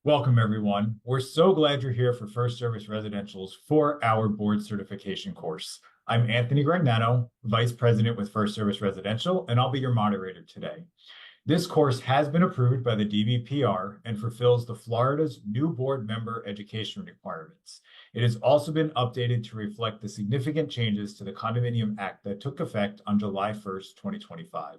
Welcome, everyone. We're so glad you're here for First Service Residential's 4-hour board certification course. I'm Anthony Gragnano, Vice President with First Service Residential, and I'll be your moderator today. This course has been approved by the DBPR and fulfills the Florida's new board member education requirements. It has also been updated to reflect the significant changes to the Condominium Act that took effect on July 1st, 2025.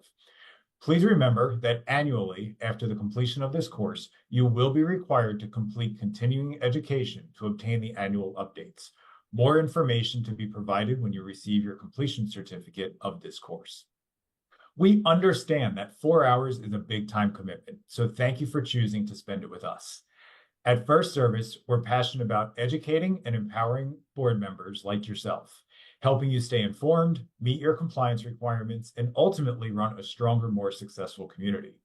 Please remember that annually, after the completion of this course, you will be required to complete continuing education to obtain the annual updates. More information to be provided when you receive your completion certificate of this course. We understand that 4 hours is a big time commitment, so thank you for choosing to spend it with us. At First Service, we're passionate about educating and empowering board members like yourself, helping you stay informed, meet your compliance requirements, and ultimately run a stronger, more successful community.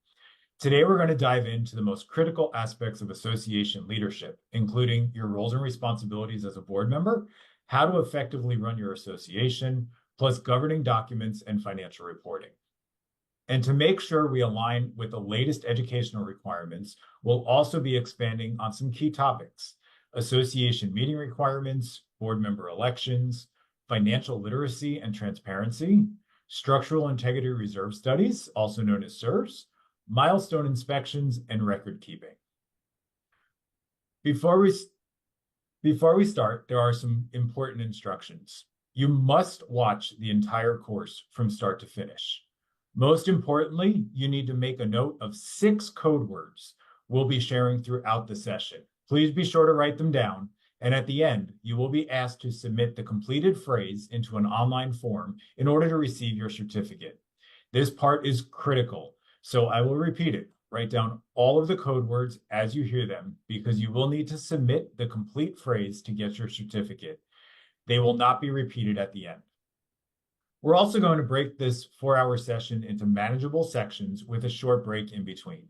Today, we're going to dive into the most critical aspects of association leadership, including your roles and responsibilities as a board member, how to effectively run your association, plus governing documents and financial reporting. And to make sure we align with the latest educational requirements, we'll also be expanding on some key topics: association meeting requirements, board member elections, financial literacy and transparency, structural integrity reserve studies, also known as SIRS, milestone inspections, and record keeping. Before we start, there are some important instructions. You must watch the entire course from start to finish. Most importantly, you need to make a note of 6 code words we'll be sharing throughout the session. Please be sure to write them down. And at the end, you will be asked to submit the completed phrase into an online form in order to receive your certificate. This part is critical, so I will repeat it. Write down all of the code words as you hear them, because you will need to submit the complete phrase to get your certificate. They will not be repeated at the end. We're also going to break this 4-hour session into manageable sections with a short break in between.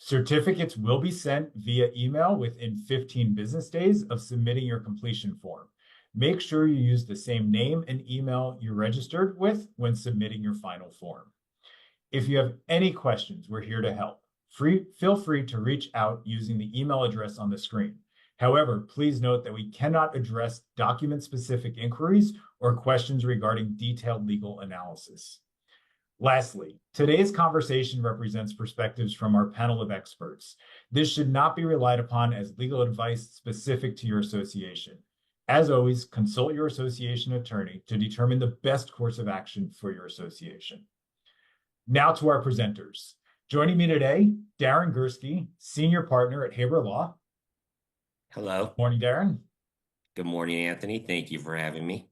Certificates will be sent via email within 15 business days of submitting your completion form. Make sure you use the same name and email you registered with when submitting your final form. If you have any questions, we're here to help. Feel free to reach out using the email address on the screen. However, please note that we cannot address document-specific inquiries or questions regarding detailed legal analysis. Lastly, today's conversation represents perspectives from our panel of experts. This should not be relied upon as legal advice specific to your association. As always, consult your association attorney to determine the best course of action for your association. Now to our presenters. Joining me today, Darren Gursky, Senior Partner at Haber Law. Hello. Morning, Darren. Good morning, Anthony. Thank you for having me.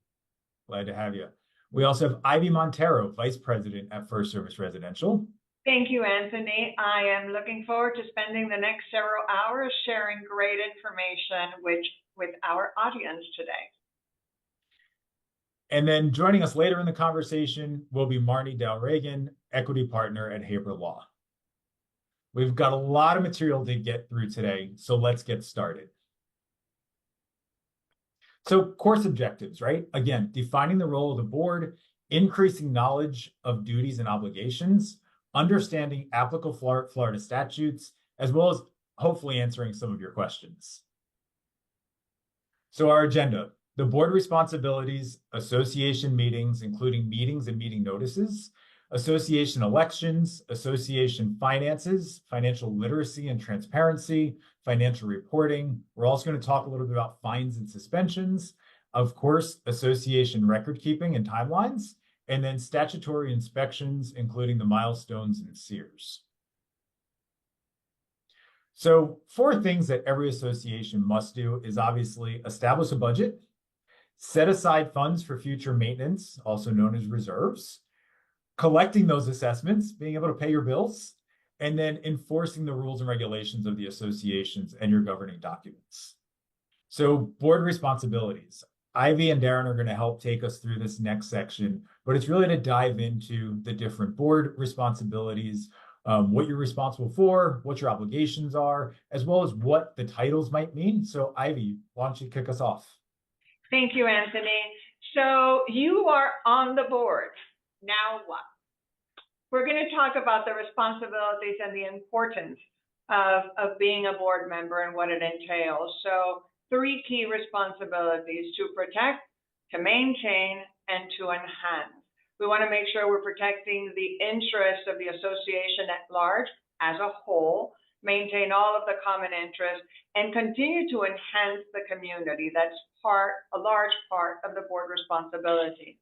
Glad to have you. We also have Ivy Montero, Vice President at First Service Residential. Thank you, Anthony. I am looking forward to spending the next several hours sharing great information with our audience today. And then joining us later in the conversation will be Marnie Dalregan, Equity Partner at Haber Law. We've got a lot of material to get through today, so let's get started. So course objectives, right? Again, defining the role of the board, increasing knowledge of duties and obligations, understanding applicable Florida statutes, as well as hopefully answering some of your questions. So our agenda: the board responsibilities, association meetings, including meetings and meeting notices, association elections, association finances, financial literacy and transparency, financial reporting. We're also going to talk a little bit about fines and suspensions, of course, association record keeping and timelines, and then statutory inspections, including the milestones and SEERS. So 4 things that every association must do is obviously establish a budget, set aside funds for future maintenance, also known as reserves, collecting those assessments, being able to pay your bills, and then enforcing the rules and regulations of the associations and your governing documents. So board responsibilities. Ivy and Darren are going to help take us through this next section, but it's really to dive into the different board responsibilities, what you're responsible for, what your obligations are, as well as what the titles might mean. So Ivy, why don't you kick us off? Thank you, Anthony. So you are on the board. Now what? We're going to talk about the responsibilities and the importance of being a board member and what it entails. So 3 key responsibilities: to protect, to maintain, and to enhance. We want to make sure we're protecting the interests of the association at large as a whole, maintain all of the common interests, and continue to enhance the community. That's a large part of the board responsibility.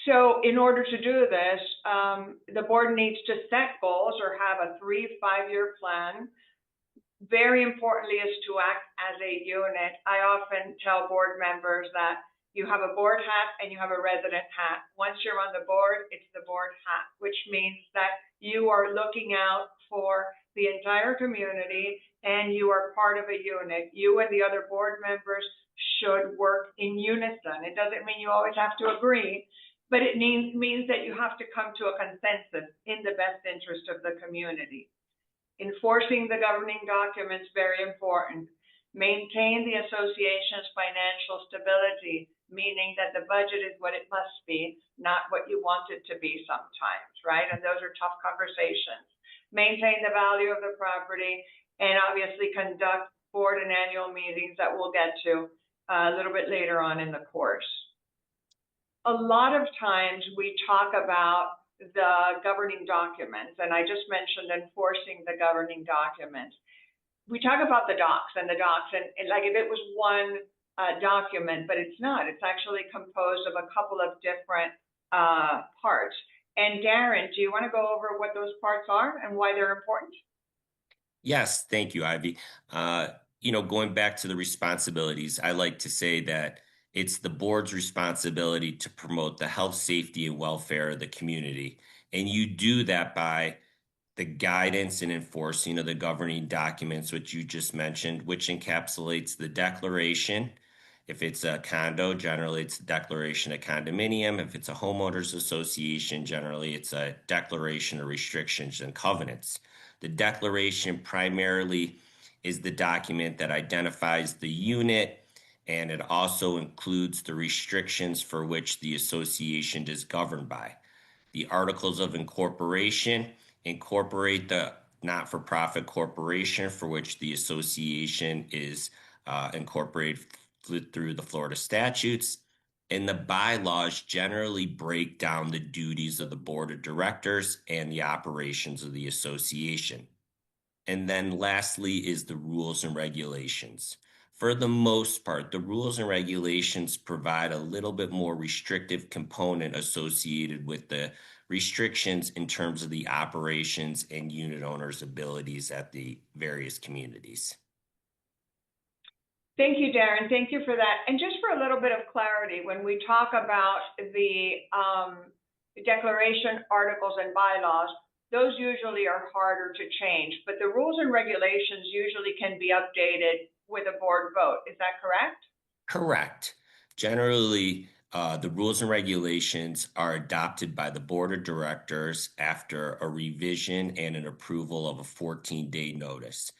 So in order to do this, the board needs to set goals or have a 3-5-year plan. Very importantly is to act as a unit. I often tell board members that you have a board hat and you have a resident hat. Once you're on the board, it's the board hat, which means that you are looking out for the entire community and you are part of a unit. You and the other board members should work in unison. It doesn't mean you always have to agree, but it means that you have to come to a consensus in the best interest of the community. Enforcing the governing documents, very important. Maintain the association's financial stability, meaning that the budget is what it must be, not what you want it to be sometimes, right? And those are tough conversations. Maintain the value of the property, and obviously conduct board and annual meetings that we'll get to a little bit later on in the course. A lot of times we talk about the governing documents, and I just mentioned enforcing the governing documents. We talk about the docs, and like if it was one document, but it's not. It's actually composed of a couple of different parts. And Darren, do you want to go over what those parts are and why they're important? Yes, thank you, Ivy. Going back to the responsibilities, I like to say that it's the board's responsibility to promote the health, safety, and welfare of the community. And you do that by the guidance and enforcing of the governing documents, which you just mentioned, which encapsulates the declaration. If it's a condo, generally it's a declaration of condominium. If it's a homeowners association, generally it's a declaration of restrictions and covenants. The declaration primarily is the document that identifies the unit, and it also includes the restrictions for which the association is governed by. The Articles of Incorporation incorporate the not-for-profit corporation for which the association is incorporated through the Florida statutes. And the bylaws generally break down the duties of the board of directors and the operations of the association. And then lastly is the rules and regulations. For the most part, the rules and regulations provide a little bit more restrictive component associated with the restrictions in terms of the operations and unit owners' abilities at the various communities. Thank you, Darren. Thank you for that. And just for a little bit of clarity, when we talk about the declaration, articles, and bylaws, those usually are harder to change, but the rules and regulations usually can be updated with a board vote. Is that correct? Correct. Generally, the rules and regulations are adopted by the board of directors after a revision and an approval of a 14-day notice.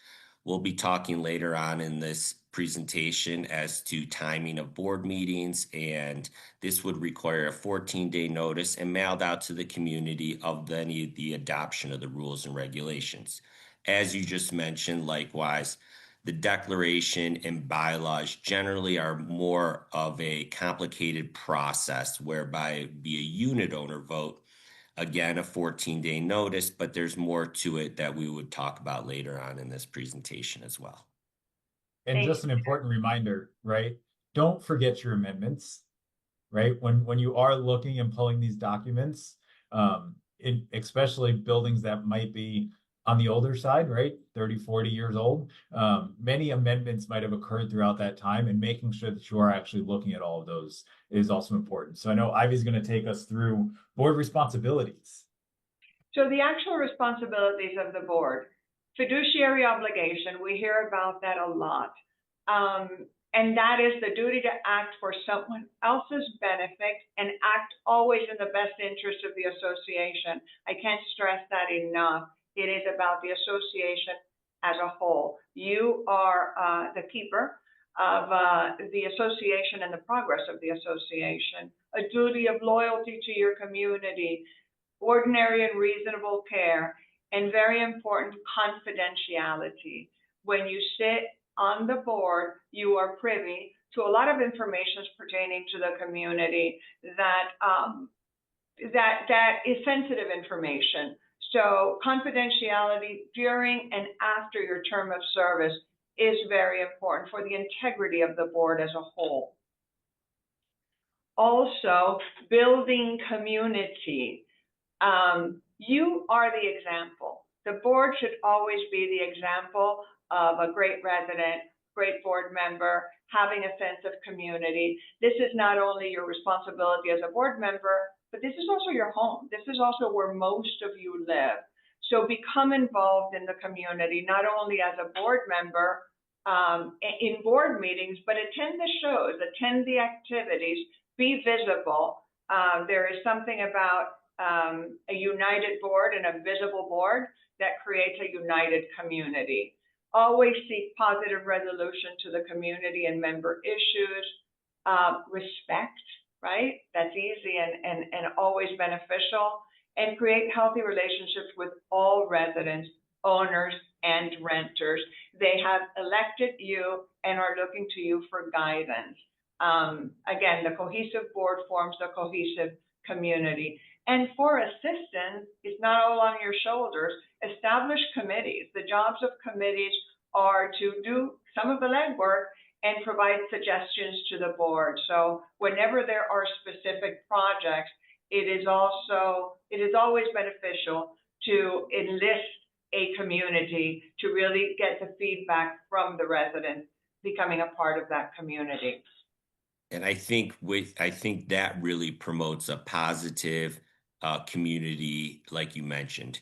We'll be talking later on in this presentation as to timing of board meetings, and this would require a 14-day notice and mailed out to the community of the adoption of the rules and regulations. As you just mentioned, likewise, the declaration and bylaws generally are more of a complicated process whereby it would be a unit owner vote. Again, a 14-day notice, but there's more to it that we would talk about later on in this presentation as well. And just an important reminder, right? Don't forget your amendments, right? When you are looking and pulling these documents, especially buildings that might be on the older side, right? 30, 40 years old, many amendments might have occurred throughout that time, and making sure that you are actually looking at all of those is also important. So I know Ivy's going to take us through board responsibilities. So the actual responsibilities of the board, fiduciary obligation, we hear about that a lot. And that is the duty to act for someone else's benefit and act always in the best interest of the association. I can't stress that enough. It is about the association as a whole. You are the keeper of the association and the progress of the association. A duty of loyalty to your community, ordinary and reasonable care, and very important, confidentiality. When you sit on the board, you are privy to a lot of information pertaining to the community that that is sensitive information. So confidentiality during and after your term of service is very important for the integrity of the board as a whole. Also, building community. You are the example. The board should always be the example of a great resident, great board member, having a sense of community. This is not only your responsibility as a board member, but this is also your home. This is also where most of you live. So become involved in the community, not only as a board member in board meetings, but attend the shows, attend the activities, be visible. There is something about a united board and a visible board that creates a united community. Always seek positive resolution to the community and member issues. Respect, right? That's easy and always beneficial. And create healthy relationships with all residents, owners, and renters. They have elected you and are looking to you for guidance. Again, the cohesive board forms the cohesive community. And for assistance, it's not all on your shoulders. Establish committees. The jobs of committees are to do some of the legwork and provide suggestions to the board. So whenever there are specific projects, it is always beneficial to enlist a community to really get the feedback from the residents becoming a part of that community. And I think that really promotes a positive community, like you mentioned,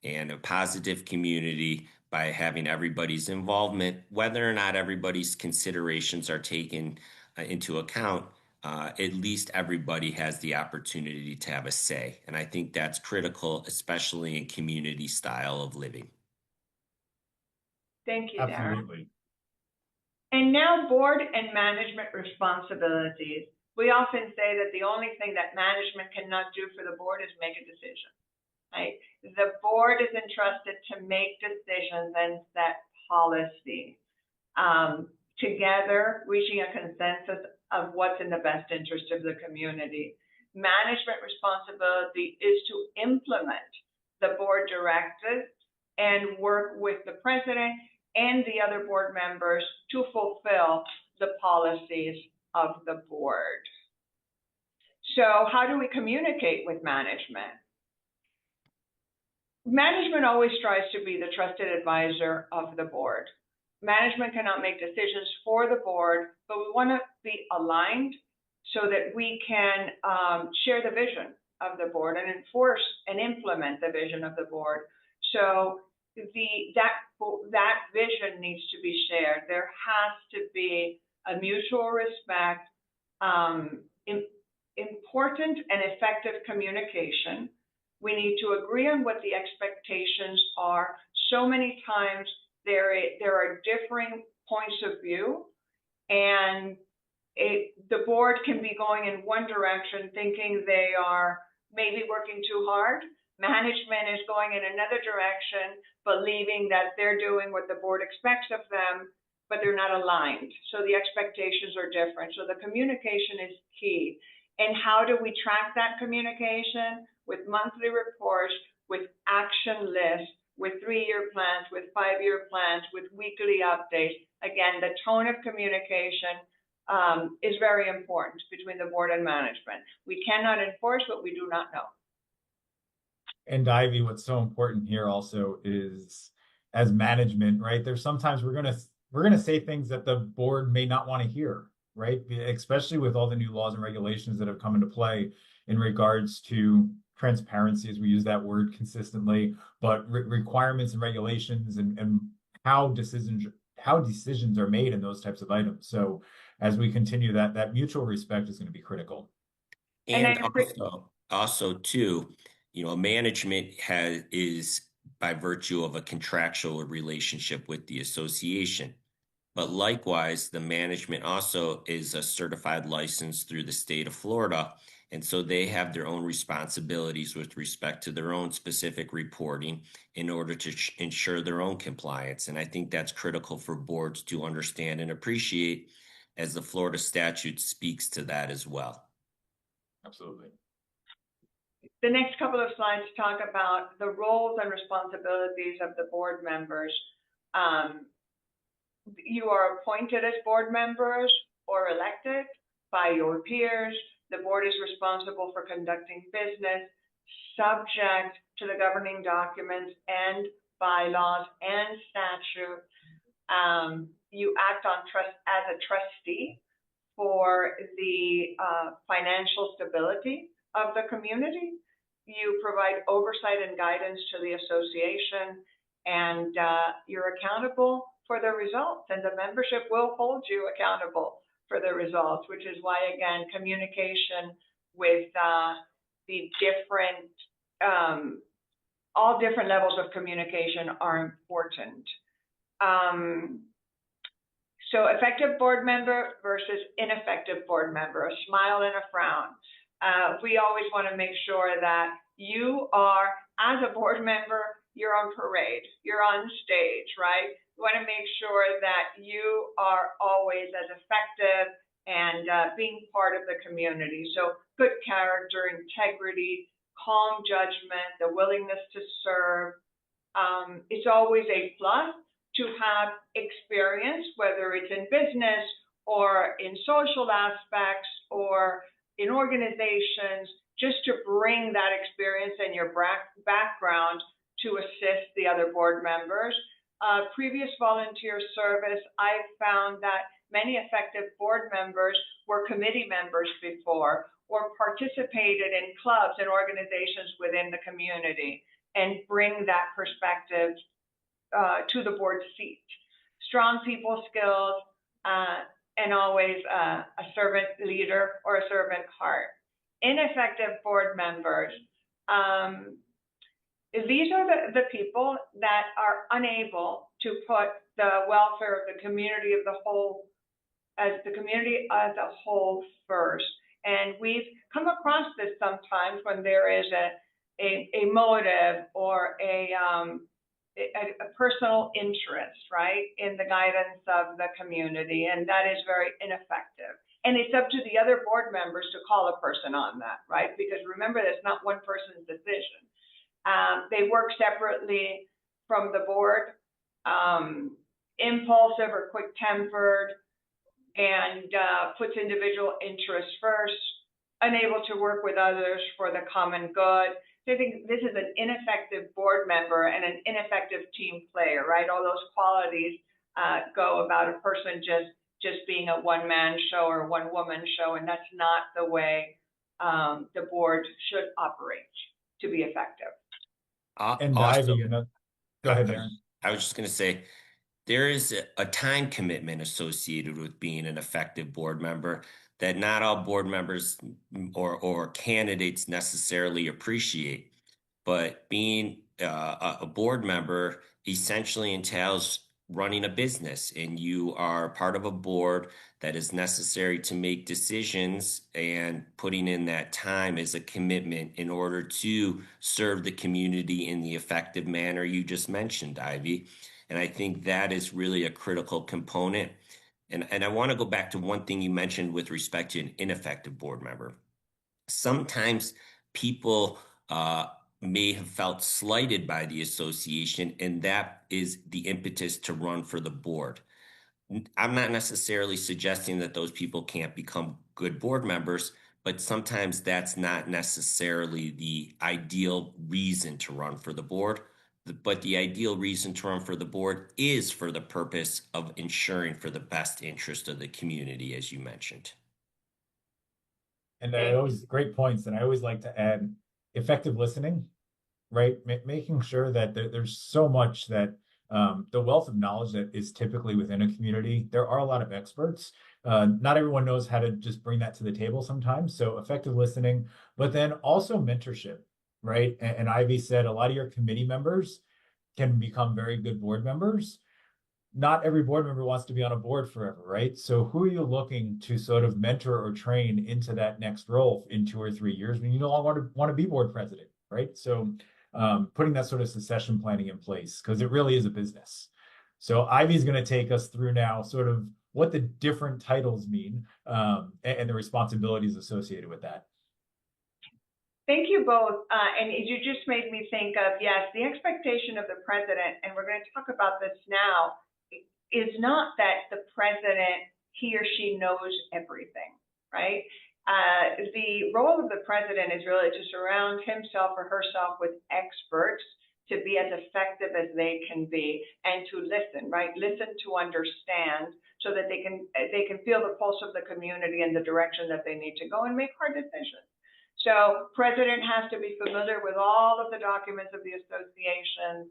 and a positive community by having everybody's involvement, whether or not everybody's considerations are taken into account. At least everybody has the opportunity to have a say. And I think that's critical, especially in community style of living. Thank you, Darren. Absolutely. And now board and management responsibilities. We often say that the only thing that management cannot do for the board is make a decision, right? The board is entrusted to make decisions and set policy. Together, reaching a consensus of what's in the best interest of the community. Management responsibility is to implement the board directives and work with the president and the other board members to fulfill the policies of the board. So how do we communicate with management? Management always strives to be the trusted advisor of the board. Management cannot make decisions for the board, but we want to be aligned so that we can share the vision of the board and enforce and implement the vision of the board. So that vision needs to be shared. There has to be a mutual respect, important and effective communication. We need to agree on what the expectations are. So many times there are differing points of view, and the board can be going in one direction thinking they are maybe working too hard. Management is going in another direction, believing that they're doing what the board expects of them, but they're not aligned. So the expectations are different. So the communication is key. And how do we track that communication? With monthly reports, with action lists, with 3-year plans, with 5-year plans, with weekly updates. Again, the tone of communication is very important between the board and management. We cannot enforce what we do not know. And Ivy, what's so important here also is, as management, right? There's sometimes we're gonna say things that the board may not want to hear, right? Especially with all the new laws and regulations that have come into play in regards to transparency, as we use that word consistently, but requirements and regulations and how decisions are made in those types of items. So as we continue that mutual respect is going to be critical. And also too, management is by virtue of a contractual relationship with the association. But likewise, the management also is a certified license through the state of Florida. And so they have their own responsibilities with respect to their own specific reporting in order to ensure their own compliance. And I think that's critical for boards to understand and appreciate, as the Florida statute speaks to that as well. Absolutely. The next couple of slides talk about the roles and responsibilities of the board members. You are appointed as board members or elected by your peers. The board is responsible for conducting business subject to the governing documents and bylaws and statute. You act on trust as a trustee for the financial stability of the community. You provide oversight and guidance to the association, and you're accountable for the results, and the membership will hold you accountable for the results, which is why, again, communication with the different, all different levels of communication are important. So effective board member versus ineffective board member, a smile and a frown. We always want to make sure that you are, as a board member, you're on parade, you're on stage, right? You want to make sure that you are always as effective and being part of the community. So good character, integrity, calm judgment, the willingness to serve. It's always a plus to have experience, whether it's in business or in social aspects or in organizations, just to bring that experience and your background to assist the other board members. Previous volunteer service, I've found that many effective board members were committee members before or participated in clubs and organizations within the community and bring that perspective to the board seat. Strong people skills, and always a servant leader or a servant heart. Ineffective board members. These are the people that are unable to put the welfare of the community of the whole, as the community as a whole first. And we've come across this sometimes when there is a motive or a personal interest, right, in the guidance of the community, and that is very ineffective. And it's up to the other board members to call a person on that, right? Because remember, that's not one person's decision. They work separately from the board, impulsive or quick-tempered, and puts individual interests first, unable to work with others for the common good. So I think this is an ineffective board member and an ineffective team player, right? All those qualities go about a person just being a one-man show or one-woman show, and that's not the way the board should operate to be effective. And Also, Ivy, go ahead, Darren. I was just going to say, there is a time commitment associated with being an effective board member that not all board members or candidates necessarily appreciate. But being a board member essentially entails running a business, and you are part of a board that is necessary to make decisions, and putting in that time is a commitment in order to serve the community in the effective manner you just mentioned, Ivy. And I think that is really a critical component. And I want to go back to one thing you mentioned with respect to an ineffective board member. Sometimes people may have felt slighted by the association, and that is the impetus to run for the board. I'm not necessarily suggesting that those people can't become good board members, but sometimes that's not necessarily the ideal reason to run for the board. But the ideal reason to run for the board is for the purpose of ensuring for the best interest of the community, as you mentioned. And I always, great points. And I always like to add effective listening, right? Making sure that there's so much that the wealth of knowledge that is typically within a community. There are a lot of experts. Not everyone knows how to just bring that to the table sometimes. So effective listening, but then also mentorship, right? And Ivy said a lot of your committee members can become very good board members. not every board member wants to be on a board forever, right? So who are you looking to sort of mentor or train into that next role in 2 or 3 years when you no longer want to be board president, right? So putting that sort of succession planning in place, because it really is a business. So Ivy's going to take us through now sort of what the different titles mean and the responsibilities associated with that. Thank you both. And you just made me think of, yes, the expectation of the president, and we're going to talk about this now, is not that the president, he or she knows everything, right? The role of the president is really to surround himself or herself with experts to be as effective as they can be and to listen, right? Listen to understand so that they can feel the pulse of the community and the direction that they need to go and make hard decisions. So president has to be familiar with all of the documents of the association,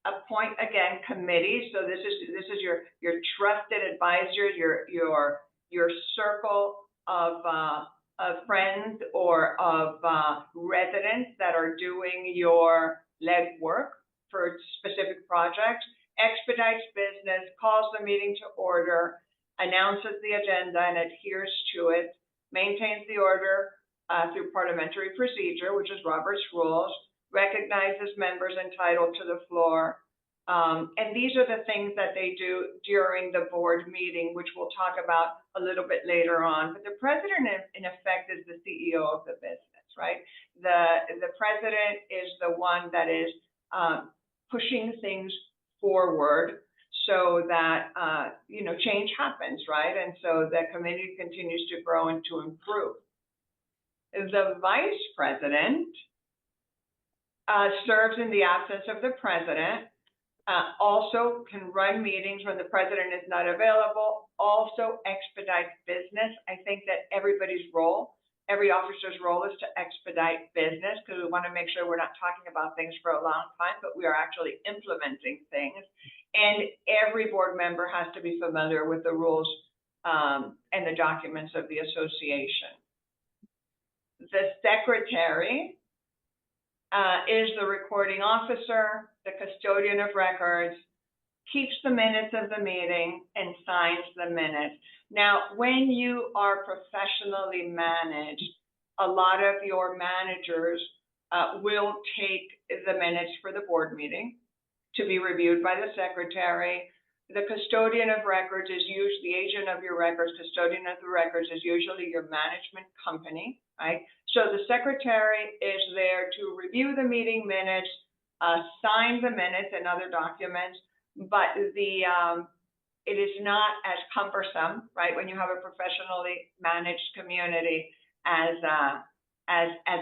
appoint again committees. So this is your trusted advisor, your circle of friends or of residents that are doing your legwork for specific projects. Expedites business, calls the meeting to order, announces the agenda and adheres to it, maintains the order through parliamentary procedure, which is Robert's rules, recognizes members entitled to the floor. And these are the things that they do during the board meeting, which we'll talk about a little bit later on. But the president, in effect, is the CEO of the business, right? The president is the one that is pushing things forward so that, change happens, right? And so the committee continues to grow and to improve. The vice president serves in the absence of the president, also can run meetings when the president is not available, also expedites business. I think that every officer's role is to expedite business because we want to make sure we're not talking about things for a long time, but we are actually implementing things. And every board member has to be familiar with the rules and the documents of the association. The secretary is the recording officer, the custodian of records, keeps the minutes of the meeting, and signs the minutes. Now, when you are professionally managed, a lot of your managers will take the minutes for the board meeting to be reviewed by the secretary. The custodian of records is usually the agent of your records. Custodian of the records is usually your management company, right? So the secretary is there to review the meeting minutes, sign the minutes and other documents, but it is not as cumbersome, right, when you have a professionally managed community as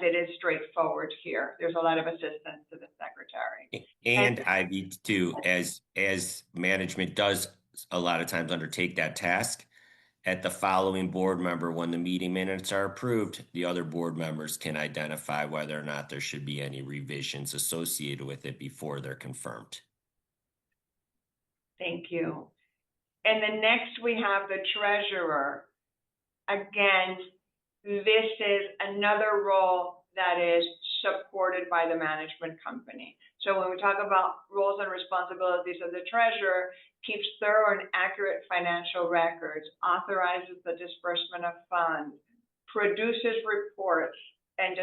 it is straightforward here. There's a lot of assistance to the secretary. And Ivy, too, as management does a lot of times undertake that task, at the following board member, when the meeting minutes are approved, the other board members can identify whether or not there should be any revisions associated with it before they're confirmed. Thank you. And then next we have the treasurer. Again, this is another role that is supported by the management company. So when we talk about roles and responsibilities of the treasurer, keeps thorough and accurate financial records, authorizes the disbursement of funds, produces reports and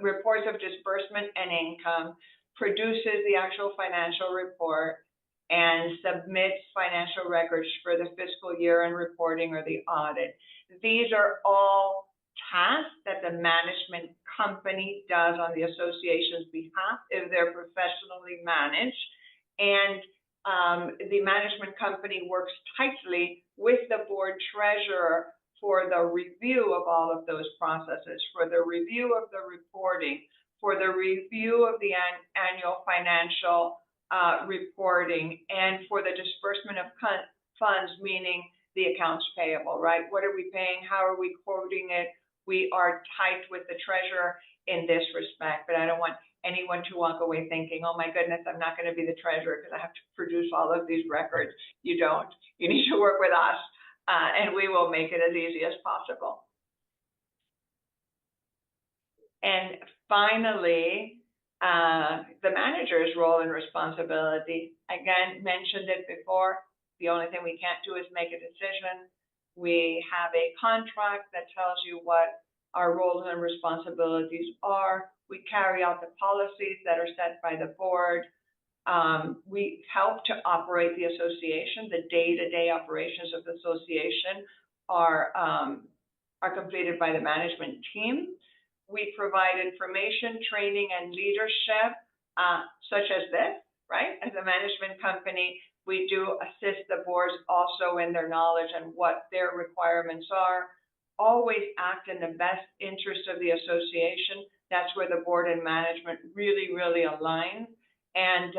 reports of disbursement and income, produces the actual financial report, and submits financial records for the fiscal year and reporting or the audit. These are all tasks that the management company does on the association's behalf if they're professionally managed. And the management company works tightly with the board treasurer for the review of all of those processes, for the review of the reporting, for the review of the annual financial reporting, and for the disbursement of funds, meaning the accounts payable, right? What are we paying? How are we quoting it? We are tight with the treasurer in this respect, but I don't want anyone to walk away thinking, oh my goodness, I'm not going to be the treasurer because I have to produce all of these records. You don't. You need to work with us, and we will make it as easy as possible. And finally, the manager's role and responsibility. Again, mentioned it before. The only thing we can't do is make a decision. We have a contract that tells you what our roles and responsibilities are. We carry out the policies that are set by the board. We help to operate the association. The day-to-day operations of the association are completed by the management team. We provide information, training, and leadership, such as this, right? As a management company, we do assist the boards also in their knowledge and what their requirements are. Always act in the best interest of the association. That's where the board and management really, really align. And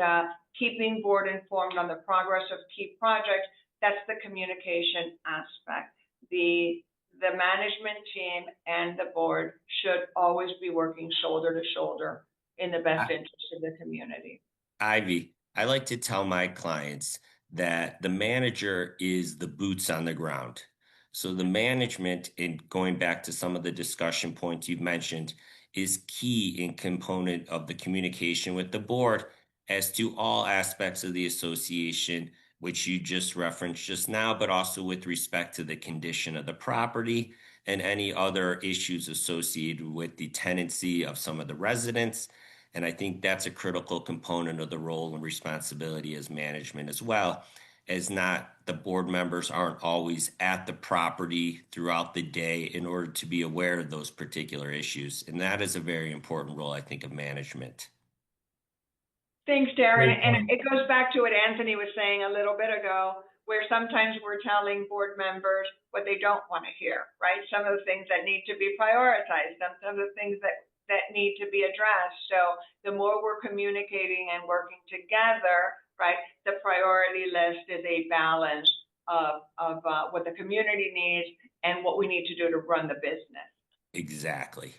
keeping board informed on the progress of key projects, that's the communication aspect. The management team and the board should always be working shoulder to shoulder in the best interest of the community. Ivy, I like to tell my clients that the manager is the boots on the ground. So the management, in going back to some of the discussion points you've mentioned, is key in component of the communication with the board as to all aspects of the association, which you just referenced just now, but also with respect to the condition of the property and any other issues associated with the tenancy of some of the residents. And I think that's a critical component of the role and responsibility as management as well, as not the board members aren't always at the property throughout the day in order to be aware of those particular issues. And that is a very important role, I think, of management. Thanks, Darren. Great And point. it goes back to what Anthony was saying a little bit ago, where sometimes we're telling board members what they don't want to hear, right? Some of the things that need to be prioritized, some of the things that need to be addressed. So the more we're communicating and working together, right, the priority list is a balance of what the community needs and what we need to do to run the business. Exactly.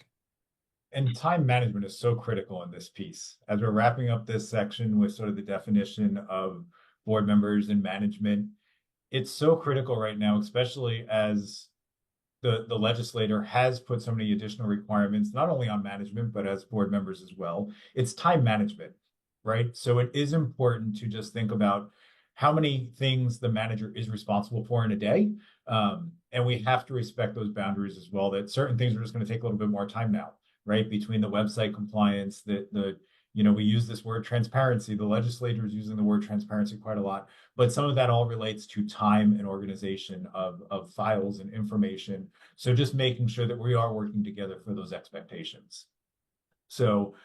And time management is so critical in this piece. As we're wrapping up this section with sort of the definition of board members and management, it's so critical right now, especially as the legislator has put so many additional requirements, not only on management, but as board members as well. It's time management, right? So it is important to just think about how many things the manager is responsible for in a day. And we have to respect those boundaries as well, that certain things are just going to take a little bit more time now, right? Between the website compliance, we use this word transparency. The legislature is using the word transparency quite a lot, but some of that all relates to time and organization of files and information. So just making sure that we are working together for those expectations. So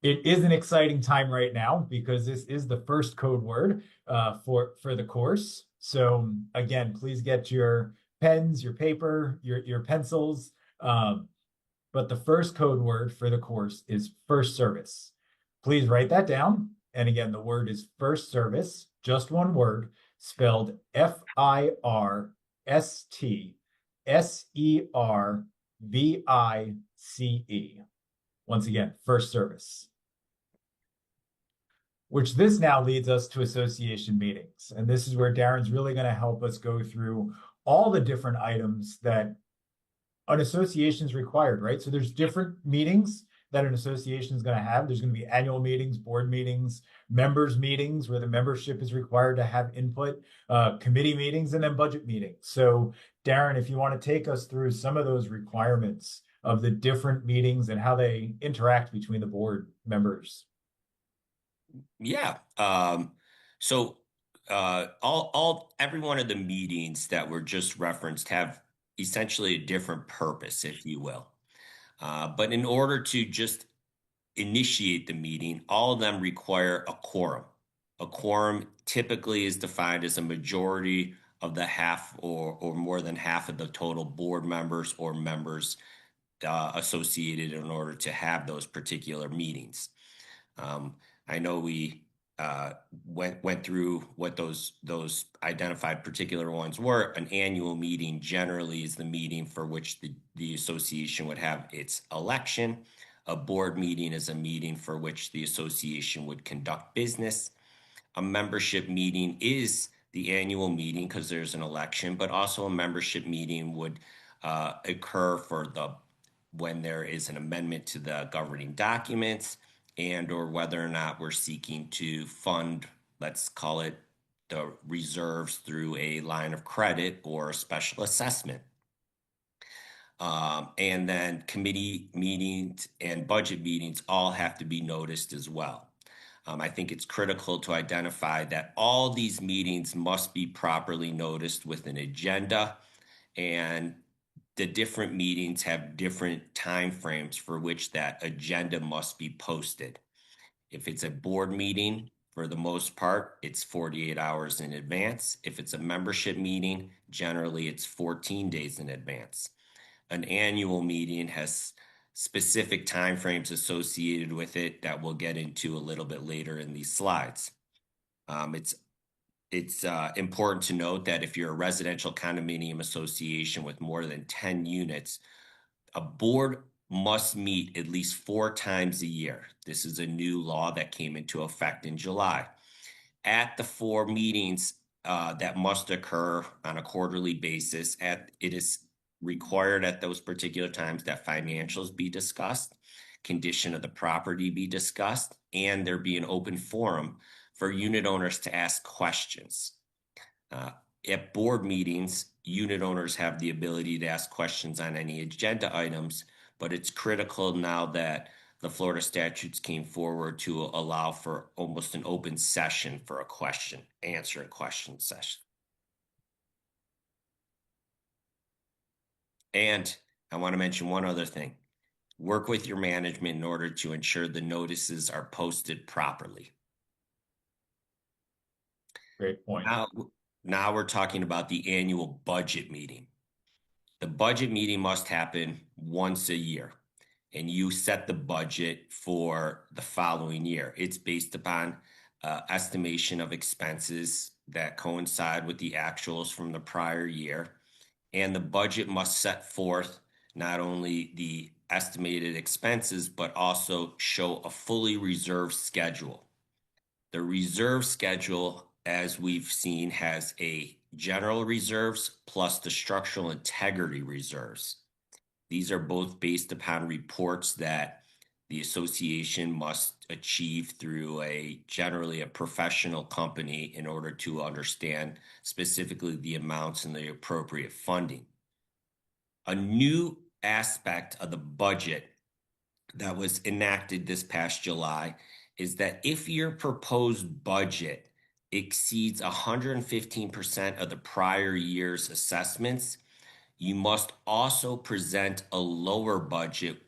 it is an exciting time right now because this is the first code word for the course. So again, please get your pens, your paper, your pencils. But the first code word for the course is first service. Please write that down. And again, the word is first service, just one word, spelled FIRSTSERVICE. Once again, first service. Which this now leads us to association meetings. And this is where Darren's really going to help us go through all the different items that an association is required, right? So there's different meetings that an association is going to have. There's going to be annual meetings, board meetings, members meetings where the membership is required to have input, committee meetings, and then budget meetings. So Darren, if you want to take us through some of those requirements of the different meetings and how they interact between the board members. Yeah. Every one of the meetings that were just referenced have essentially a different purpose, if you will. But in order to just initiate the meeting, all of them require a quorum. A quorum typically is defined as a majority of the half or more than half of the total board members or members associated in order to have those particular meetings. I know we went through what those identified particular ones were. An annual meeting generally is the meeting for which the association would have its election. A board meeting is a meeting for which the association would conduct business. A membership meeting is the annual meeting because there's an election, but also a membership meeting would occur when there is an amendment to the governing documents, and or whether or not we're seeking to fund, let's call it, the reserves through a line of credit or a special assessment. And then committee meetings and budget meetings all have to be noticed as well. I think it's critical to identify that all these meetings must be properly noticed with an agenda, and the different meetings have different timeframes for which that agenda must be posted. If it's a board meeting, for the most part, it's 48 hours in advance. If it's a membership meeting, generally it's 14 days in advance. An annual meeting has specific timeframes associated with it that we'll get into a little bit later in these slides. It's important to note that if you're a residential condominium association with more than 10 units, a board must meet at least 4 times a year. This is a new law that came into effect in July. At the 4 meetings that must occur on a quarterly basis, it is required at those particular times that financials be discussed, condition of the property be discussed, and there be an open forum for unit owners to ask questions. At board meetings, unit owners have the ability to ask questions on any agenda items, but it's critical now that the Florida statutes came forward to allow for almost an open session for a question, answer and question session. And I want to mention one other thing. Work with your management in order to ensure the notices are posted properly. Great point. Now we're talking about the annual budget meeting. The budget meeting must happen once a year, and you set the budget for the following year. It's based upon estimation of expenses that coincide with the actuals from the prior year. And the budget must set forth not only the estimated expenses, but also show a fully reserved schedule. The reserve schedule, as we've seen, has a general reserves plus the structural integrity reserves. These are both based upon reports that the association must achieve through generally a professional company in order to understand specifically the amounts and the appropriate funding. A new aspect of the budget that was enacted this past July is that if your proposed budget exceeds 115% of the prior year's assessments, you must also present a lower budget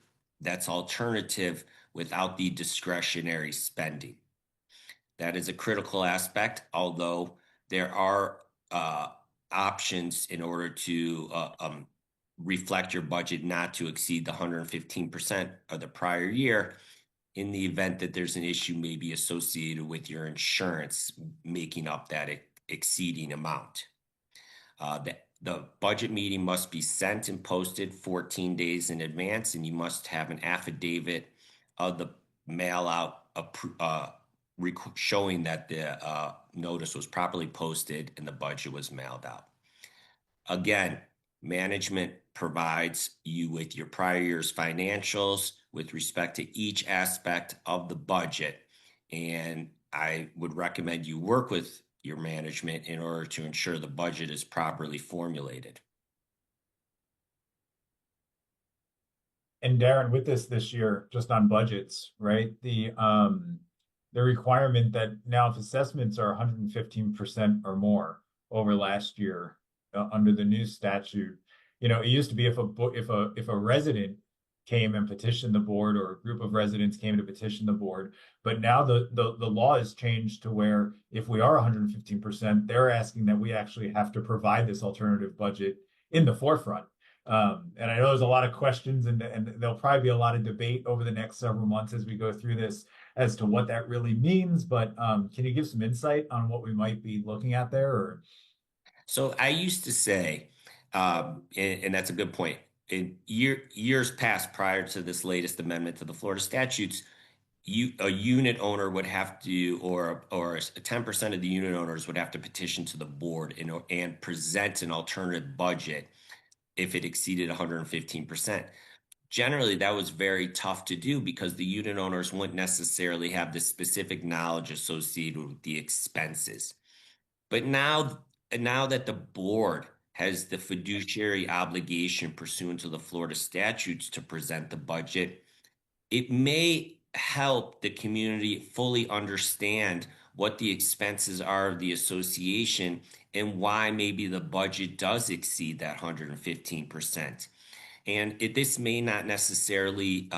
that's alternative without the discretionary spending. That is a critical aspect, although there are options in order to reflect your budget not to exceed the 115% of the prior year in the event that there's an issue maybe associated with your insurance making up that exceeding amount. The budget meeting must be sent and posted 14 days in advance, and you must have an affidavit of the mail out showing that the notice was properly posted and the budget was mailed out. Again, management provides you with your prior year's financials with respect to each aspect of the budget, and I would recommend you work with your management in order to ensure the budget is properly formulated. And Darren, with this year, just on budgets, right? The requirement that now if assessments are 115% or more over last year under the new statute, it used to be if a resident came and petitioned the board, or a group of residents came to petition the board. But now the law has changed to where if we are 115%, they're asking that we actually have to provide this alternative budget in the forefront. And I know there's a lot of questions, and there'll probably be a lot of debate over the next several months as we go through this as to what that really means. But can you give some insight on what we might be looking at there? Or? So I used to say, and that's a good point, in years past prior to this latest amendment to the Florida statutes, a unit owner would have to, or 10% of the unit owners would have to petition to the board and present an alternative budget if it exceeded 115%. generally that was very tough to do because the unit owners wouldn't necessarily have the specific knowledge associated with the expenses. But now that the board has the fiduciary obligation pursuant to the Florida statutes to present the budget, it may help the community fully understand what the expenses are of the association and why maybe the budget does exceed that 115%. And this may not necessarily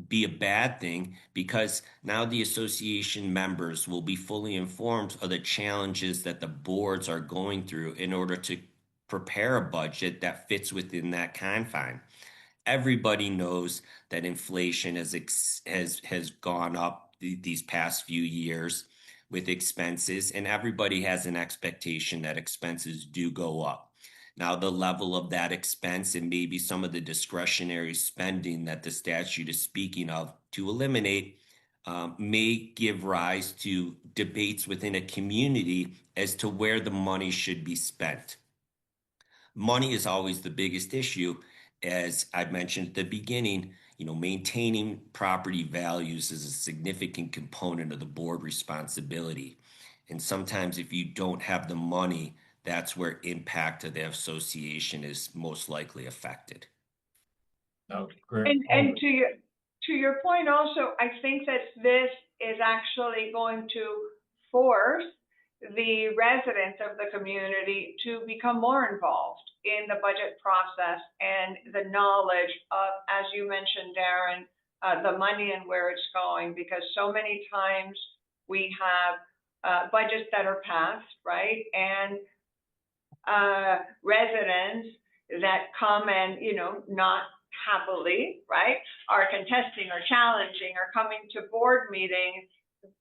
be a bad thing because now the association members will be fully informed of the challenges that the boards are going through in order to prepare a budget that fits within that confine. Everybody knows that inflation has gone up these past few years with expenses, and everybody has an expectation that expenses do go up. Now, the level of that expense and maybe some of the discretionary spending that the statute is speaking of to eliminate may give rise to debates within a community as to where the money should be spent. Money is always the biggest issue. As I mentioned at the beginning, maintaining property values is a significant component of the board responsibility. And sometimes if you don't have the money, that's where impact of the association is most likely affected. No, great. And to your point also, I think that this is actually going to force the residents of the community to become more involved in the budget process and the knowledge of, as you mentioned, Darren, the money and where it's going, because so many times we have budgets that are passed, right? And residents that come and, not happily, right, are contesting or challenging or coming to board meetings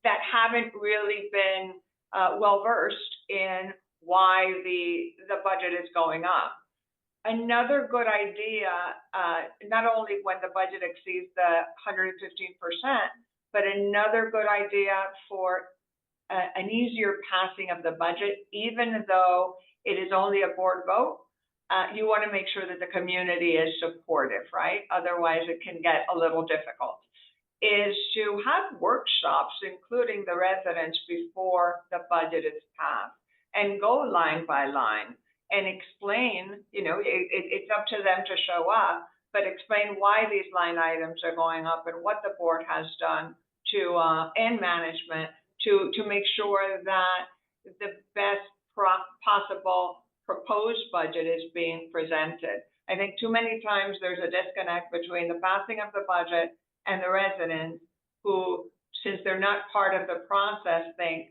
that haven't really been well-versed in why the budget is going up. Another good idea, not only when the budget exceeds the 115%, but another good idea for an easier passing of the budget, even though it is only a board vote, you want to make sure that the community is supportive, right? Otherwise, it can get a little difficult. Is to have workshops, including the residents, before the budget is passed, and go line by line and explain, it's up to them to show up, but explain why these line items are going up and what the board has done to, and management, to make sure that the best possible proposed budget is being presented. I think too many times there's a disconnect between the passing of the budget and the residents who, since they're not part of the process, think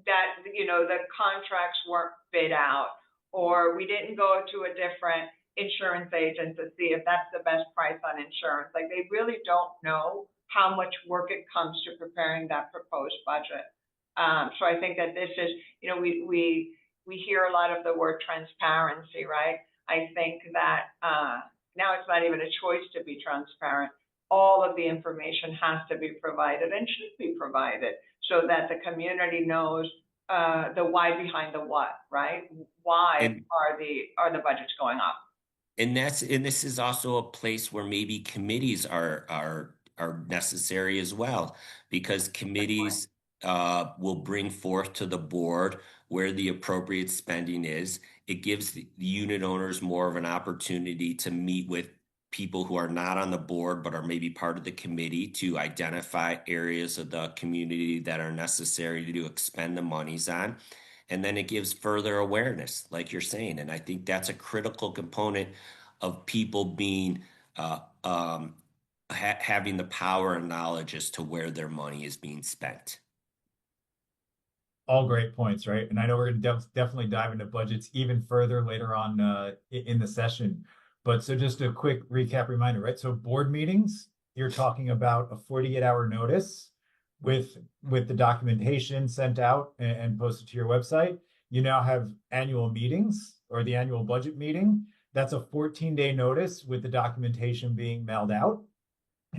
that, the contracts weren't bid out, or we didn't go to a different insurance agent to see if that's the best price on insurance. Like, they really don't know how much work it comes to preparing that proposed budget. So I think that this is, we hear a lot of the word transparency, right? I think that now it's not even a choice to be transparent. All of the information has to be provided and should be provided so that the community knows the why behind the what, right? Why are the budgets going up? And this is also a place where maybe committees are necessary as well, because committees will bring forth to the board where the appropriate spending is. It gives the unit owners more of an opportunity to meet with people who are not on the board but are maybe part of the committee to identify areas of the community that are necessary to expend the monies on. And then it gives further awareness, like you're saying. And I think that's a critical component of people being having the power and knowledge as to where their money is being spent. All great points, right? And I know we're going to definitely dive into budgets even further later on in the session. But so just a quick recap reminder, right? So board meetings, you're talking about a 48-hour notice with the documentation sent out and posted to your website. You now have annual meetings, or the annual budget meeting. That's a 14-day notice with the documentation being mailed out.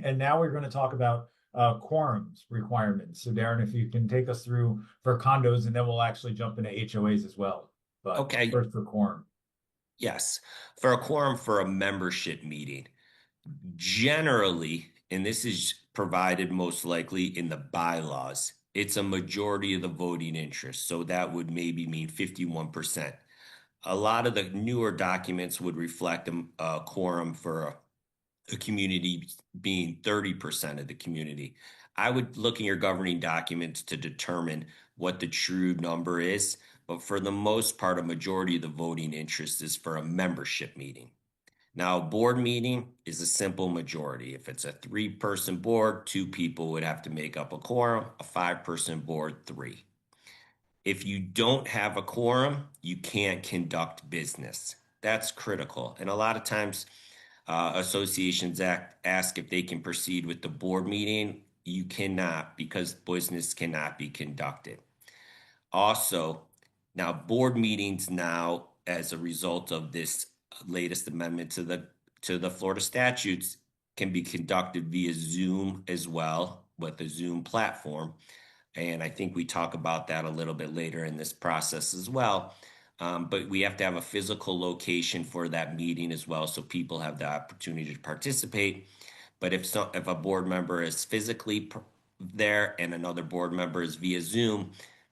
And now we're going to talk about quorums requirements. So Darren, if you can take us through for condos, and then we'll actually jump into HOAs as well. But okay. First for quorum. Yes. For a quorum for a membership meeting, Generally, and this is provided most likely in the bylaws, it's a majority of the voting interest. So that would maybe mean 51%. A lot of the newer documents would reflect a quorum for a community being 30% of the community. I would look in your governing documents to determine what the true number is, but for the most part, a majority of the voting interest is for a membership meeting. Now, a board meeting is a simple majority. If it's a 3-person board, 2 people would have to make up a quorum, a 5-person board, 3. If you don't have a quorum, you can't conduct business. That's critical. And a lot of times, associations ask if they can proceed with the board meeting. You cannot, because business cannot be conducted. Also, now board meetings now, as a result of this latest amendment to the Florida statutes, can be conducted via Zoom as well, with the Zoom platform. And I think we talk about that a little bit later in this process as well. But we have to have a physical location for that meeting as well, so people have the opportunity to participate. But if a board member is physically there and another board member is via Zoom,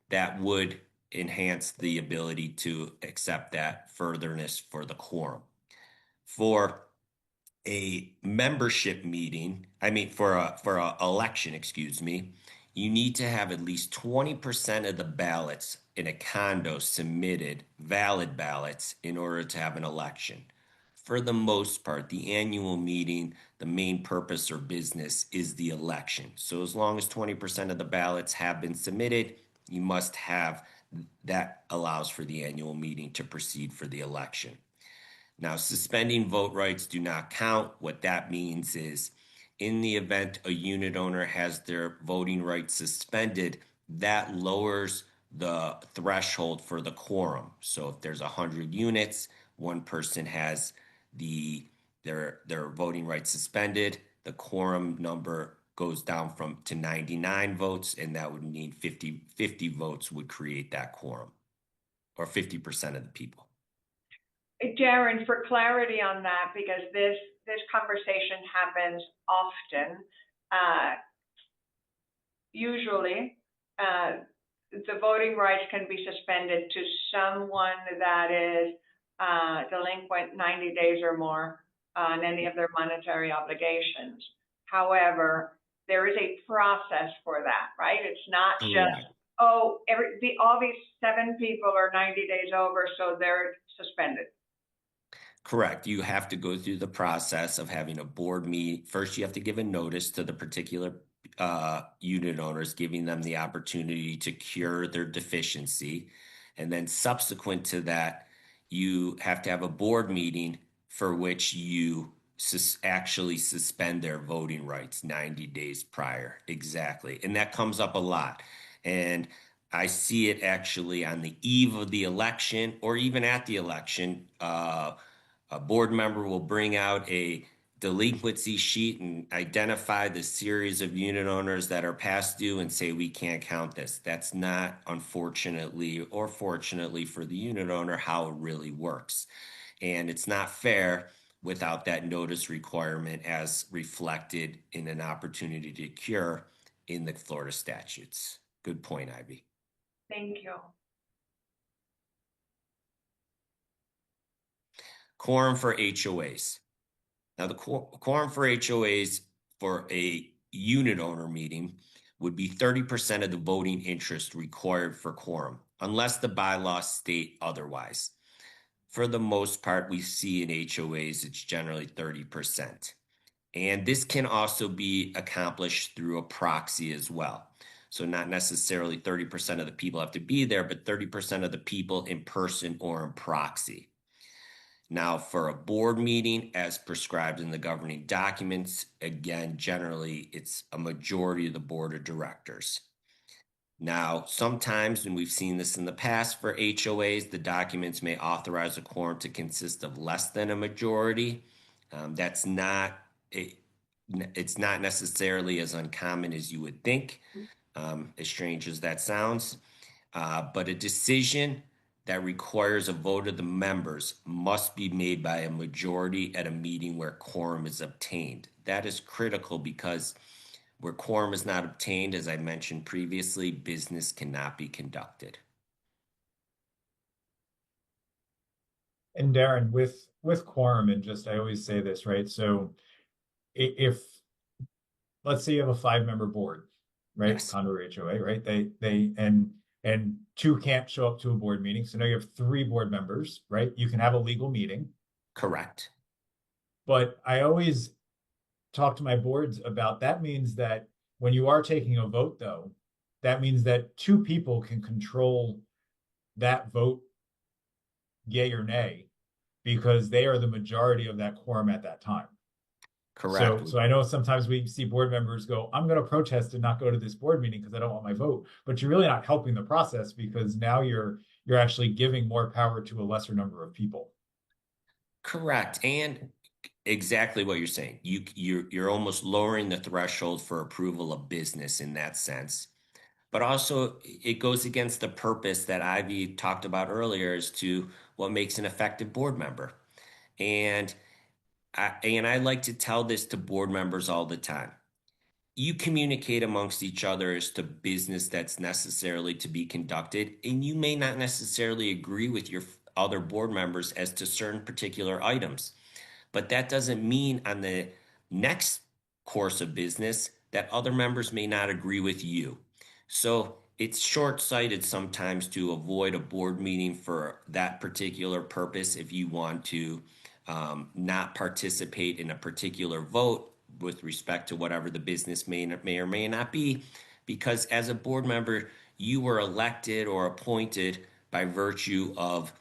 that would enhance the ability to accept that furtherness for the quorum. For a membership meeting, for a election, excuse me, you need to have at least 20% of the ballots in a condo submitted, valid ballots, in order to have an election. For the most part, the annual meeting, the main purpose or business is the election. So as long as 20% of the ballots have been submitted, you must have that allows for the annual meeting to proceed for the election. Now, suspending vote rights do not count. What that means is, in the event a unit owner has their voting rights suspended, that lowers the threshold for the quorum. So if there's 100 units, one person has their voting rights suspended, the quorum number goes down to 99 votes, and that would mean 50 votes would create that quorum, or 50% of the people. Darren, for clarity on that, because this conversation happens often, usually the voting rights can be suspended to someone that is delinquent 90 days or more on any of their monetary obligations. However, there is a process for that, right? It's not just, all these 7 people are 90 days over, so they're suspended. Correct. You have to go through the process of having a board meet. First, you have to give a notice to the particular unit owners, giving them the opportunity to cure their deficiency. And then subsequent to that, you have to have a board meeting for which you actually suspend their voting rights 90 days prior. Exactly. And that comes up a lot. And I see it actually on the eve of the election, or even at the election. A board member will bring out a delinquency sheet and identify the series of unit owners that are past due and say, we can't count this. That's not, unfortunately or fortunately for the unit owner, how it really works. And it's not fair without that notice requirement as reflected in an opportunity to cure in the Florida statutes. Good point, Ivy. Thank you. Quorum for HOAs. Now, the quorum for HOAs for a unit owner meeting would be 30% of the voting interest required for quorum, unless the bylaws state otherwise. For the most part, we see in HOAs, it's generally 30%. And this can also be accomplished through a proxy as well. So not necessarily 30% of the people have to be there, but 30% of the people in person or in proxy. Now, for a board meeting, as prescribed in the governing documents, again, generally, it's a majority of the board of directors. Now, sometimes, and we've seen this in the past for HOAs, the documents may authorize a quorum to consist of less than a majority. It's not necessarily as uncommon as you would think, as strange as that sounds. But a decision that requires a vote of the members must be made by a majority at a meeting where quorum is obtained. That is critical because where quorum is not obtained, as I mentioned previously, business cannot be conducted. And Darren, with quorum, and just I always say this, right? So if let's say you have a 5-member board, right? Yes, Condo HOA, right? And 2 can't show up to a board meeting. So now you have 3 board members, right? You can have a legal meeting. correct. But I always talk to my boards about that means that when you are taking a vote, though, that means that 2 people can control that vote, yay or nay, because they are the majority of that quorum at that time. Correct. So I know sometimes we see board members go, I'm going to protest and not go to this board meeting because I don't want my vote. But you're really not helping the process because now you're actually giving more power to a lesser number of people. Correct. And exactly what you're saying. You're almost lowering the threshold for approval of business in that sense. But also it goes against the purpose that Ivy talked about earlier as to what makes an effective board member. And I like to tell this to board members all the time. You communicate amongst each other as to business that's necessarily to be conducted, and you may not necessarily agree with your other board members as to certain particular items. But that doesn't mean on the next course of business that other members may not agree with you. So it's short-sighted sometimes to avoid a board meeting for that particular purpose if you want to not participate in a particular vote with respect to whatever the business may or may not be, because as a board member, you were elected or appointed by virtue of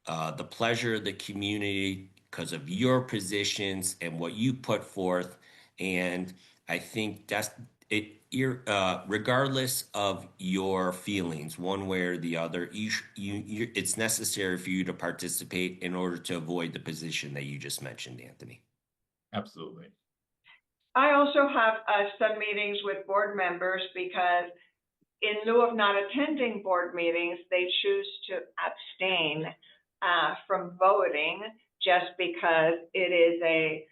the pleasure of the community because of your positions and what you put forth. And I think that's it. Regardless of your feelings, one way or the other, it's necessary for you to participate in order to avoid the position that you just mentioned, Anthony. Absolutely. I also have some meetings with board members because in lieu of not attending board meetings, they choose to abstain from voting just because it is a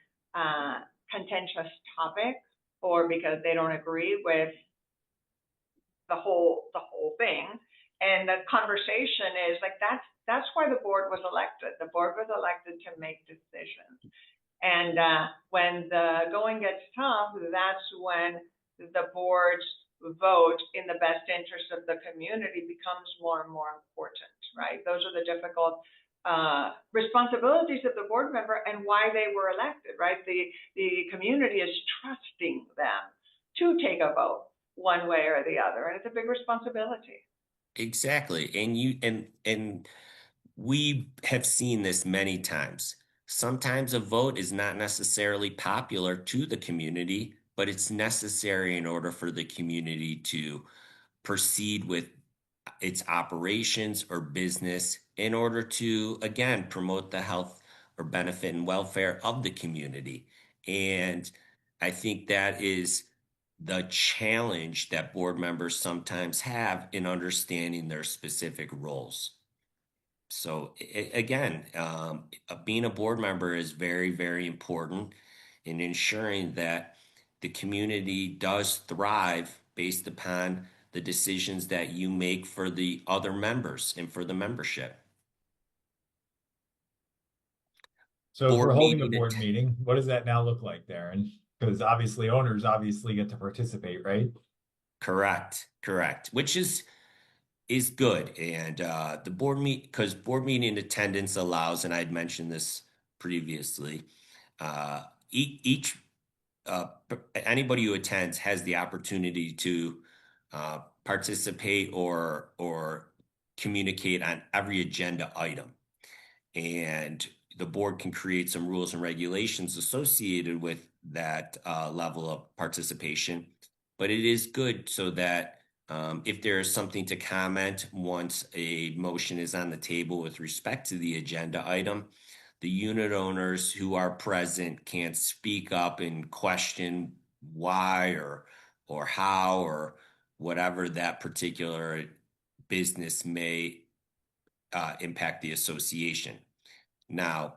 contentious topic or because they don't agree with the whole thing. And the conversation is like that's why the board was elected. The board was elected to make decisions. And when the going gets tough, that's when the board's vote in the best interest of the community becomes more and more important, right? Those are the difficult responsibilities of the board member and why they were elected, right? The community is trusting them to take a vote one way or the other, and it's a big responsibility. Exactly. And we have seen this many times. Sometimes a vote is not necessarily popular to the community, but it's necessary in order for the community to proceed with its operations or business in order to, again, promote the health or benefit and welfare of the community. And I think that is the challenge that board members sometimes have in understanding their specific roles. So again, being a board member is very, very important in ensuring that the community does thrive based upon the decisions that you make for the other members and for the membership. So if we're Board holding a meeting, board meeting, what does that now look like, Darren? Because obviously owners obviously get to participate, right? correct, which is good. And the because board meeting attendance allows, and I'd mentioned this previously, each anybody who attends has the opportunity to participate or communicate on every agenda item. And the board can create some rules and regulations associated with that level of participation. But it is good so that if there is something to comment once a motion is on the table with respect to the agenda item, the unit owners who are present can speak up and question why or how or whatever that particular business may impact the association. Now,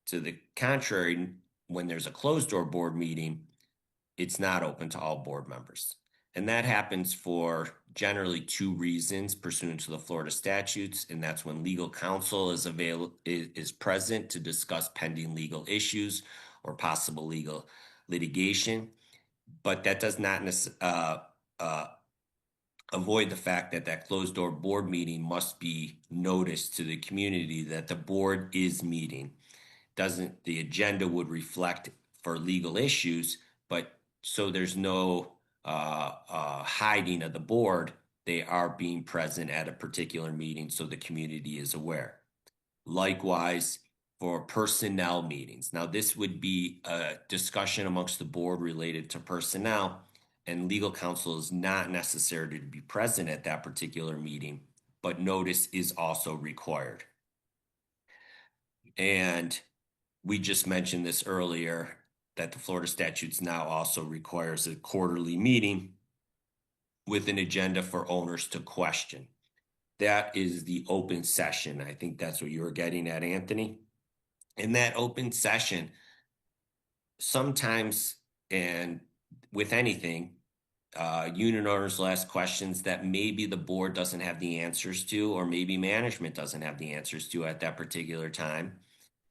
to the contrary, when there's a closed door board meeting, it's not open to all board members. And that happens for generally two reasons pursuant to the Florida statutes, and that's when legal counsel is present to discuss pending legal issues or possible legal litigation. But that does not avoid the fact that that closed door board meeting must be noticed to the community that the board is meeting. The agenda would reflect for legal issues, but so there's no hiding of the board. They are being present at a particular meeting so the community is aware. Likewise, for personnel meetings. Now, this would be a discussion amongst the board related to personnel, and legal counsel is not necessary to be present at that particular meeting, but notice is also required. And we just mentioned this earlier, that the Florida statutes now also requires a quarterly meeting with an agenda for owners to question. That is the open session. I think that's what you were getting at, Anthony. In that open session, sometimes, and with anything, unit owners will ask questions that maybe the board doesn't have the answers to, or maybe management doesn't have the answers to at that particular time.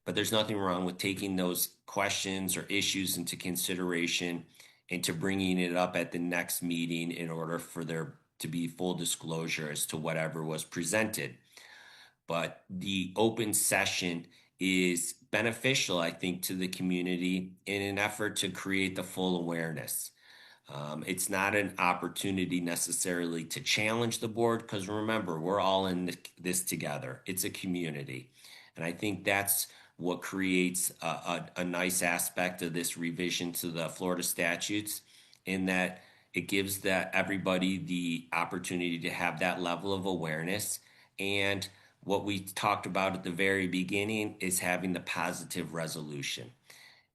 But there's nothing wrong with taking those questions or issues into consideration and to bringing it up at the next meeting in order for there to be full disclosure as to whatever was presented. But the open session is beneficial, I think, to the community in an effort to create the full awareness. It's not an opportunity necessarily to challenge the board, because remember, we're all in this together. It's a community. And I think that's what creates a nice aspect of this revision to the Florida statutes, in that it gives everybody the opportunity to have that level of awareness. And what we talked about at the very beginning is having the positive resolution.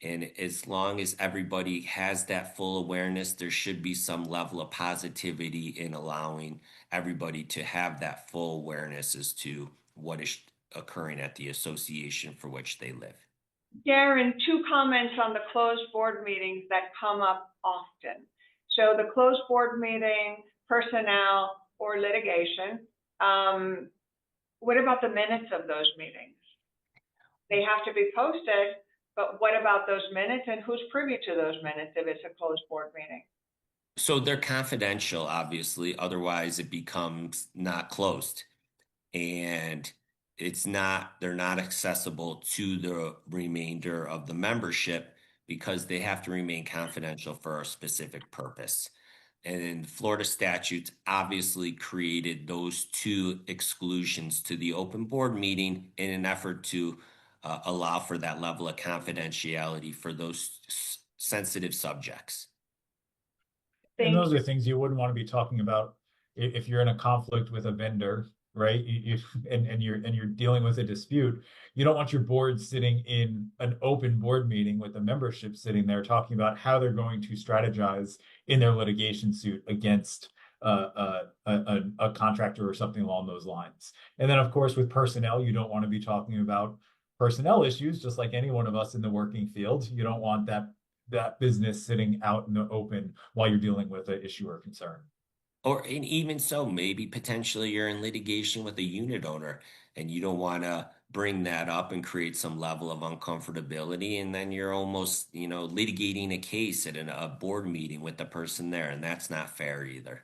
And as long as everybody has that full awareness, there should be some level of positivity in allowing everybody to have that full awareness as to what is occurring at the association for which they live. Darren, two comments on the closed board meetings that come up often. So the closed board meeting, personnel, or litigation. What about the minutes of those meetings? They have to be posted, but what about those minutes, and who's privy to those minutes if it's a closed board meeting? So they're confidential, obviously, otherwise it becomes not closed. And they're not accessible to the remainder of the membership because they have to remain confidential for a specific purpose. And Florida statutes obviously created those two exclusions to the open board meeting in an effort to allow for that level of confidentiality for those sensitive subjects. And those are things you wouldn't want to be talking about if you're in a conflict with a vendor, right? And you're dealing with a dispute. You don't want your board sitting in an open board meeting with the membership sitting there talking about how they're going to strategize in their litigation suit against a contractor or something along those lines. And then, of course, with personnel, you don't want to be talking about personnel issues, just like any one of us in the working field. You don't want that business sitting out in the open while you're dealing with an issue or concern. And even so, maybe potentially you're in litigation with a unit owner and you don't want to bring that up and create some level of uncomfortability. And then you're almost, litigating a case at a board meeting with the person there. And that's not fair either.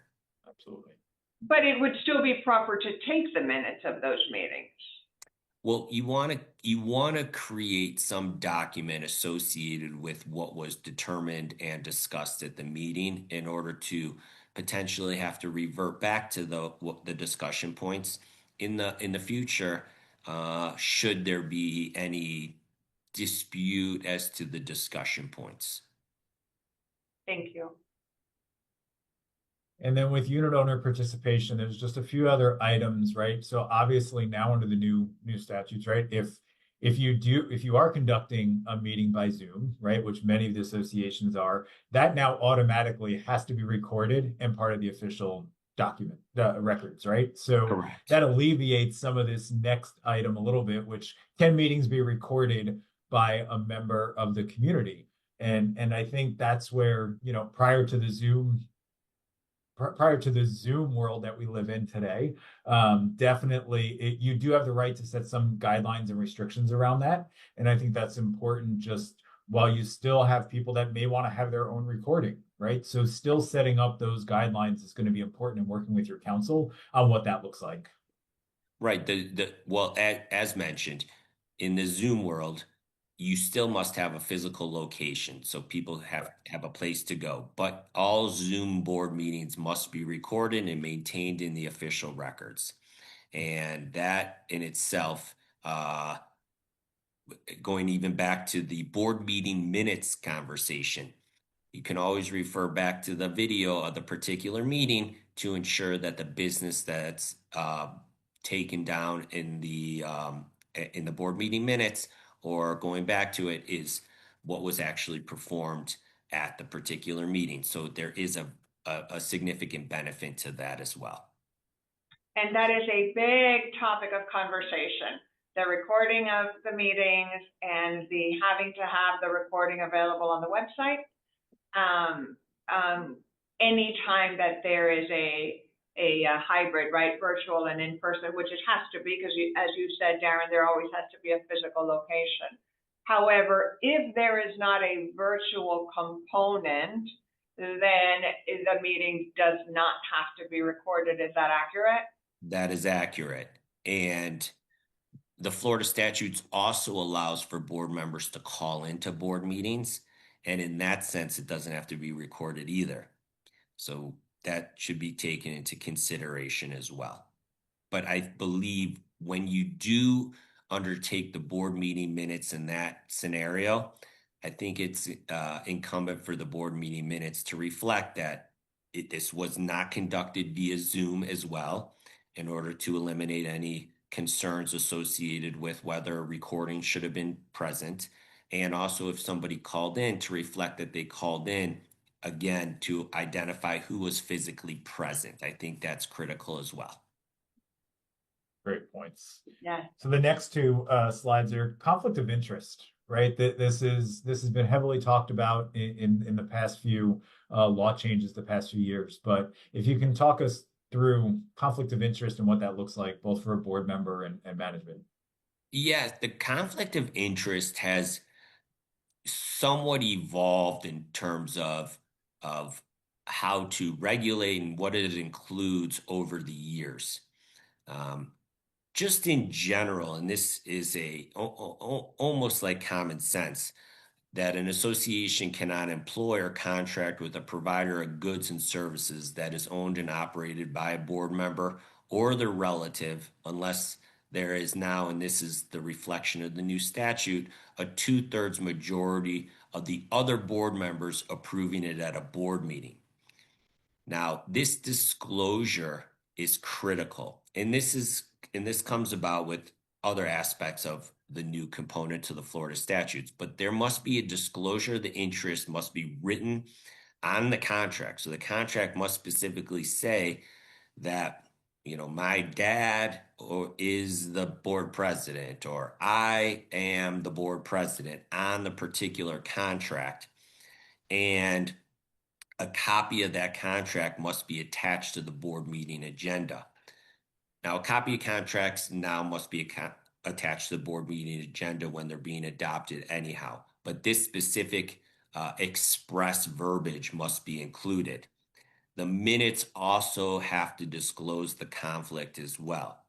Absolutely. But it would still be proper to take the minutes of those meetings. Well, you want to create some document associated with what was determined and discussed at the meeting in order to potentially have to revert back to the discussion points in the future, should there be any dispute as to the discussion points. Thank you. And then with unit owner participation, there's just a few other items, right? So obviously now under the new statutes, right? If you are conducting a meeting by Zoom, right, which many of the associations are, that now automatically has to be recorded and part of the official the records, right? So Correct. that alleviates some of this next item a little bit, which can meetings be recorded by a member of the community? And I think that's where, prior to the Zoom world that we live in today, definitely you do have the right to set some guidelines and restrictions around that. And I think that's important, just while you still have people that may want to have their own recording, right? So still setting up those guidelines is going to be important and working with your council on what that looks like. Right. Well, as mentioned, in the Zoom world, you still must have a physical location so people have a place to go. But all Zoom board meetings must be recorded and maintained in the official records. And that in itself, going even back to the board meeting minutes conversation, you can always refer back to the video of the particular meeting to ensure that the business that's taken down in the board meeting minutes or going back to it is what was actually performed at the particular meeting. So there is a significant benefit to that as well. And that is a big topic of conversation, the recording of the meetings and the having to have the recording available on the website. Anytime that there is a hybrid, right, virtual and in person, which it has to be, because as you said, Darren, there always has to be a physical location. However, if there is not a virtual component, then the meeting does not have to be recorded. Is that accurate? That is accurate. And the Florida statutes also allows for board members to call into board meetings. And in that sense, it doesn't have to be recorded either. So that should be taken into consideration as well. But I believe when you do undertake the board meeting minutes in that scenario, I think it's incumbent for the board meeting minutes to reflect that this was not conducted via Zoom as well, in order to eliminate any concerns associated with whether a recording should have been present. And also if somebody called in, to reflect that they called in, again, to identify who was physically present. I think that's critical as well. Great points. Yeah. So the next two slides are conflict of interest, right? This has been heavily talked about in the past few law changes the past few years. But if you can talk us through conflict of interest and what that looks like, both for a board member and management. Yes, the conflict of interest has somewhat evolved in terms of how to regulate and what it includes over the years. Just in general, and this is almost like common sense, that an association cannot employ or contract with a provider of goods and services that is owned and operated by a board member or their relative unless there is now, and this is the reflection of the new statute, a 2/3 majority of the other board members approving it at a board meeting. Now, this disclosure is critical, and this comes about with other aspects of the new component to the Florida statutes, but there must be a disclosure. The interest must be written on the contract. So the contract must specifically say that, my dad is the board president, or I am the board president on the particular contract. And a copy of that contract must be attached to the board meeting agenda. Now, a copy of contracts now must be attached to the board meeting agenda when they're being adopted anyhow. But this specific express verbiage must be included. The minutes also have to disclose the conflict as well.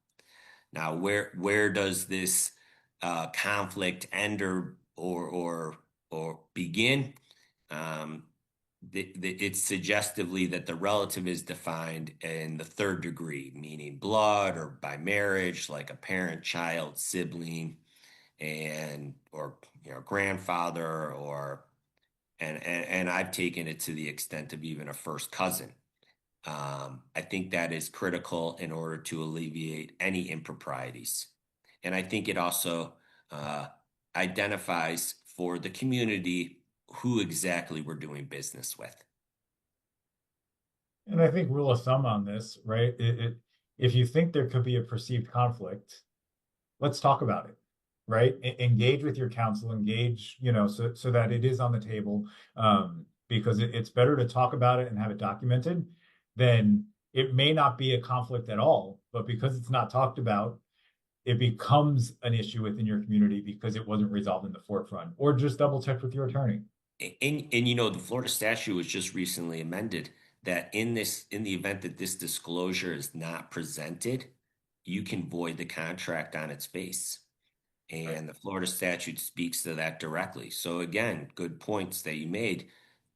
Now, where does this conflict end or begin? It's suggestively that the relative is defined in the third degree, meaning blood or by marriage, like a parent, child, sibling, or grandfather, and I've taken it to the extent of even a first cousin. I think that is critical in order to alleviate any improprieties, and I think it also identifies for the community who exactly we're doing business with. And I think rule of thumb on this, right? If you think there could be a perceived conflict, let's talk about it, right? Engage with your counsel, engage, so that it is on the table. Because it's better to talk about it and have it documented than it may not be a conflict at all, but because it's not talked about, it becomes an issue within your community because it wasn't resolved in the forefront, or just double check with your attorney. And the Florida statute was just recently amended that in the event that this disclosure is not presented, you can void the contract on its face. Right. And the Florida statute speaks to that directly. So again, good points that you made.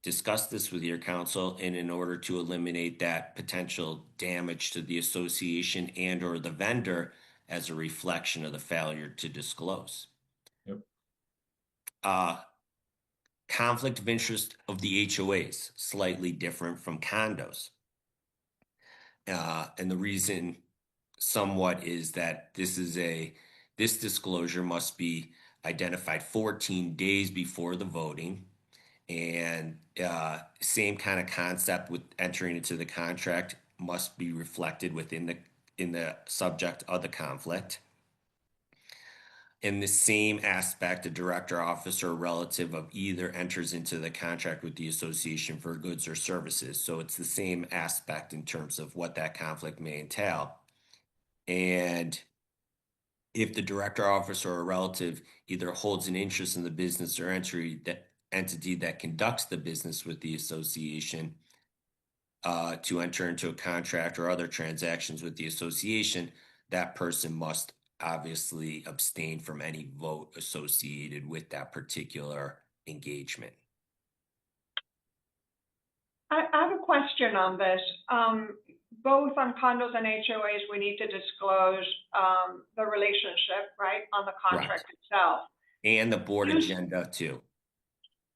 Discuss this with your counsel, and in order to eliminate that potential damage to the association and or the vendor as a reflection of the failure to disclose. Yep. Conflict of interest of the HOAs, slightly different from condos. And the reason somewhat is that this disclosure must be identified 14 days before the voting. And same kind of concept with entering into the contract must be reflected within the subject of the conflict. In the same aspect, a director, officer, or relative of either enters into the contract with the association for goods or services. So it's the same aspect in terms of what that conflict may entail. And if the director, officer, or relative either holds an interest in the business or entity that conducts the business with the association to enter into a contract or other transactions with the association, that person must obviously abstain from any vote associated with that particular engagement. I have a question on this. Both on condos and HOAs, we need to disclose the relationship, right, on the contract Correct. itself. And the board agenda too.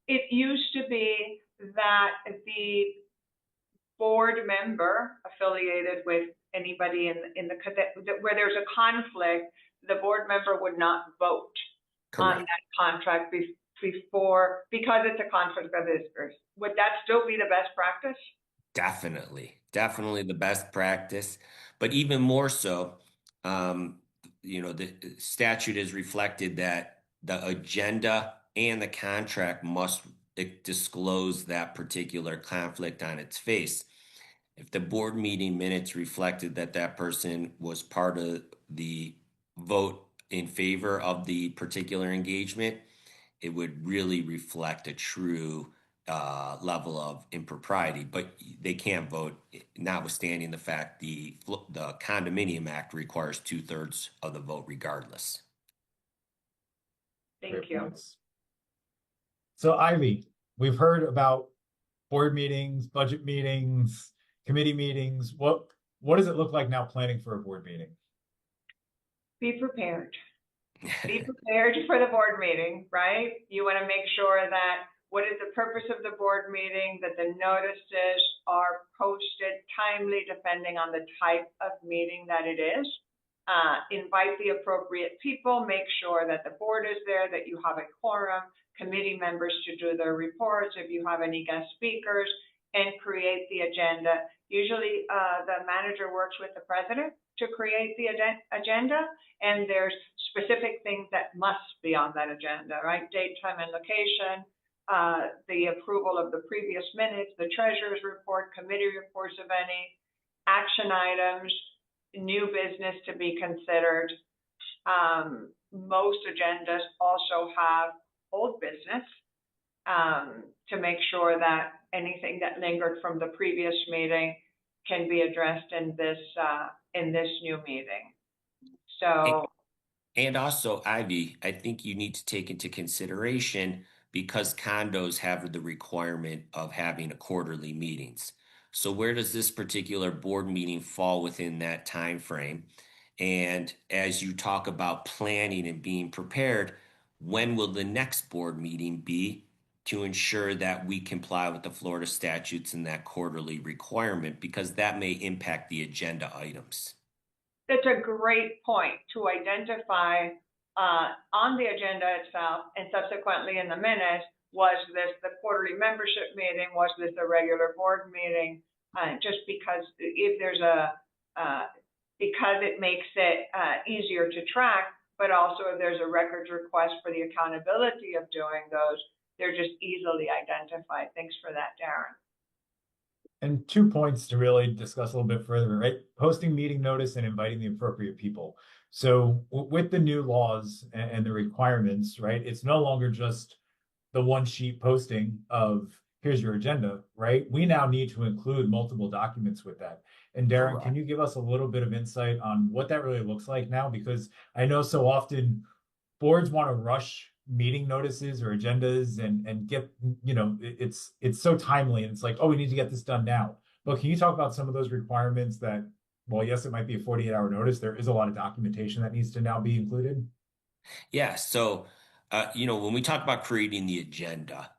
It used to be that the board member affiliated with anybody where there's a conflict, the board member would not vote on Correct. that contract before, because it's a conflict of interest. Would that still be the best practice? Definitely the best practice. But even more so, the statute has reflected that the agenda and the contract must disclose that particular conflict on its face. If the board meeting minutes reflected that that person was part of the vote in favor of the particular engagement, it would really reflect a true level of impropriety. But they can't vote, notwithstanding the fact the Condominium Act requires 2/3 of the vote regardless. Thank Great you. points. So Ivy, we've heard about board meetings, budget meetings, committee meetings. What does it look like now planning for a board meeting? Be prepared. Be prepared for the board meeting, right? You want to make sure that what is the purpose of the board meeting, that the notices are posted timely depending on the type of meeting that it is. Invite the appropriate people, make sure that the board is there, that you have a quorum, committee members to do their reports, if you have any guest speakers, and create the agenda. Usually the manager works with the president to create the agenda, and there's specific things that must be on that agenda, right? Date, time, and location, the approval of the previous minutes, the treasurer's report, committee reports of any, action items, new business to be considered. Most agendas also have old business to make sure that anything that lingered from the previous meeting can be addressed in this new meeting. So. And also, Ivy, I think you need to take into consideration, because condos have the requirement of having a quarterly meetings. So where does this particular board meeting fall within that time frame? And as you talk about planning and being prepared, when will the next board meeting be to ensure that we comply with the Florida statutes and that quarterly requirement, because that may impact the agenda items. That's a great point to identify on the agenda itself and subsequently in the minutes. Was this the quarterly membership meeting? Was this a regular board meeting? just because if there's because it makes it easier to track, but also if there's a records request for the accountability of doing those, they're just easily identified. Thanks for that, Darren. And 2 points to really discuss a little bit further, right? Posting meeting notice and inviting the appropriate people. So with the new laws and the requirements, right, it's no longer just the one sheet posting of here's your agenda, right? We now need to include multiple documents with that. And Darren, can you give us a little bit of insight on what that really looks like now? Because I know so often boards want to rush meeting notices or agendas and get, you know, it's so timely and it's like, oh, we need to get this done now. But can you talk about some of those requirements that, well, yes, it might be a 48-hour notice. There is a lot of documentation that needs to now be included. Yeah. So, you know, when we talk about creating the agenda,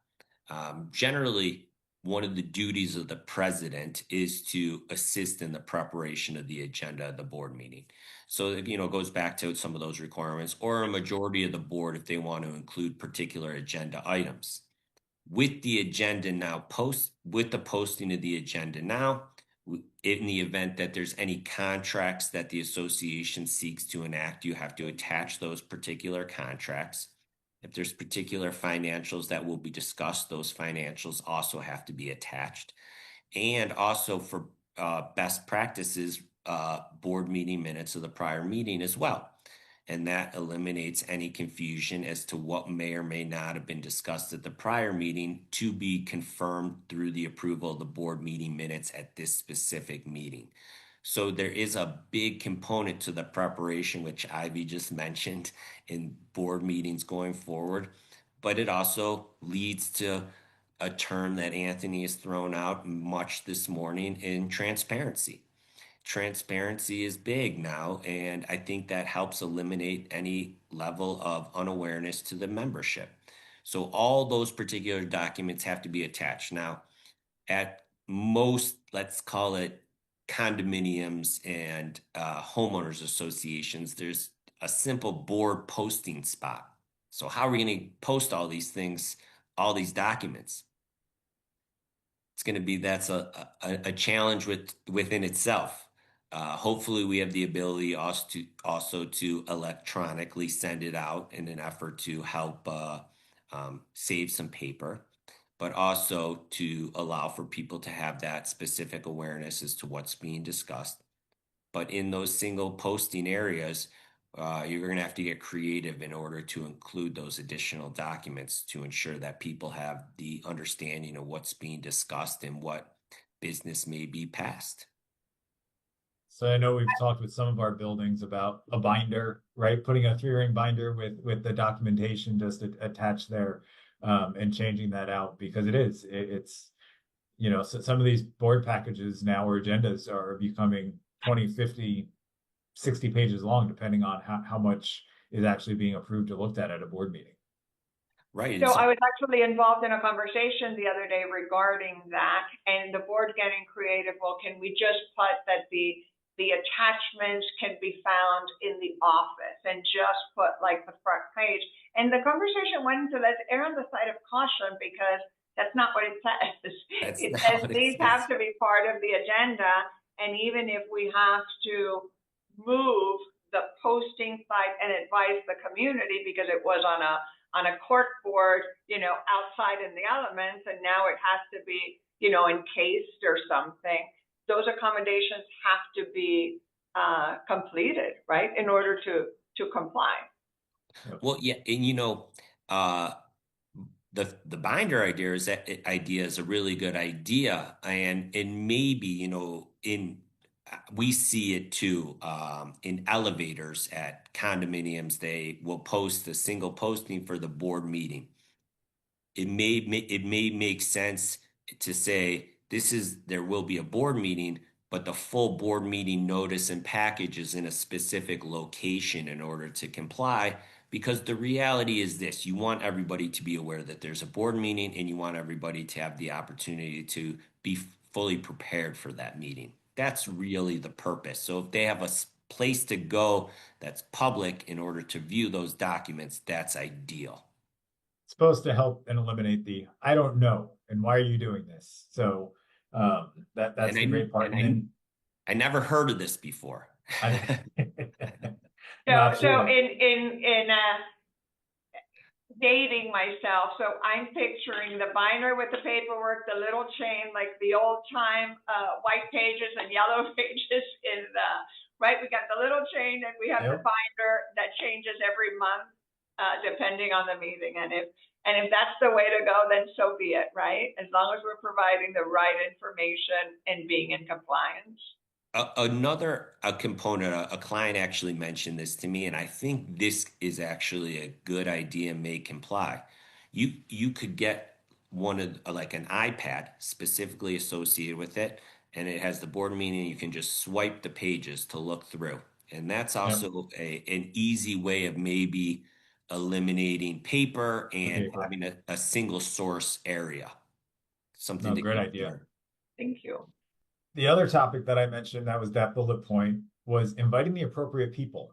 generally, one of the duties of the president is to assist in the preparation of the agenda of the board meeting. So, you know, it goes back to some of those requirements, or a majority of the board if they want to include particular agenda items. With the agenda now with the posting of the agenda now, in the event that there's any contracts that the association seeks to enact, you have to attach those particular contracts. If there's particular financials that will be discussed, those financials also have to be attached. And also for best practices, board meeting minutes of the prior meeting as well. And that eliminates any confusion as to what may or may not have been discussed at the prior meeting to be confirmed through the approval of the board meeting minutes at this specific meeting. So there is a big component to the preparation, which Ivy just mentioned in board meetings going forward, but it also leads to a term that Anthony has thrown out much this morning in transparency. Transparency is big now, and I think that helps eliminate any level of unawareness to the membership. So all those particular documents have to be attached. Now, at most, let's call it condominiums and homeowners associations, there's a simple board posting spot. So how are we going to post all these things, all these documents? It's going to be, that's a challenge within itself. Hopefully we have the ability also to electronically send it out in an effort to help save some paper, but also to allow for people to have that specific awareness as to what's being discussed. But in those single posting areas, you're going to have to get creative in order to include those additional documents to ensure that people have the understanding of what's being discussed and what business may be passed. So I know we've talked with some of our buildings about a binder, right? Putting a 3-ring binder with the documentation just attached there, and changing that out because it's, you know, so some of these board packages now or agendas are becoming 20, 50, 60 pages long, depending on how much is actually being approved or looked at a board meeting. Right. So I was actually involved in a conversation the other day regarding that, and the board getting creative. Well, can we just put that the attachments can be found in the office and just put like the front page? And the conversation went into, let's err on the side of caution because that's not what it says. It says these have to be part of the agenda. And even if we have to move the posting site and advise the community because it was on a cork board, you know, outside in the elements, and now it has to be, you know, encased or something, those accommodations have to be completed, right, in order to comply. Well, yeah, and you know, the binder idea is a really good idea, and maybe, you know, we see it too in elevators at condominiums. They will post a single posting for the board meeting. It may make sense to say there will be a board meeting, but the full board meeting notice and package is in a specific location in order to comply. Because the reality is this: you want everybody to be aware that there's a board meeting, and you want everybody to have the opportunity to be fully prepared for that meeting. That's really the purpose. So if they have a place to go that's public in order to view those documents, that's ideal. It's supposed to help and eliminate the I don't know and why are you doing this? So That's And the great part. I never heard of this before. So absolutely. in dating myself, so I'm picturing the binder with the paperwork, the little chain, like the old time white pages and yellow pages in the, right? We got the little chain and we have the Yep. binder that changes every month, depending on the meeting. And if that's the way to go, then so be it, right? As long as we're providing the right information and being in compliance. Another component, a client actually mentioned this to me, and I think this is actually a good idea, may comply. You could get one of like an iPad specifically associated with it, and it has the board meeting. You can just swipe the pages to look through, and that's Yep. also an easy way of maybe eliminating paper and paper. having a single source area. Something No, to great idea. consider. Thank you. The other topic that I mentioned that was that bullet point was inviting the appropriate people,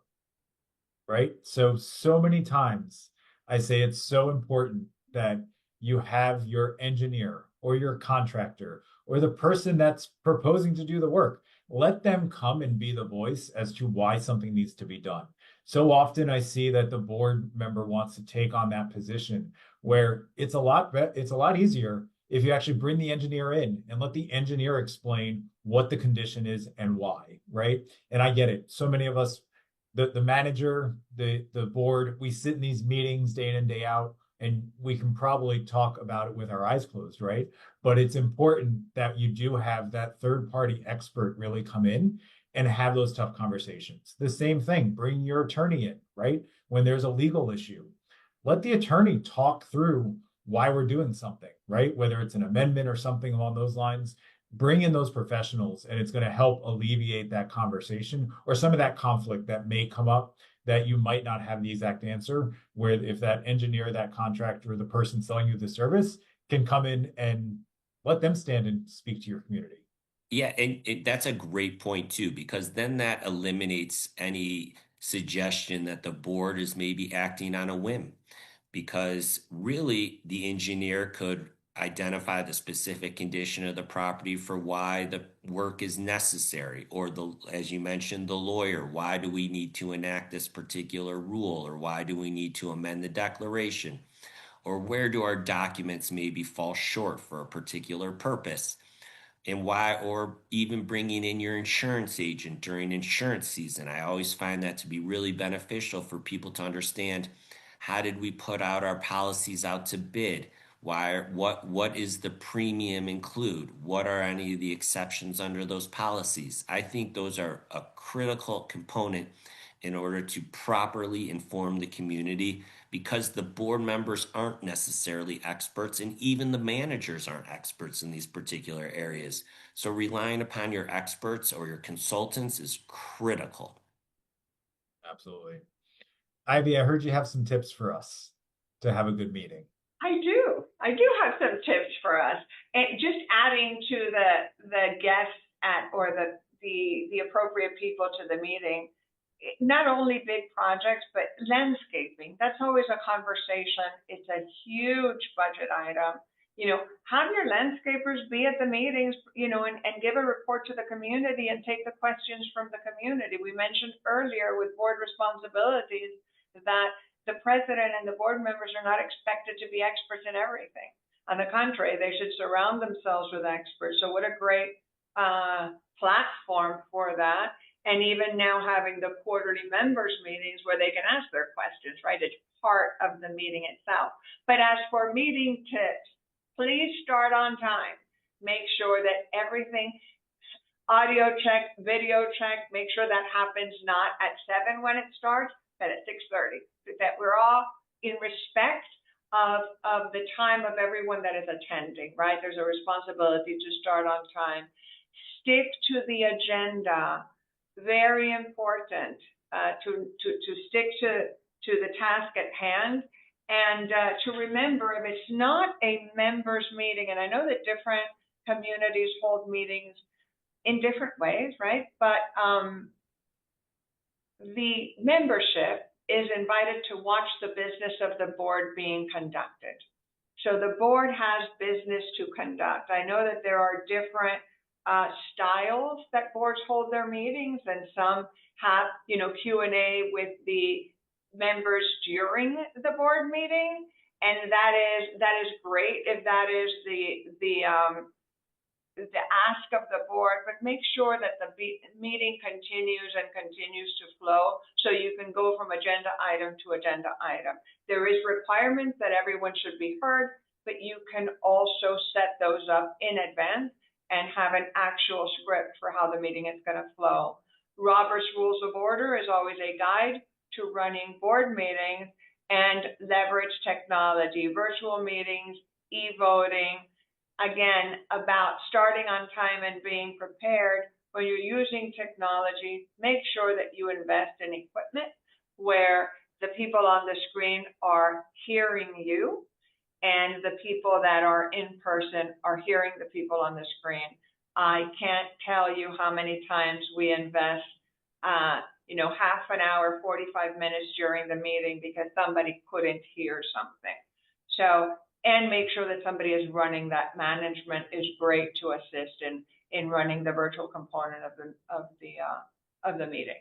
right? So many times I say it's so important that you have your engineer or your contractor or the person that's proposing to do the work. Let them come and be the voice as to why something needs to be done. So often I see that the board member wants to take on that position where it's a lot easier if you actually bring the engineer in and let the engineer explain what the condition is and why, right? And I get it. So many of us, the manager, the board, we sit in these meetings day in and day out, and we can probably talk about it with our eyes closed, right? But it's important that you do have that third party expert really come in and have those tough conversations. The same thing, bring your attorney in, right? When there's a legal issue, let the attorney talk through why we're doing something, right? Whether it's an amendment or something along those lines, bring in those professionals, and it's going to help alleviate that conversation or some of that conflict that may come up that you might not have the exact answer, where if that engineer, that contractor, the person selling you the service can come in and let them stand and speak to your community. Yeah, and that's a great point too, because then that eliminates any suggestion that the board is maybe acting on a whim. Because really, the engineer could identify the specific condition of the property for why the work is necessary, or as you mentioned, the lawyer, why do we need to enact this particular rule, or why do we need to amend the declaration, or where do our documents maybe fall short for a particular purpose, and why, or even bringing in your insurance agent during insurance season. I always find that to be really beneficial for people to understand, how did we put out our policies out to bid? Why, what is the premium include? What are any of the exceptions under those policies? I think those are a critical component in order to properly inform the community, because the board members aren't necessarily experts, and even the managers aren't experts in these particular areas. So relying upon your experts or your consultants is critical. Absolutely. Ivy, I heard you have some tips for us to have a good meeting. I do have some tips for us, and just adding to the guests or the appropriate people to the meeting. Not only big projects, but landscaping. That's always a conversation. It's a huge budget item. Have your landscapers be at the meetings, and give a report to the community and take the questions from the community. We mentioned earlier with board responsibilities that the president and the board members are not expected to be experts in everything. On the contrary, they should surround themselves with experts. So what a great platform for that. And even now having the quarterly members meetings where they can ask their questions, right? It's part of the meeting itself. But as for meeting tips, please start on time. Make sure that everything, audio check, video check, make sure that happens not at 7 when it starts, but at 6:30. That we're all in respect of the time of everyone that is attending, right? There's a responsibility to start on time. Stick to the agenda. Very important to stick to the task at hand, and to remember, if it's not a members meeting, and I know that different communities hold meetings in different ways, right? But the membership is invited to watch the business of the board being conducted. So the board has business to conduct. I know that there are different styles that boards hold their meetings, and some have, Q&A with the members during the board meeting, and that is great if that is the ask of the board, but make sure that the meeting continues to flow so you can go from agenda item to agenda item. There is requirements that everyone should be heard, but you can also set those up in advance and have an actual script for how the meeting is going to flow. Robert's Rules of Order is always a guide to running board meetings, and leverage technology, virtual meetings, e-voting. Again, about starting on time and being prepared. When you're using technology, make sure that you invest in equipment where the people on the screen are hearing you and the people that are in person are hearing the people on the screen. I can't tell you how many times we invest half an hour, 45 minutes during the meeting because somebody couldn't hear something. So, and make sure that somebody is running that. Management is great to assist in running the virtual component of the meetings.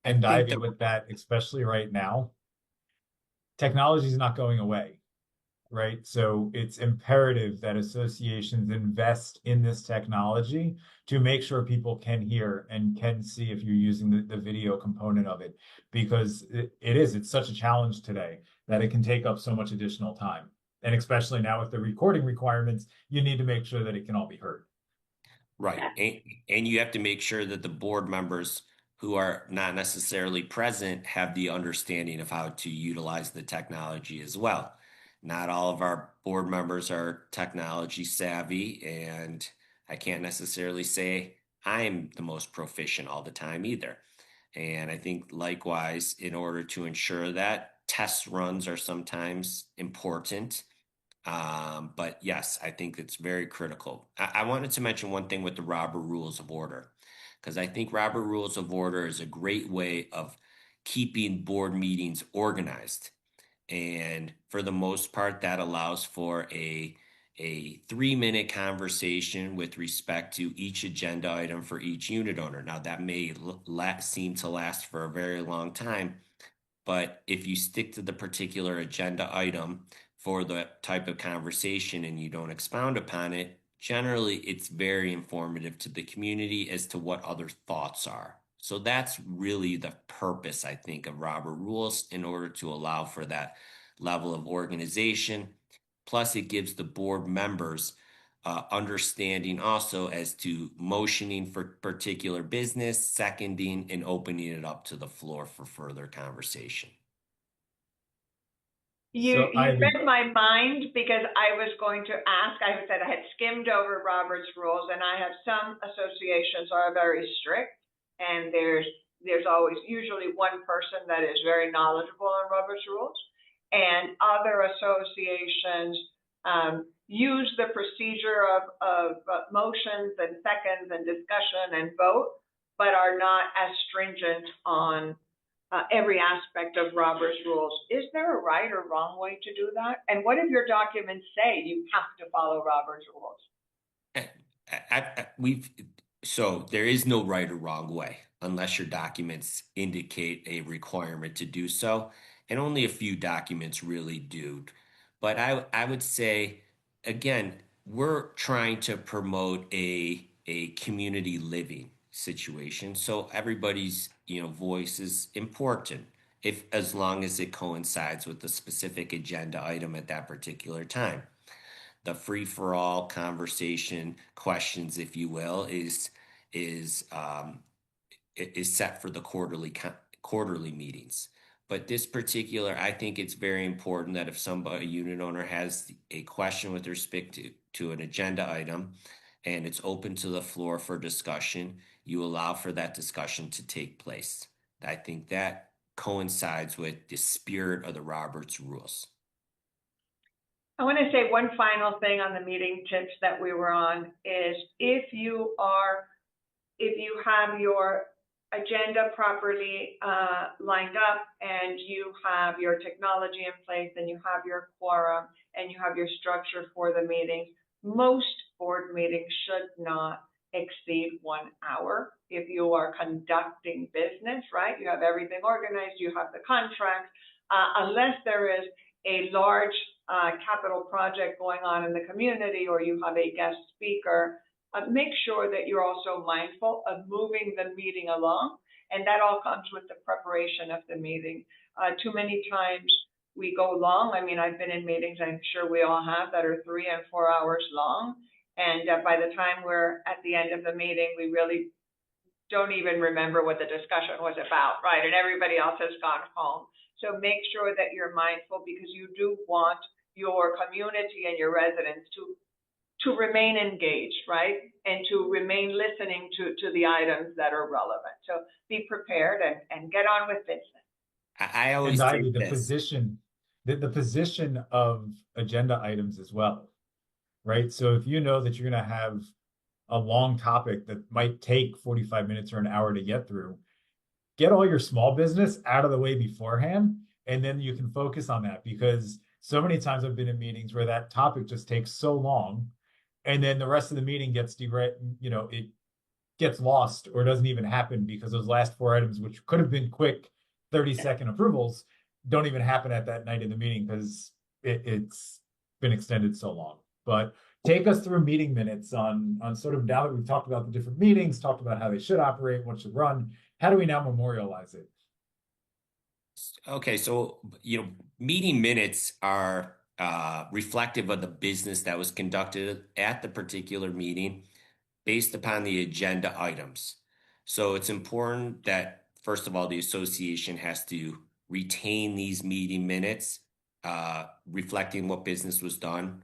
And Ivy, with that, especially right now, technology is not going away, right? So it's imperative that associations invest in this technology to make sure people can hear and can see if you're using the video component of it, because it's such a challenge today that it can take up so much additional time. And especially now with the recording requirements, you need to make sure that it can all be heard. Right. And you have to make sure that the board members who are not necessarily present have the understanding of how to utilize the technology as well. Not all of our board members are technology savvy, and I can't necessarily say I'm the most proficient all the time either. And I think likewise, in order to ensure that, test runs are sometimes important. But yes, I think it's very critical. I wanted to mention one thing with the Robert Rules of Order, because I think Robert Rules of Order is a great way of keeping board meetings organized. And for the most part, that allows for a 3-minute conversation with respect to each agenda item for each unit owner. Now, that may seem to last for a very long time, but if you stick to the particular agenda item for the type of conversation and you don't expound upon it, generally it's very informative to the community as to what other thoughts are. So that's really the purpose, I think, of Robert Rules, in order to allow for that level of organization. Plus, it gives the board members understanding also as to motioning for particular business, seconding, and opening it up to the floor for further conversation. You read my mind, because I was going to ask. I said I had skimmed over Robert's Rules, and I have some associations are very strict, and there's always usually one person that is very knowledgeable on Robert's Rules, and other associations use the procedure of motions and seconds and discussion and vote, but are not as stringent on every aspect of Robert's Rules. Is there a right or wrong way to do that? And what if your documents say you have to follow Robert's Rules? So there is no right or wrong way unless your documents indicate a requirement to do so, and only a few documents really do. But I would say, again, we're trying to promote a community living situation, so everybody's voice is important, as long as it coincides with the specific agenda item at that particular time. The free-for-all conversation questions, if you will, is set for the quarterly meetings. But this particular, I think it's very important that if a unit owner has a question with respect to an agenda item and it's open to the floor for discussion, you allow for that discussion to take place. I think that coincides with the spirit of the Roberts Rules. I want to say one final thing on the meeting tips that we were on is if you have your agenda properly lined up, and you have your technology in place, and you have your quorum, and you have your structure for the meetings, most board meetings should not exceed 1 hour. If you are conducting business, right, you have everything organized, you have the contract, unless there is a large capital project going on in the community, or you have a guest speaker, make sure that you're also mindful of moving the meeting along, and that all comes with the preparation of the meeting. Too many times we go long. I mean, I've been in meetings, I'm sure we all have, that are 3 and 4 hours long, and by the time we're at the end of the meeting, we really don't even remember what the discussion was about, right? And everybody else has gone home. So make sure that you're mindful, because you do want your community and your residents to remain engaged, right? And to remain listening to the items that are relevant. So be prepared and get on with business. I always And Ivy, think the this. position, the position of agenda items as well, right? So if you know that you're going to have a long topic that might take 45 minutes or an hour to get through, get all your small business out of the way beforehand, and then you can focus on that. Because so many times I've been in meetings where that topic just takes so long, and then the rest of the meeting gets it gets lost or doesn't even happen, because those last 4 items, which could have been quick 30-second approvals, don't even happen at that night in the meeting because it's been extended so long. But take us through meeting minutes on sort of, now that we've talked about the different meetings, talked about how they should operate, what should run, how do we now memorialize it? Okay, so meeting minutes are reflective of the business that was conducted at the particular meeting based upon the agenda items. So it's important that, first of all, the association has to retain these meeting minutes reflecting what business was done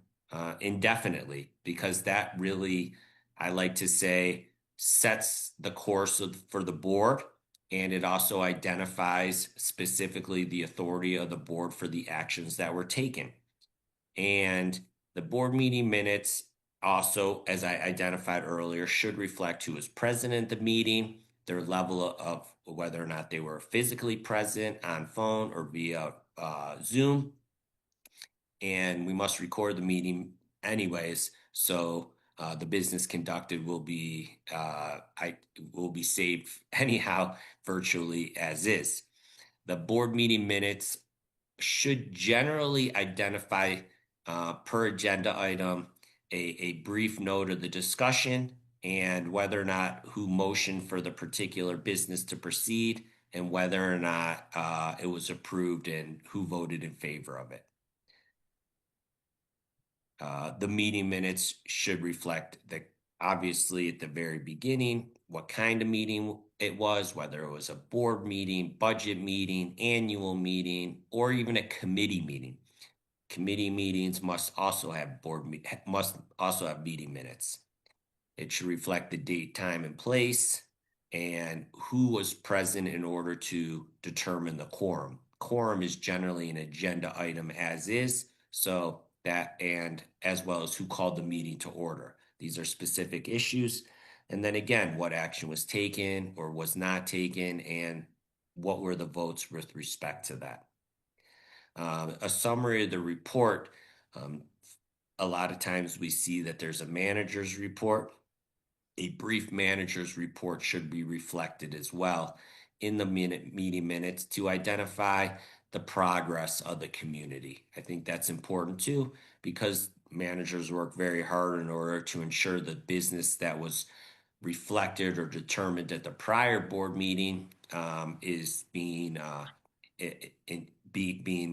indefinitely, because that really, I like to say, sets the course for the board. And it also identifies specifically the authority of the board for the actions that were taken. And the board meeting minutes also, as I identified earlier, should reflect who was present at the meeting, their level of whether or not they were physically present on phone or via Zoom. And we must record the meeting anyways, so the business conducted will be saved anyhow virtually as is. The board meeting minutes should generally identify per agenda item a brief note of the discussion and whether or not who motioned for the particular business to proceed, and whether or not it was approved and who voted in favor of it. The meeting minutes should reflect that, obviously, at the very beginning, what kind of meeting it was, whether it was a board meeting, budget meeting, annual meeting, or even a committee meeting. Committee meetings must also have meeting minutes. It should reflect the date, time, and place, and who was present in order to determine the quorum. Quorum is generally an agenda item as is, so that, and as well as who called the meeting to order. These are specific issues. And then again, what action was taken or was not taken, and what were the votes with respect to that. A summary of the report. A lot of times we see that there's a manager's report. A brief manager's report should be reflected as well in the meeting minutes to identify the progress of the community. I think that's important too, because managers work very hard in order to ensure the business that was reflected or determined at the prior board meeting is being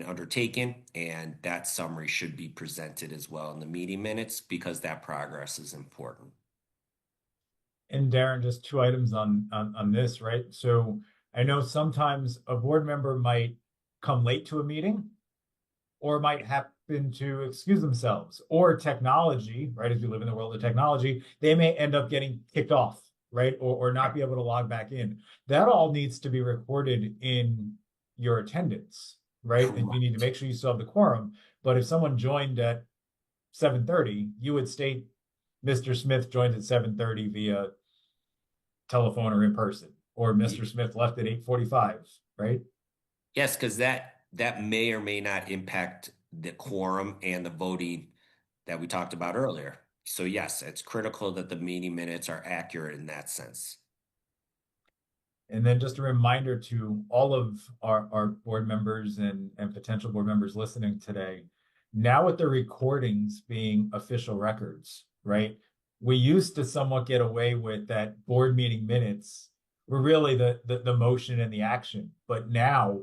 undertaken, and that summary should be presented as well in the meeting minutes, because that progress is important. And Darren, just 2 items on this, right? So I know sometimes a board member might come late to a meeting, or might happen to excuse themselves, or technology, right? As we live in the world of technology, they may end up getting kicked off, right? Or not be able to log back in. That all needs to be recorded in your attendance, right? And you need to make sure you still have the quorum. But if someone joined at 7:30, you would state Mr. Smith joined at 7:30 via telephone or in person. or Mr. Smith left at 8:45, right? Yes, because that may or may not impact the quorum and the voting that we talked about earlier. So yes, it's critical that the meeting minutes are accurate in that sense. And then just a reminder to all of our board members and potential board members listening today, now with the recordings being official records, right? We used to somewhat get away with that board meeting minutes were really the motion and the action. But now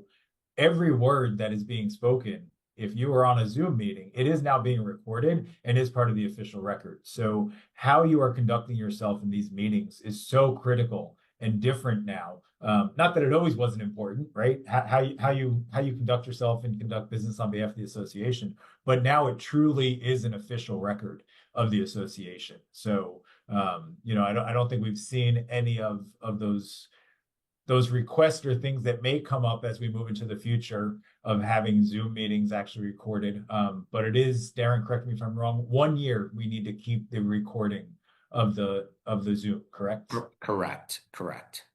every word that is being spoken, if you are on a Zoom meeting, it is now being recorded and is part of the official record. So how you are conducting yourself in these meetings is so critical and different now. Not that it always wasn't important, right? How you conduct yourself and conduct business on behalf of the association, but now it truly is an official record of the association. So you know, I don't think we've seen any of those requests or things that may come up as we move into the future of having Zoom meetings actually recorded. But it is, Darren, correct me if I'm wrong, 1 year we need to keep the recording of the Zoom, correct? Correct. Perfect.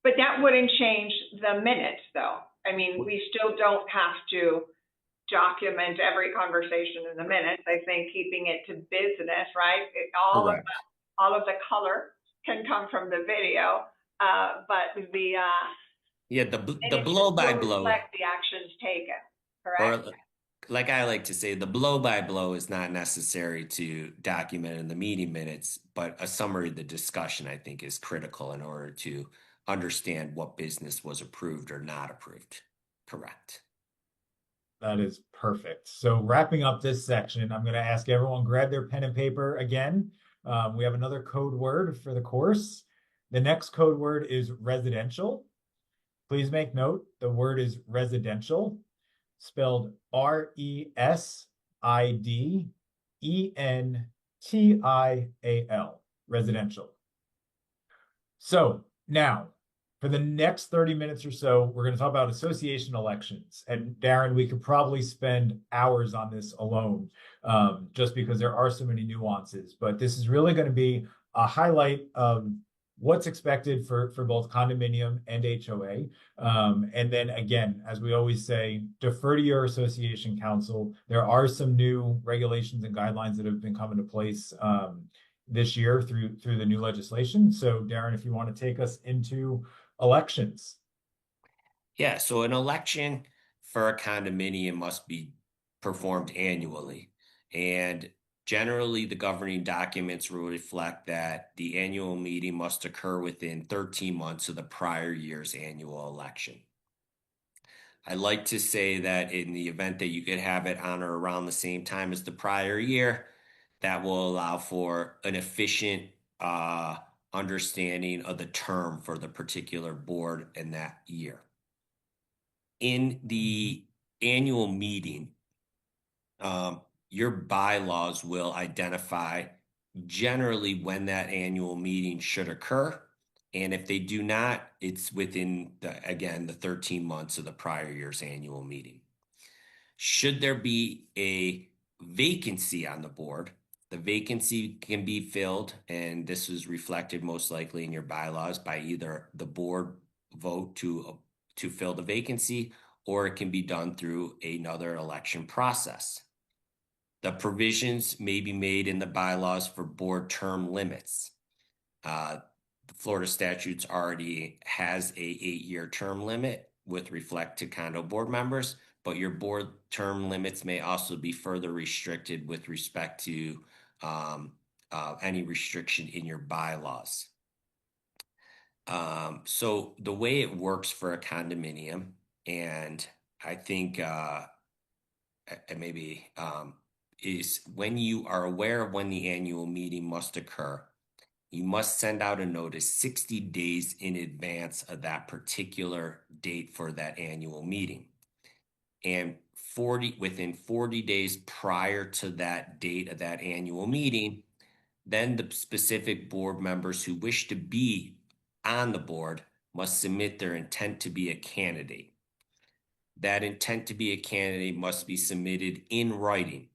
But that wouldn't change the minutes, though. I mean, we still don't have to document every conversation in the minutes. I think keeping it to business, right? All of the color can come from the video, but the the blow by blow, reflect the actions taken, correct? or like I like to say, the blow by blow is not necessary to document in the meeting minutes, but a summary of the discussion I think is critical in order to understand what business was approved or not approved. Correct. That is perfect. So wrapping up this section, I'm going to ask everyone grab their pen and paper again. We have another code word for the course. The next code word is residential. Please make note, the word is residential, spelled RESIDENTIAL, residential. So now, for the next 30 minutes or so, we're going to talk about association elections. And Darren, we could probably spend hours on this alone, just because there are so many nuances. But this is really going to be a highlight of what's expected for both condominium and HOA. And then again, as we always say, defer to your association council. There are some new regulations and guidelines that have been coming to place this year through the new legislation. So Darren, if you want to take us into elections. Yeah, so an election for a condominium must be performed annually. And generally, the governing documents will reflect that the annual meeting must occur within 13 months of the prior year's annual election. I like to say that in the event that you could have it on or around the same time as the prior year, that will allow for an efficient understanding of the term for the particular board in that year. In the annual meeting, your bylaws will identify generally when that annual meeting should occur. And if they do not, it's within, the 13 months of the prior year's annual meeting. Should there be a vacancy on the board, the vacancy can be filled, and this is reflected most likely in your bylaws by either the board vote to fill the vacancy, or it can be done through another election process. The provisions may be made in the bylaws for board term limits. The Florida statutes already has a 8-year term limit with respect to condo board members, but your board term limits may also be further restricted with respect to any restriction in your bylaws. So the way it works for a condominium, and I think is when you are aware of when the annual meeting must occur, you must send out a notice 60 days in advance of that particular date for that annual meeting. And within 40 days prior to that date of that annual meeting, then the specific board members who wish to be on the board must submit their intent to be a candidate. That intent to be a candidate must be submitted in writing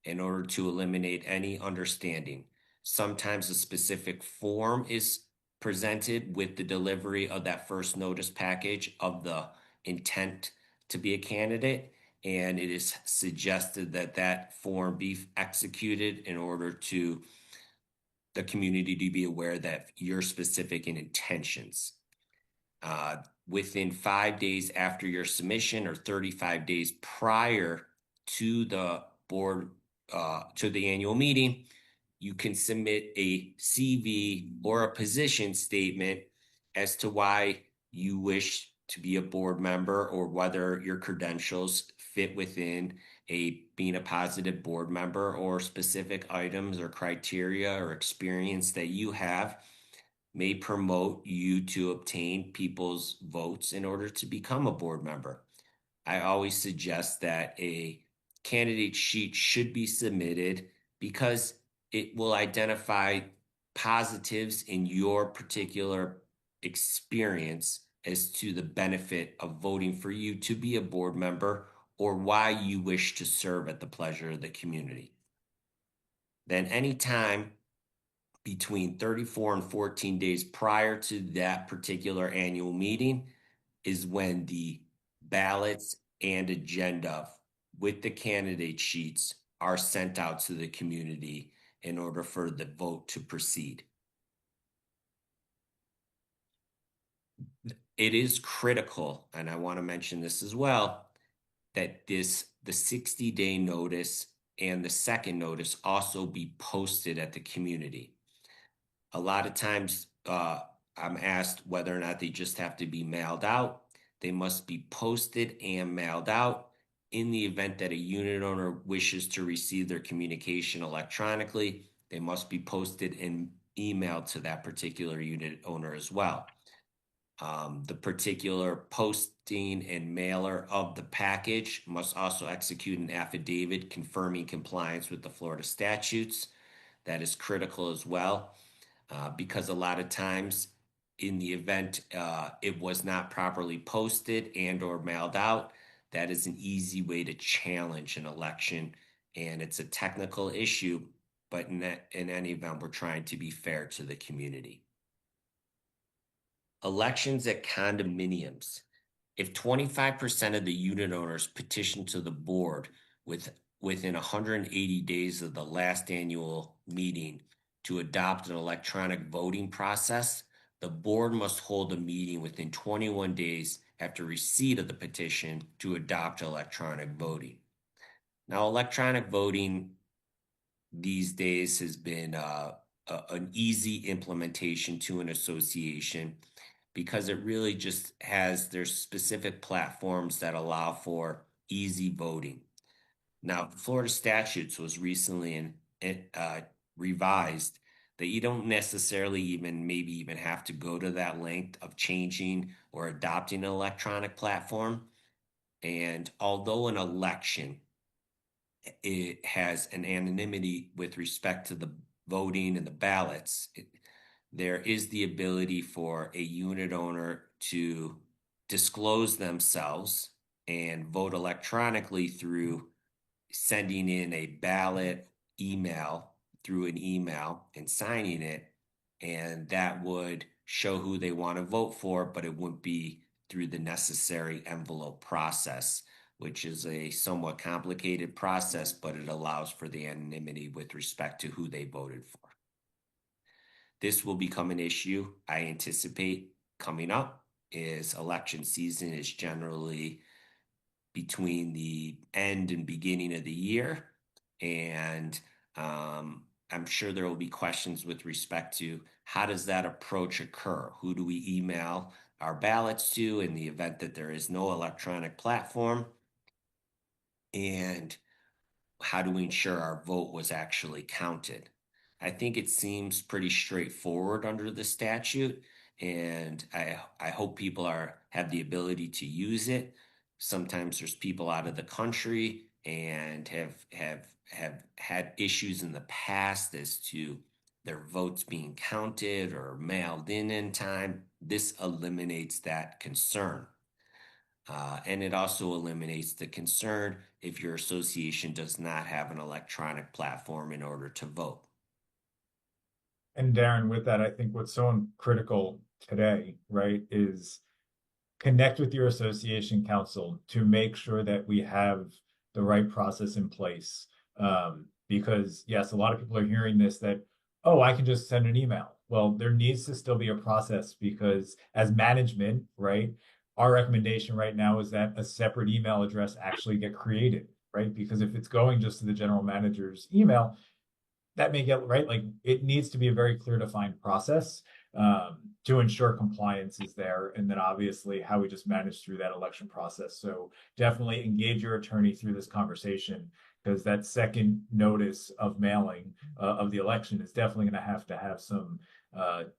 in order to eliminate any understanding. Sometimes a specific form is presented with the delivery of that first notice package of the intent to be a candidate, and it is suggested that that form be executed in order to the community to be aware that your specific intentions. Within 5 days after your submission or 35 days prior to the board, to the annual meeting, you can submit a CV or a position statement as to why you wish to be a board member or whether your credentials fit within being a positive board member, or specific items or criteria or experience that you have may promote you to obtain people's votes in order to become a board member. I always suggest that a candidate sheet should be submitted because it will identify positives in your particular experience as to the benefit of voting for you to be a board member, or why you wish to serve at the pleasure of the community. Then anytime between 34 and 14 days prior to that particular annual meeting is when the ballots and agenda with the candidate sheets are sent out to the community in order for the vote to proceed. It is critical, and I want to mention this as well, that the 60-day notice and the second notice also be posted at the community. A lot of times I'm asked whether or not they just have to be mailed out. They must be posted and mailed out. In the event that a unit owner wishes to receive their communication electronically, they must be posted and emailed to that particular unit owner as well. The particular posting and mailer of the package must also execute an affidavit confirming compliance with the Florida statutes. That is critical as well, because a lot of times in the event it was not properly posted and or mailed out, that is an easy way to challenge an election, and it's a technical issue, but in any event, we're trying to be fair to the community. Elections at condominiums. If 25% of the unit owners petition to the board within 180 days of the last annual meeting to adopt an electronic voting process, the board must hold a meeting within 21 days after receipt of the petition to adopt electronic voting. Now, electronic voting these days has been an easy implementation to an association, because it really just has their specific platforms that allow for easy voting. Now, Florida statutes was recently revised that you don't necessarily maybe even have to go to that length of changing or adopting an electronic platform. And although an election, it has an anonymity with respect to the voting and the ballots, there is the ability for a unit owner to disclose themselves and vote electronically through sending in a ballot email through an email and signing it, and that would show who they want to vote for, but it wouldn't be through the necessary envelope process, which is a somewhat complicated process, but it allows for the anonymity with respect to who they voted for. This will become an issue I anticipate coming up, is election season is generally between the end and beginning of the year. And I'm sure there will be questions with respect to how does that approach occur? Who do we email our ballots to in the event that there is no electronic platform? And how do we ensure our vote was actually counted? I think it seems pretty straightforward under the statute, and I hope people have the ability to use it. Sometimes there's people out of the country and have had issues in the past as to their votes being counted or mailed in time. This eliminates that concern. And it also eliminates the concern if your association does not have an electronic platform in order to vote. And Darren, with that, I think what's so critical today, right, is connect with your association council to make sure that we have the right process in place. Because yes, a lot of people are hearing this that, oh, I can just send an email. Well, there needs to still be a process because as management, right, our recommendation right now is that a separate email address actually get created, right? Because if it's going just to the general manager's email, that may get right. Like it needs to be a very clear defined process to ensure compliance is there. And then obviously how we just manage through that election process. So definitely engage your attorney through this conversation because that second notice of mailing of the election is definitely going to have some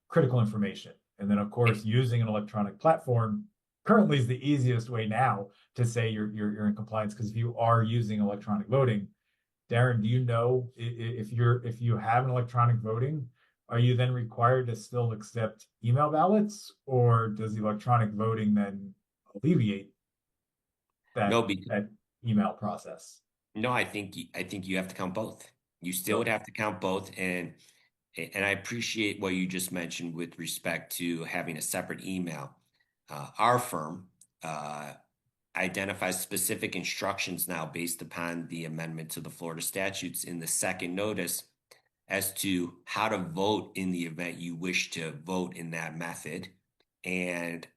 critical information. And then of course, using an electronic platform currently is the easiest way now to say you're in compliance because if you are using electronic voting, Darren, do you know if you have an electronic voting, are you then required to still accept email ballots, or does the electronic voting then alleviate No, that because that email process? no, I think you have to count both. You still would Okay. have to count both, and I appreciate what you just mentioned with respect to having a separate email. Our firm identifies specific instructions now based upon the amendment to the Florida statutes in the second notice as to how to vote in the event you wish to vote in that method. And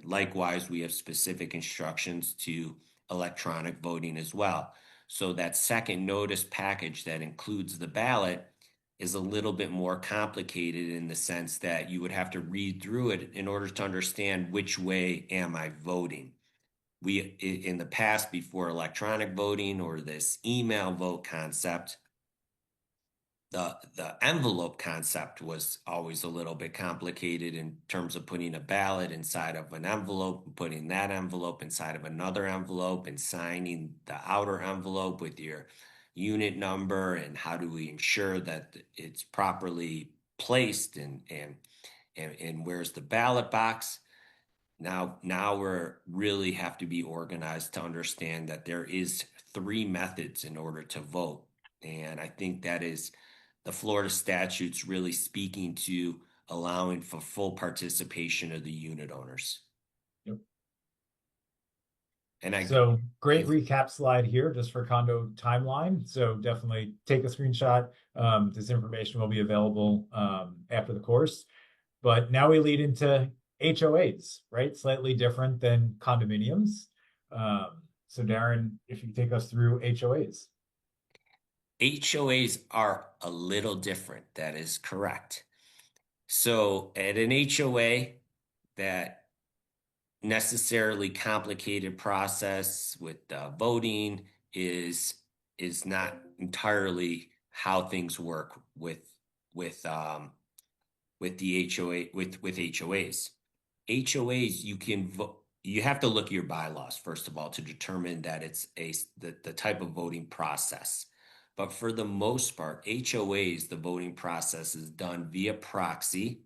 likewise, we have specific instructions to electronic voting as well. So that second notice package that includes the ballot is a little bit more complicated in the sense that you would have to read through it in order to understand which way am I voting. We in the past, before electronic voting or this email vote concept, the envelope concept was always a little bit complicated in terms of putting a ballot inside of an envelope and putting that envelope inside of another envelope and signing the outer envelope with your unit number, and how do we ensure that it's properly placed, and where's the ballot box. Now we're really have to be organized to understand that there is three methods in order to vote. And I think that is the Florida statutes really speaking to allowing for full participation of the unit owners. Yep. And I, So great if recap slide here just for condo timeline. So definitely take a screenshot. This information will be available after the course. But now we lead into HOAs, right? Slightly different than condominiums. So Darren, if you take us through HOAs. HOAs are a little different, that is correct. So at an HOA, that necessarily complicated process with voting is not entirely how things work with the HOA with HOAs. HOAs, you can vote. You have to look at your bylaws first of all to determine that it's the type of voting process. But for the most part, HOAs, the voting process is done via proxy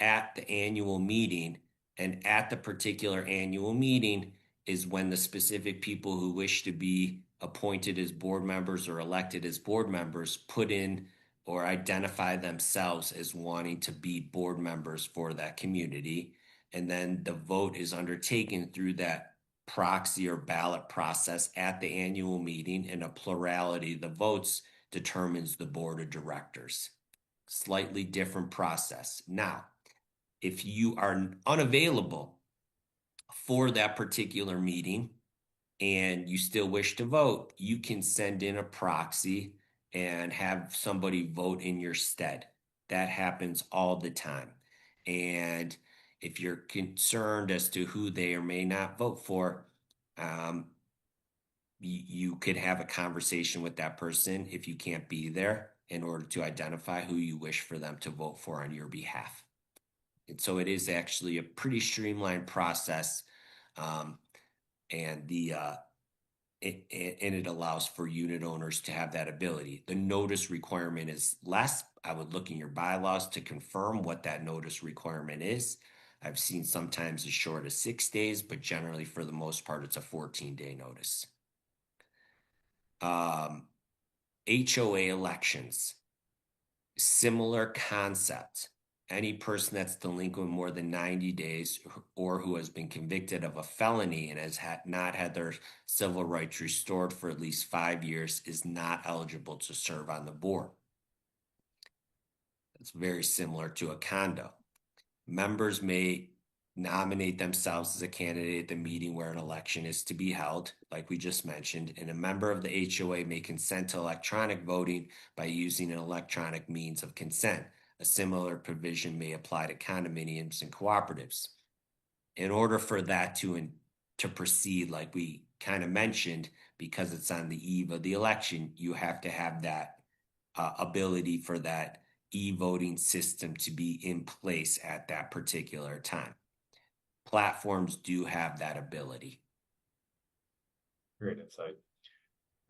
at the annual meeting, and at the particular annual meeting is when the specific people who wish to be appointed as board members or elected as board members put in or identify themselves as wanting to be board members for that community. And then the vote is undertaken through that proxy or ballot process at the annual meeting, and a plurality of the votes determines the board of directors. Slightly different process. Now, if you are unavailable for that particular meeting and you still wish to vote, you can send in a proxy and have somebody vote in your stead. That happens all the time. And if you're concerned as to who they or may not vote for, you could have a conversation with that person if you can't be there in order to identify who you wish for them to vote for on your behalf. And so it is actually a pretty streamlined process, and it allows for unit owners to have that ability. The notice requirement is less. I would look in your bylaws to confirm what that notice requirement is. I've seen sometimes as short as 6 days, but generally for the most part, it's a 14-day notice. HOA elections. Similar concept. Any person that's delinquent more than 90 days or who has been convicted of a felony and has not had their civil rights restored for at least 5 years is not eligible to serve on the board. It's very similar to a condo. Members may nominate themselves as a candidate at the meeting where an election is to be held, like we just mentioned, and a member of the HOA may consent to electronic voting by using an electronic means of consent. A similar provision may apply to condominiums and cooperatives. In order for that to proceed, like we kind of mentioned, because it's on the eve of the election, you have to have that ability for that e-voting system to be in place at that particular time. Platforms do have that ability. Great insight.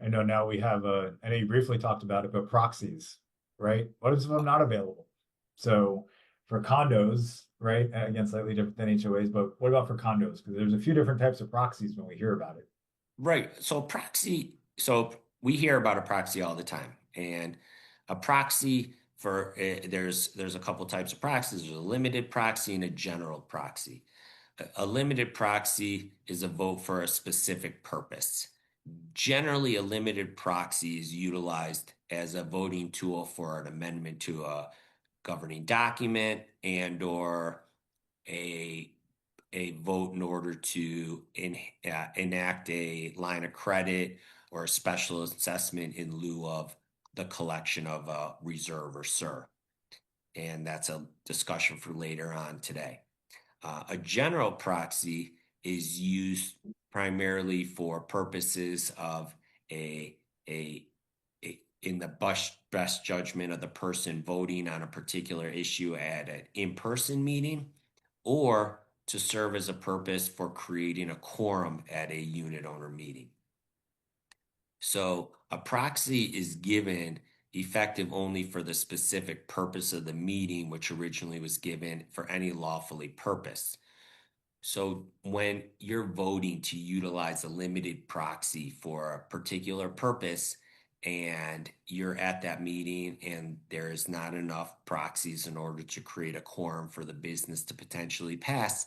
I know now we have I know you briefly talked about it, but proxies, right? What if I'm not available? So for condos, right? Again, slightly different than HOAs, but what about for condos? Because there's a few different types of proxies when we hear about it. Right. So we hear about a proxy all the time, and a proxy for there's a couple types of proxies. There's a limited proxy and a general proxy. A limited proxy is a vote for a specific purpose. Generally, a limited proxy is utilized as a voting tool for an amendment to a governing document and or a vote in order to enact a line of credit or a special assessment in lieu of the collection of a reserve or SUR. And that's a discussion for later on today. A general proxy is used primarily for purposes of in the best judgment of the person voting on a particular issue at an in-person meeting, or to serve as a purpose for creating a quorum at a unit owner meeting. So a proxy is given effective only for the specific purpose of the meeting, which originally was given for any lawfully purpose. So when you're voting to utilize a limited proxy for a particular purpose and you're at that meeting and there is not enough proxies in order to create a quorum for the business to potentially pass,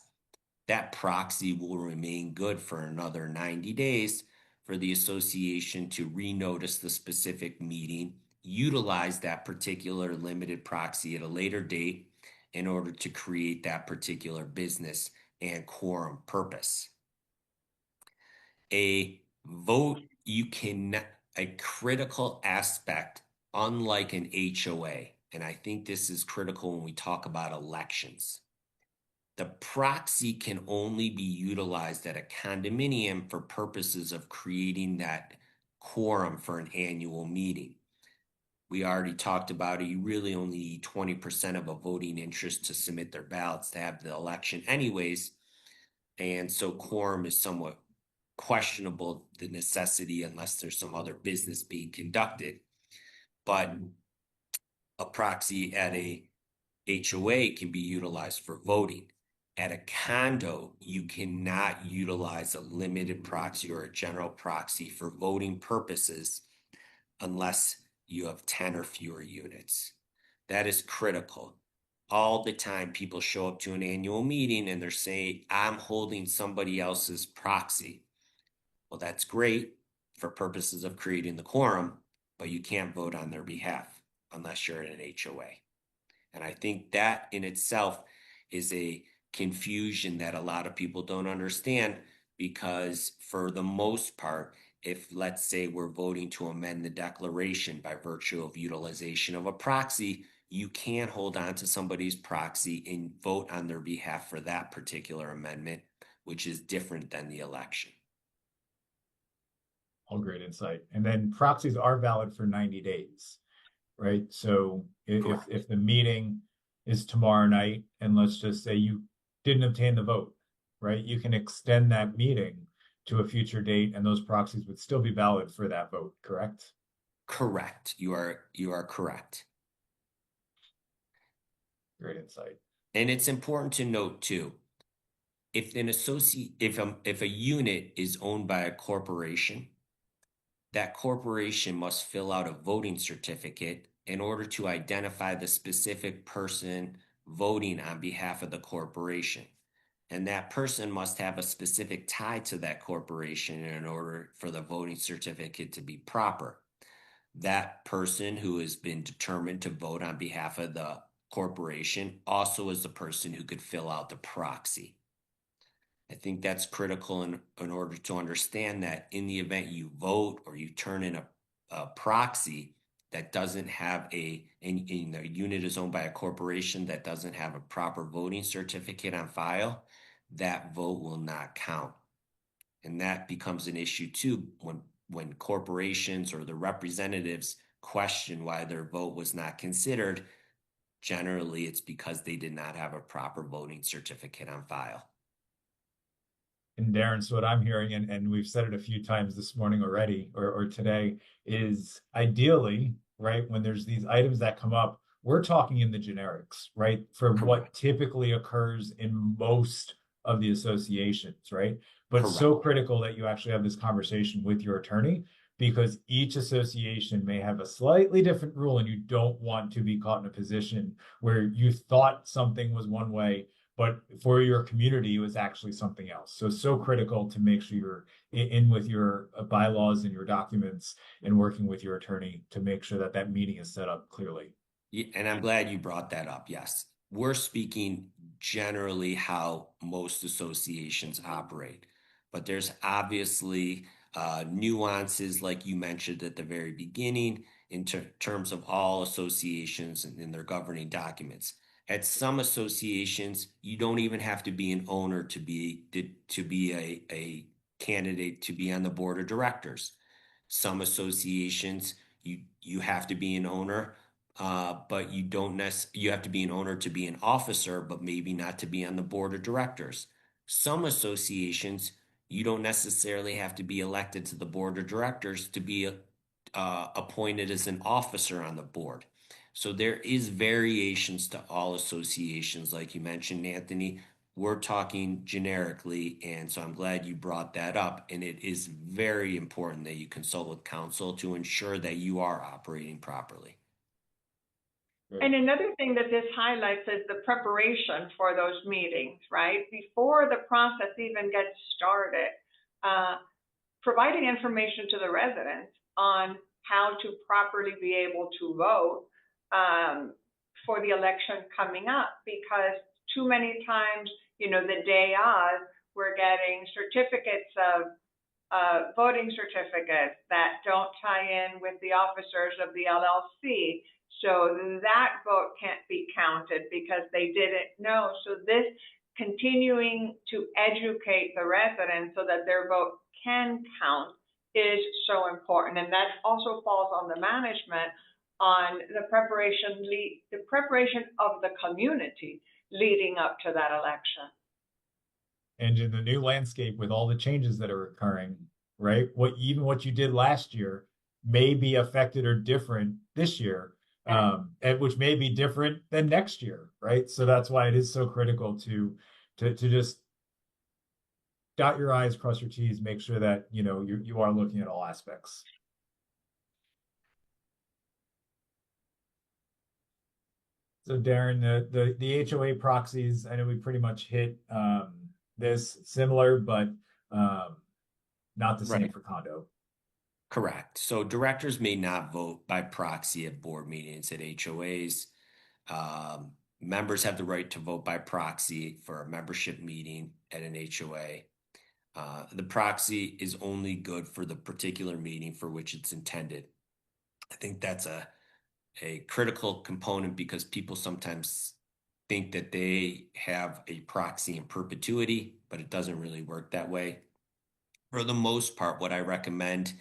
that proxy will remain good for another 90 days for the association to renotice the specific meeting, utilize that particular limited proxy at a later date in order to create that particular business and quorum purpose. A vote, a critical aspect, unlike an HOA, and I think this is critical when we talk about elections. The proxy can only be utilized at a condominium for purposes of creating that quorum for an annual meeting. We already talked about it. You really only need 20% of a voting interest to submit their ballots to have the election anyways. And so quorum is somewhat questionable, the necessity, unless there's some other business being conducted. But a proxy at a HOA can be utilized for voting. At a condo, you cannot utilize a limited proxy or a general proxy for voting purposes unless you have 10 or fewer units. That is critical. All the time, people show up to an annual meeting and they're saying, I'm holding somebody else's proxy. Well, that's great for purposes of creating the quorum, but you can't vote on their behalf unless you're in an HOA. And I think that in itself is a confusion that a lot of people don't understand, because for the most part, if let's say we're voting to amend the declaration by virtue of utilization of a proxy, you can't hold on to somebody's proxy and vote on their behalf for that particular amendment, which is different than the election. All great insight. And then proxies are valid for 90 days, right? So if the meeting is tomorrow night, and let's just say you didn't obtain the vote, right? You can extend that meeting to a future date and those proxies would still be valid for that vote, correct? Correct. You are correct. Great insight. And it's important to note too, if a unit is owned by a corporation, that corporation must fill out a voting certificate in order to identify the specific person voting on behalf of the corporation. And that person must have a specific tie to that corporation in order for the voting certificate to be proper. That person who has been determined to vote on behalf of the corporation also is the person who could fill out the proxy. I think that's critical in order to understand that in the event you vote or you turn in a proxy that doesn't have the unit is owned by a corporation that doesn't have a proper voting certificate on file, that vote will not count. And that becomes an issue too when corporations or the representatives question why their vote was not considered. Generally, it's because they did not have a proper voting certificate on file. And Darren, so what I'm hearing, and we've said it a few times this morning already, or today, is ideally, right, when there's these items that come up, we're talking in the generics, right, for what typically occurs in most of the associations, right? But Correct. So critical that you actually have this conversation with your attorney, because each association may have a slightly different rule, and you don't want to be caught in a position where you thought something was one way, but for your community, it was actually something else. So critical to make sure you're in with your bylaws and your documents and working with your attorney to make sure that that meeting is set up clearly. Yeah, and I'm glad you brought that up. Yes. We're speaking generally how most associations operate, but there's obviously nuances like you mentioned at the very beginning in terms of all associations and in their governing documents. At some associations, you don't even have to be an owner to be a candidate to be on the board of directors. Some associations, you have to be an owner, but you have to be an owner to be an officer, but maybe not to be on the board of directors. Some associations, you don't necessarily have to be elected to the board of directors to be appointed as an officer on the board. So there is variations to all associations, like you mentioned, Anthony. We're talking generically, and so I'm glad you brought that up. And it is very important that you consult with counsel to ensure that you are operating properly. And another thing that this highlights is the preparation for those meetings, right? Before the process even gets started, providing information to the residents on how to properly be able to vote for the election coming up, because too many times, the day of, we're getting certificates of voting certificates that don't tie in with the officers of the LLC. So that vote can't be counted because they didn't know. So this continuing to educate the residents so that their vote can count is so important. And that also falls on the management on the preparation of the community leading up to that election. And in the new landscape with all the changes that are occurring, right? What you did last year may be affected or different this year, and which may be different than next year, right? So that's why it is so critical to just dot your I's, cross your T's, make sure that you are looking at all aspects. So Darren, the HOA proxies, I know we pretty much hit this similar, but not the same for condo. Correct. So directors may not vote by proxy at board meetings at HOAs. Members have the right to vote by proxy for a membership meeting at an HOA. The proxy is only good for the particular meeting for which it's intended. I think that's a critical component because people sometimes think that they have a proxy in perpetuity, but it doesn't really work that way. For the most part, what I recommend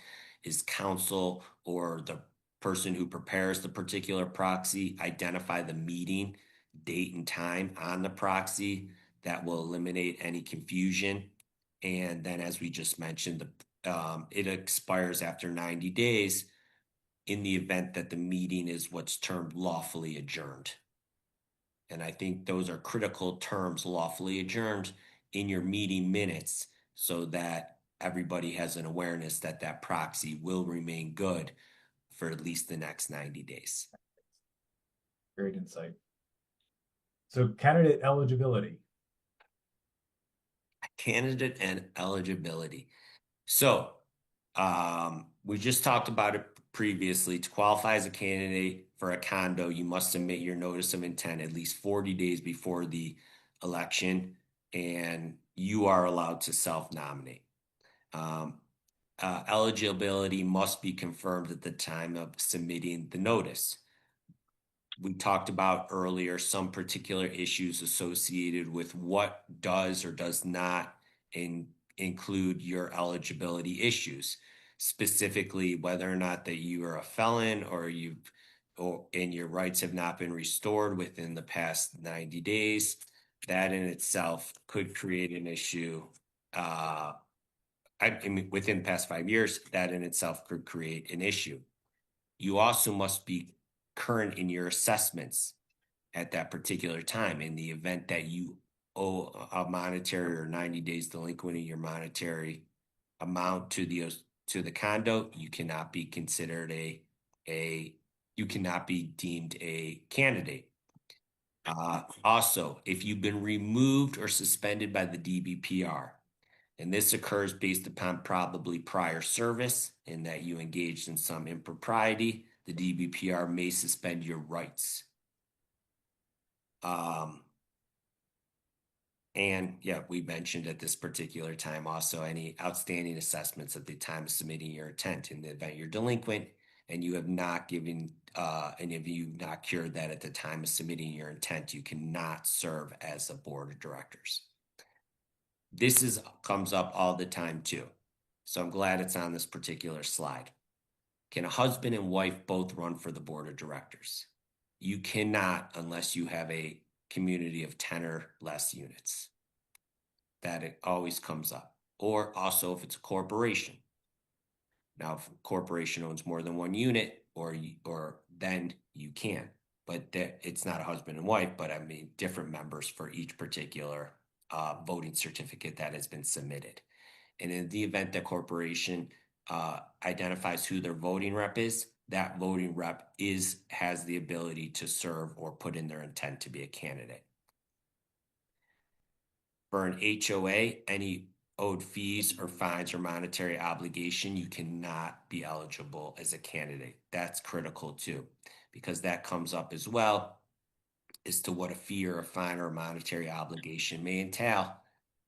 is counsel or the person who prepares the particular proxy identify the meeting date and time on the proxy. That will eliminate any confusion. And then, as we just mentioned, it expires after 90 days in the event that the meeting is what's termed lawfully adjourned. And I think those are critical terms, lawfully adjourned, in your meeting minutes so that everybody has an awareness that that proxy will remain good for at least the next 90 days. Great insight. So candidate eligibility. Candidate and eligibility. So, we just talked about it previously. To qualify as a candidate for a condo, you must submit your notice of intent at least 40 days before the election, and you are allowed to self-nominate. Eligibility must be confirmed at the time of submitting the notice. We talked about earlier some particular issues associated with what does or does not include your eligibility issues, specifically whether or not that you are a felon or and your rights have not been restored within the past 90 days. That in itself could create an issue. I mean, within the past 5 years, that in itself could create an issue. You also must be current in your assessments at that particular time. In the event that you owe a monetary or 90 days delinquent in your monetary amount to the condo, you cannot be considered you cannot be deemed a candidate. Also, if you've been removed or suspended by the DBPR, and this occurs based upon probably prior service in that you engaged in some impropriety, the DBPR may suspend your rights. And yeah, we mentioned at this particular time also any outstanding assessments at the time of submitting your intent. In the event you're delinquent and you have not given, and if you've not cured that at the time of submitting your intent, you cannot serve as a board of directors. This comes up all the time too. So I'm glad it's on this particular slide. Can a husband and wife both run for the board of directors? You cannot unless you have a community of 10 or less units. That it always comes up. Or also if it's a corporation. Now, if a corporation owns more than one unit, or then you can. But it's not a husband and wife, but I mean different members for each particular voting certificate that has been submitted. And in the event that corporation identifies who their voting rep is, that voting rep has the ability to serve or put in their intent to be a candidate. For an HOA, any owed fees or fines or monetary obligation, you cannot be eligible as a candidate. That's critical too, because that comes up as well as to what a fee or a fine or a monetary obligation may entail.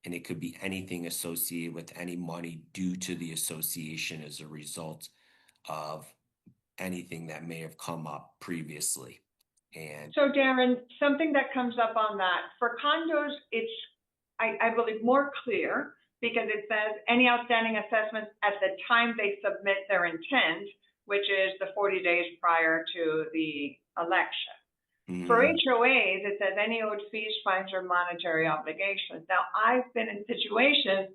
And it could be anything associated with any money due to the association as a result of anything that may have come up previously. And so Darren, something that comes up on that, for condos, it's, I believe, more clear because it says any outstanding assessments at the time they submit their intent, which is the 40 days prior to the election. For HOAs, it says any owed fees, fines, or monetary obligations. Now, I've been in situations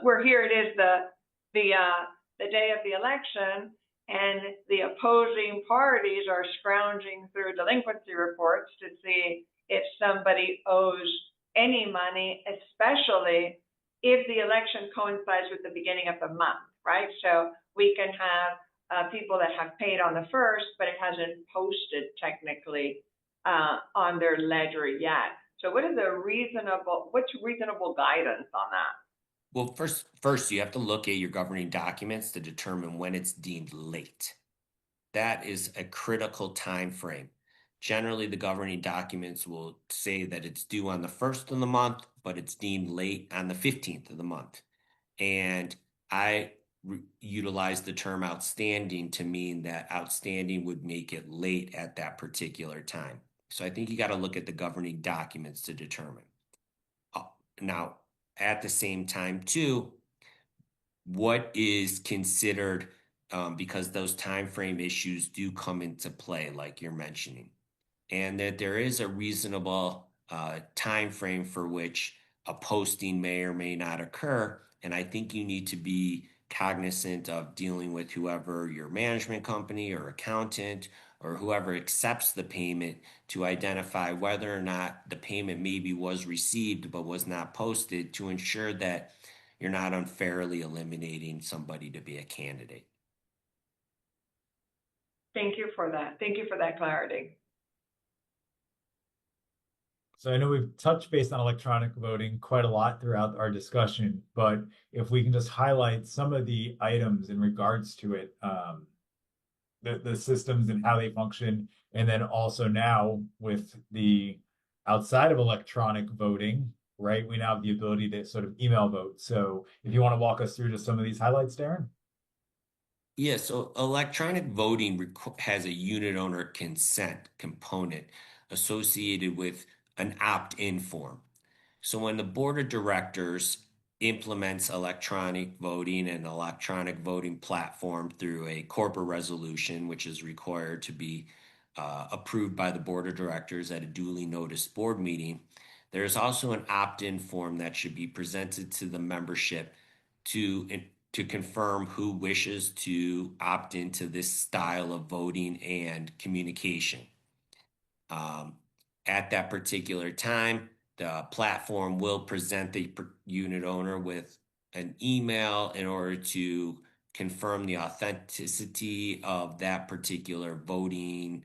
where here it is the day of the election, and the opposing parties are scrounging through delinquency reports to see if somebody owes any money, especially if the election coincides with the beginning of the month, right? So we can have people that have paid on the 1st, but it hasn't posted technically on their ledger yet. So what's reasonable guidance on that? Well, first you have to look at your governing documents to determine when it's deemed late. That is a critical time frame. Generally, the governing documents will say that it's due on the 1st of the month, but it's deemed late on the 15th of the month. And I utilize the term outstanding to mean that outstanding would make it late at that particular time. So I think you got to look at the governing documents to determine. Now, at the same time, too, what is considered, because those time frame issues do come into play, like you're mentioning, and that there is a reasonable time frame for which a posting may or may not occur. And I think you need to be cognizant of dealing with whoever your management company or accountant or whoever accepts the payment to identify whether or not the payment maybe was received but was not posted, to ensure that you're not unfairly eliminating somebody to be a candidate. Thank you for that. Thank you for that clarity. So I know we've touched base on electronic voting quite a lot throughout our discussion, but if we can just highlight some of the items in regards to it, the systems and how they function, and then also now with the outside of electronic voting, right? We now have the ability to sort of email vote. So if you want to walk us through just some of these highlights, Darren. Yeah, so electronic voting has a unit owner consent component associated with an opt-in form. So when the board of directors implements electronic voting and electronic voting platform through a corporate resolution, which is required to be approved by the board of directors at a duly noticed board meeting, there's also an opt-in form that should be presented to the membership to to confirm who wishes to opt into this style of voting and communication. At that particular time, the platform will present the unit owner with an email in order to confirm the authenticity of that particular voting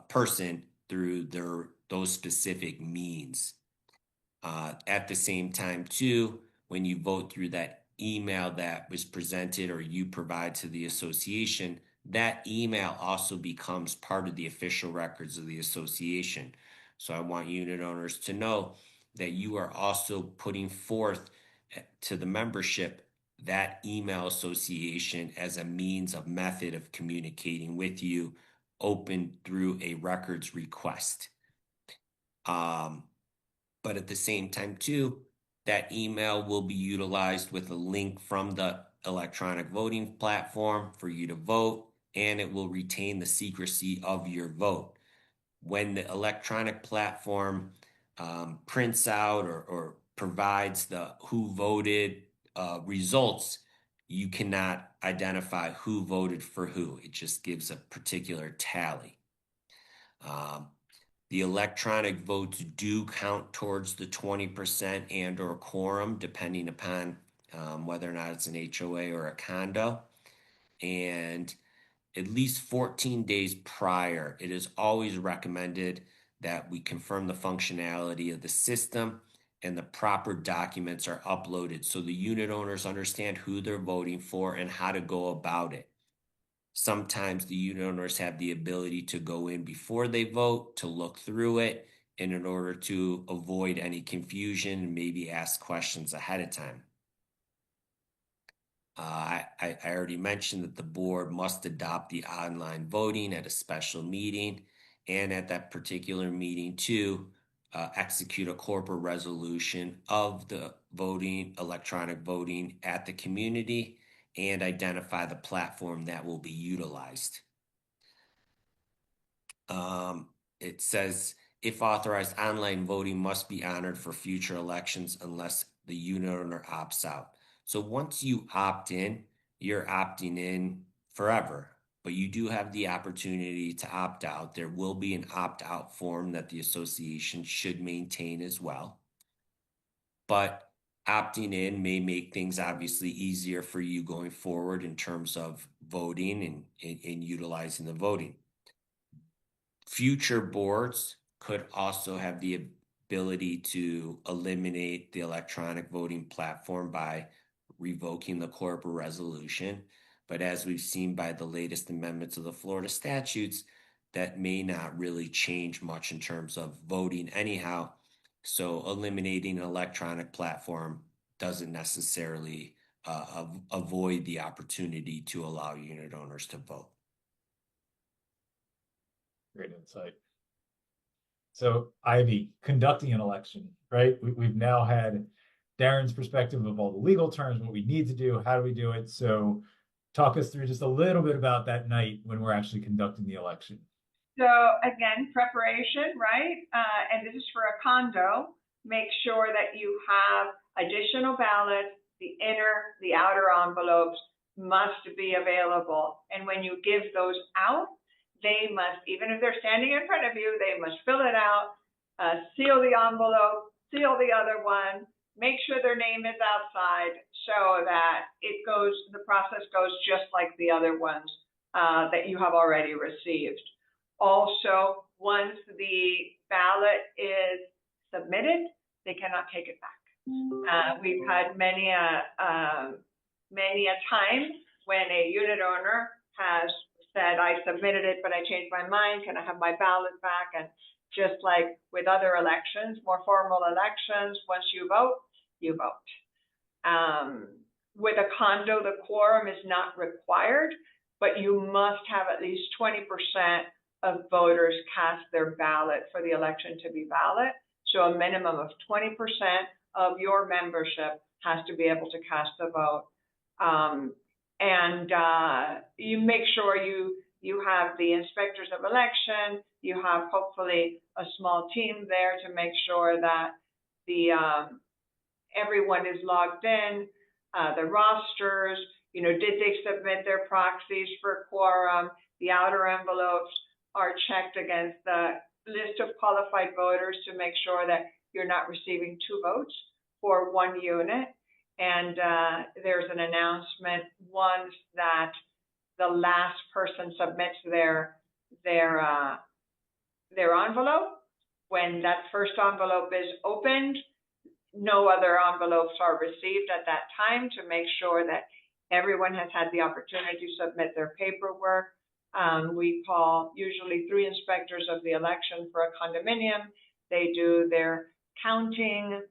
person through those specific means. At the same time, too, when you vote through that email that was presented or you provide to the association, that email also becomes part of the official records of the association. So I want unit owners to know that you are also putting forth to the membership that email association as a means of method of communicating with you, open through a records request. But at the same time, too, that email will be utilized with a link from the electronic voting platform for you to vote, and it will retain the secrecy of your vote. When the electronic platform prints out or provides the who voted results, you cannot identify who voted for who. It just gives a particular tally. The electronic votes do count towards the 20% and or quorum, depending upon whether or not it's an HOA or a condo. And at least 14 days prior, it is always recommended that we confirm the functionality of the system and the proper documents are uploaded so the unit owners understand who they're voting for and how to go about it. Sometimes the unit owners have the ability to go in before they vote to look through it, and in order to avoid any confusion, maybe ask questions ahead of time. I already mentioned that the board must adopt the online voting at a special meeting, and at that particular meeting too, execute a corporate resolution of the voting, electronic voting at the community, and identify the platform that will be utilized. It says, if authorized, online voting must be honored for future elections unless the unit owner opts out. So once you opt in, you're opting in forever, but you do have the opportunity to opt out. There will be an opt-out form that the association should maintain as well. But opting in may make things obviously easier for you going forward in terms of voting and utilizing the voting. Future boards could also have the ability to eliminate the electronic voting platform by revoking the corporate resolution. But as we've seen by the latest amendments of the Florida statutes, that may not really change much in terms of voting anyhow. So eliminating an electronic platform doesn't necessarily avoid the opportunity to allow unit owners to vote. Great insight. So, Ivy, conducting an election, right? We've now had Darren's perspective of all the legal terms, what we need to do, how do we do it? So, talk us through just a little bit about that night when we're actually conducting the election. So again, preparation, right? And this is for a condo. Make sure that you have additional ballots. The inner, the outer envelopes must be available. And when you give those out, they must, even if they're standing in front of you, they must fill it out, seal the envelope, seal the other one, make sure their name is outside so that it goes, the process goes just like the other ones that you have already received. Also, once the ballot is submitted, they cannot take it back. We've had many a time when a unit owner has said, I submitted it, but I changed my mind. Can I have my ballot back? And just like with other elections, more formal elections, once you vote, you vote. With a condo, the quorum is not required, but you must have at least 20% of voters cast their ballot for the election to be valid. So a minimum of 20% of your membership has to be able to cast the vote. You make sure you have the inspectors of election, you have hopefully a small team there to make sure that everyone is logged in, the rosters, did they submit their proxies for quorum? The outer envelopes are checked against the list of qualified voters to make sure that you're not receiving 2 votes for 1 unit. And there's an announcement once that the last person submits their envelope. When that first envelope is opened, no other envelopes are received at that time to make sure that everyone has had the opportunity to submit their paperwork. We call usually 3 inspectors of the election for a condominium. They do their counting.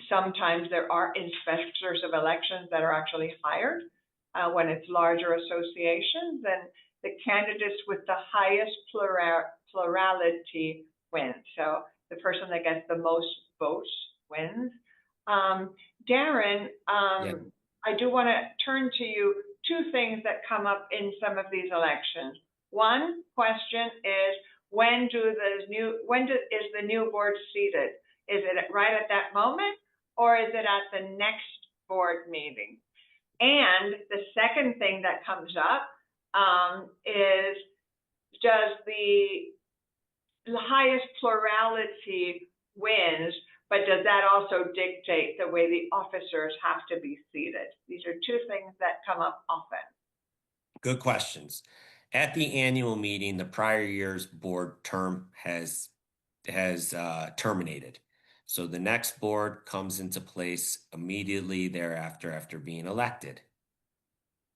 Sometimes there are inspectors of elections that are actually hired when it's larger associations, and the candidates with the highest plurality win. So the person that gets the most votes wins. Darren, I do want to turn to you. 2 things that come up in some of these elections. One question is, when is the new board seated? Is it right at that moment, or is it at the next board meeting? And the second thing that comes up is, does the highest plurality wins, but does that also dictate the way the officers have to be seated? These are 2 things that come up often. Good questions. At the annual meeting, the prior year's board term has terminated. So the next board comes into place immediately thereafter after being elected.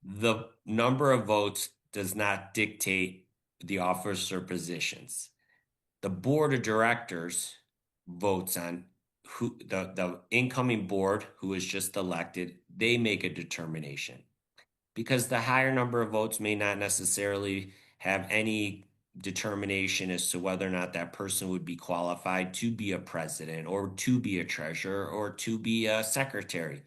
The number of votes does not dictate the officer positions. The board of directors votes on who the incoming board who is just elected. They make a determination, because the higher number of votes may not necessarily have any determination as to whether or not that person would be qualified to be a president or to be a treasurer or to be a secretary.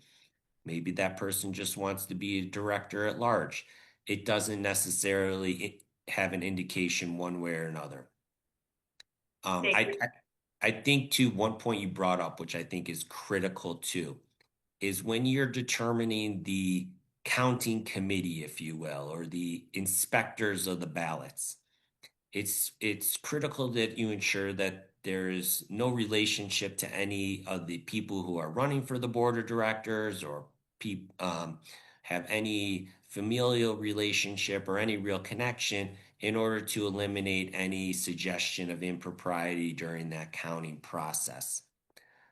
Maybe that person just wants to be a director at large. It doesn't necessarily have an indication one way or another. I think too, one point you brought up, which I think is critical too, is when you're determining the counting committee, if you will, or the inspectors of the ballots, it's critical that you ensure that there is no relationship to any of the people who are running for the board of directors, or have any familial relationship or any real connection, in order to eliminate any suggestion of impropriety during that counting process.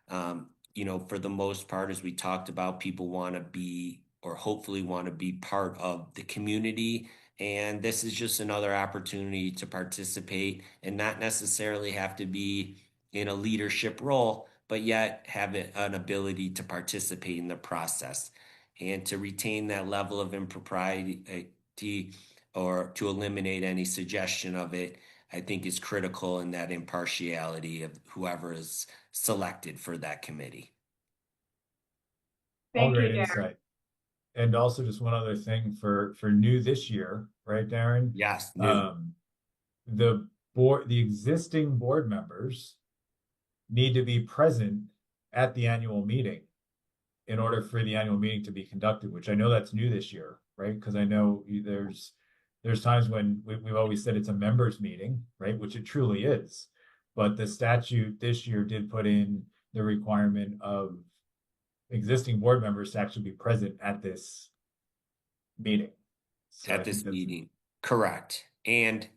For the most part, as we talked about, people want to be, or hopefully want to be, part of the community. And this is just another opportunity to participate and not necessarily have to be in a leadership role, but yet have an ability to participate in the process and to retain that level of impropriety, or to eliminate any suggestion of it. I think is critical in that impartiality of whoever is selected for that committee. All great insight. And also, just one other thing for new this year, right, Darren? Yes, new. The existing board members need to be present at the annual meeting in order for the annual meeting to be conducted, which I know that's new this year, right? Because I know there's times when we've always said it's a members meeting, right? Which it truly is. But the statute this year did put in the requirement of existing board members to actually be present at this meeting. So at this meeting, correct. And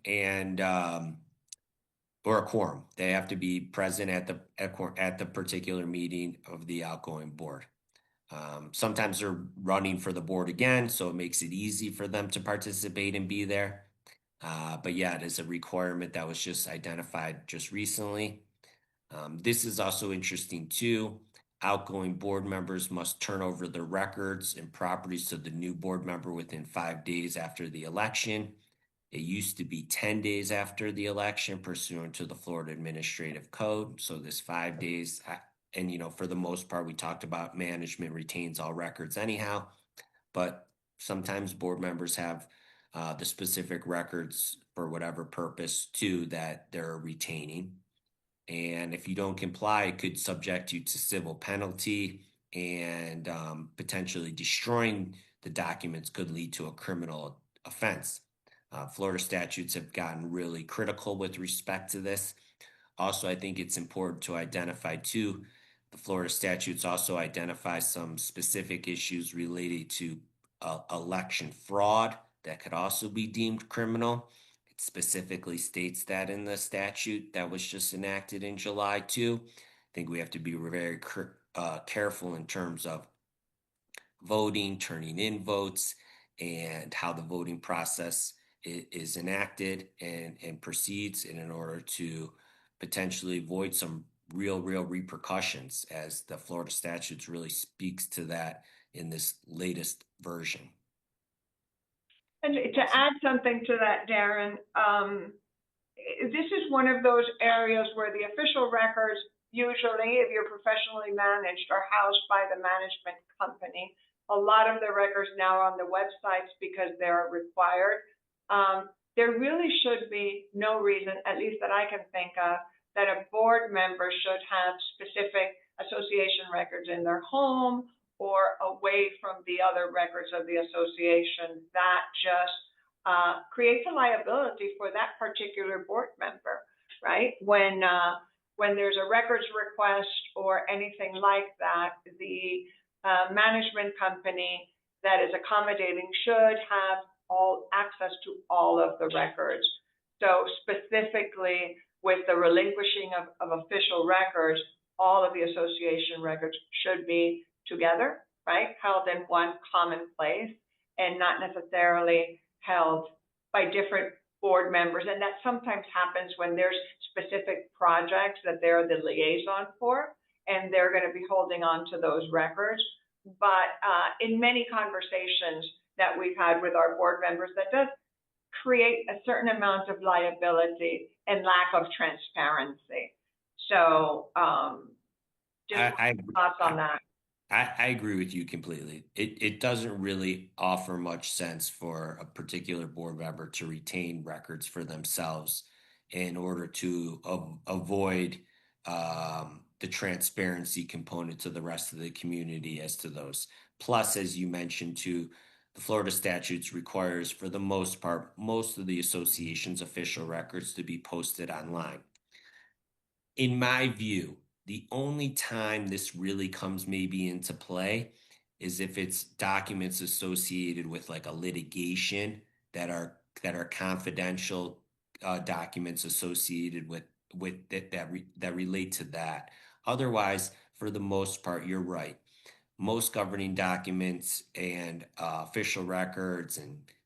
or a quorum. They have to be present at the particular meeting of the outgoing board. Sometimes they're running for the board again, so it makes it easy for them to participate and be there. But yeah, it is a requirement that was just identified just recently. This is also interesting too. Outgoing board members must turn over their records and properties to the new board member within 5 days after the election. It used to be 10 days after the election pursuant to the Florida Administrative Code. So this 5 days, and for the most part, we talked about management retains all records anyhow, but sometimes board members have the specific records for whatever purpose too that they're retaining. And if you don't comply, it could subject you to civil penalty, and potentially destroying the documents could lead to a criminal offense. Florida statutes have gotten really critical with respect to this. Also, I think it's important to identify too, the Florida statutes also identify some specific issues related to election fraud that could also be deemed criminal. It specifically states that in the statute that was just enacted in July too. I think we have to be very careful in terms of voting, turning in votes, and how the voting process is enacted and proceeds, and in order to potentially avoid some real repercussions, as the Florida statutes really speaks to that in this latest version. And to add something to that, Darren, this is one of those areas where the official records, usually, if you're professionally managed, are housed by the management company. A lot of the records now are on the websites because they're required. There really should be no reason, at least that I can think of, that a board member should have specific association records in their home or away from the other records of the association. That just creates a liability for that particular board member, right? When there's a records request or anything like that, the management company that is accommodating should have all access to all of the records. So specifically with the relinquishing of official records, all of the association records should be together, right? Held in one common place and not necessarily held by different board members. And that sometimes happens when there's specific projects that they're the liaison for, and they're going to be holding on to those records. But in many conversations that we've had with our board members, that does create a certain amount of liability and lack of transparency. So just thoughts on that. I agree with you completely. It doesn't really offer much sense for a particular board member to retain records for themselves in order to avoid the transparency component to the rest of the community as to those. Plus, as you mentioned too, the Florida statutes requires, for the most part, most of the association's official records to be posted online. In my view, the only time this really comes maybe into play is if it's documents associated with like a litigation that are confidential documents associated with that relate to that. Otherwise, for the most part, you're right. Most governing documents and official records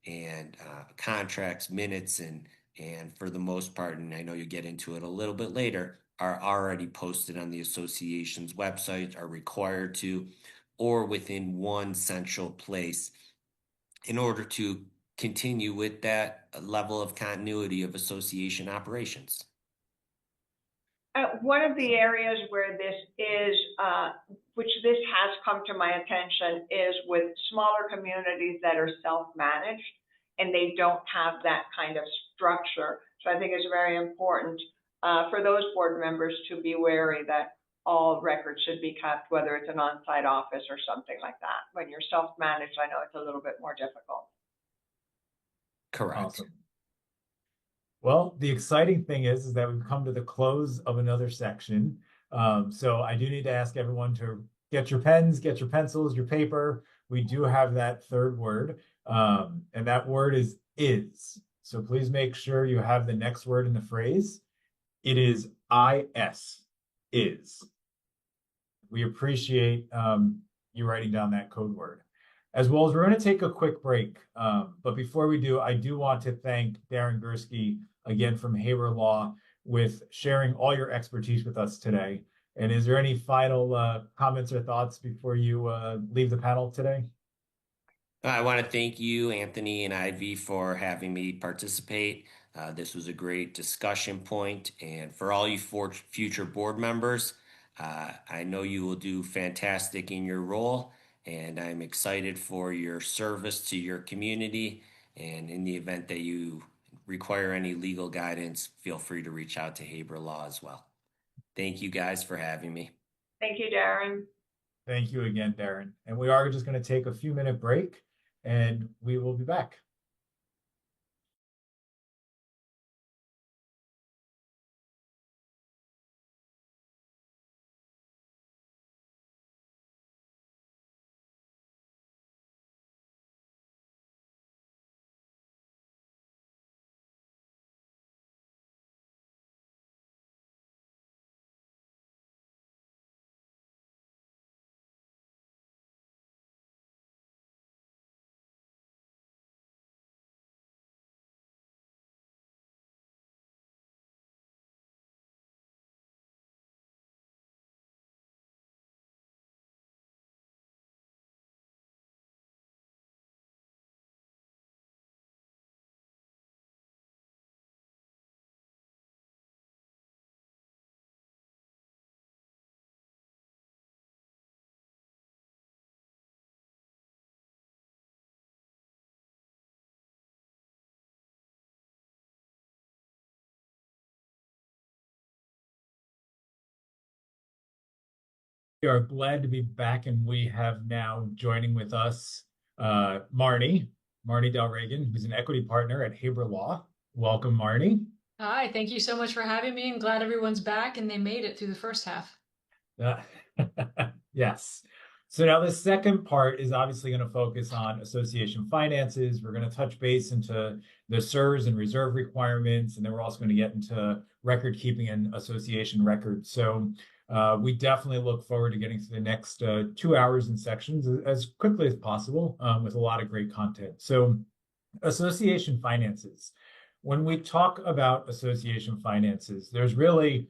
and contracts, minutes, and for the most part, and I know you get into it a little bit later, are already posted on the association's website, are required to, or within one central place in order to continue with that level of continuity of association operations. One of the areas where this is, which this has come to my attention, is with smaller communities that are self-managed and they don't have that kind of structure. So I think it's very important for those board members to be wary that all records should be kept, whether it's an on-site office or something like that. When you're self-managed, I know it's a little bit more difficult. Correct. Awesome. Well, the exciting thing is that we've come to the close of another section. So I do need to ask everyone to get your pens, get your pencils, your paper. We do have that third word, and that word is. So please make sure you have the next word in the phrase. It is IS, is. We appreciate you writing down that code word. As well as we're going to take a quick break. But before we do, I do want to thank Darren Gursky again from Haber Law with sharing all your expertise with us today. And is there any final comments or thoughts before you leave the panel today? I want to thank you, Anthony and Ivy, for having me participate. This was a great discussion point, and for all you future board members, I know you will do fantastic in your role, and I'm excited for your service to your community. And in the event that you require any legal guidance, feel free to reach out to Haber Law as well. Thank you guys for having me. Thank you, Darren. Thank you again, Darren. And we are just going to take a few-minute break, and we will be back. We are glad to be back, and we have now joining with us Marnie Del Regan, who's an equity partner at Haber Law. Welcome, Marnie. Hi, thank you so much for having me. I'm glad everyone's back and they made it through the first half. Yes. So now the second part is obviously going to focus on association finances. We're going to touch base into the CSRS and reserve requirements, and then we're also going to get into record keeping and association records. So we definitely look forward to getting to the next 2 hours in sections as quickly as possible with a lot of great content. So association finances. When we talk about association finances, there's really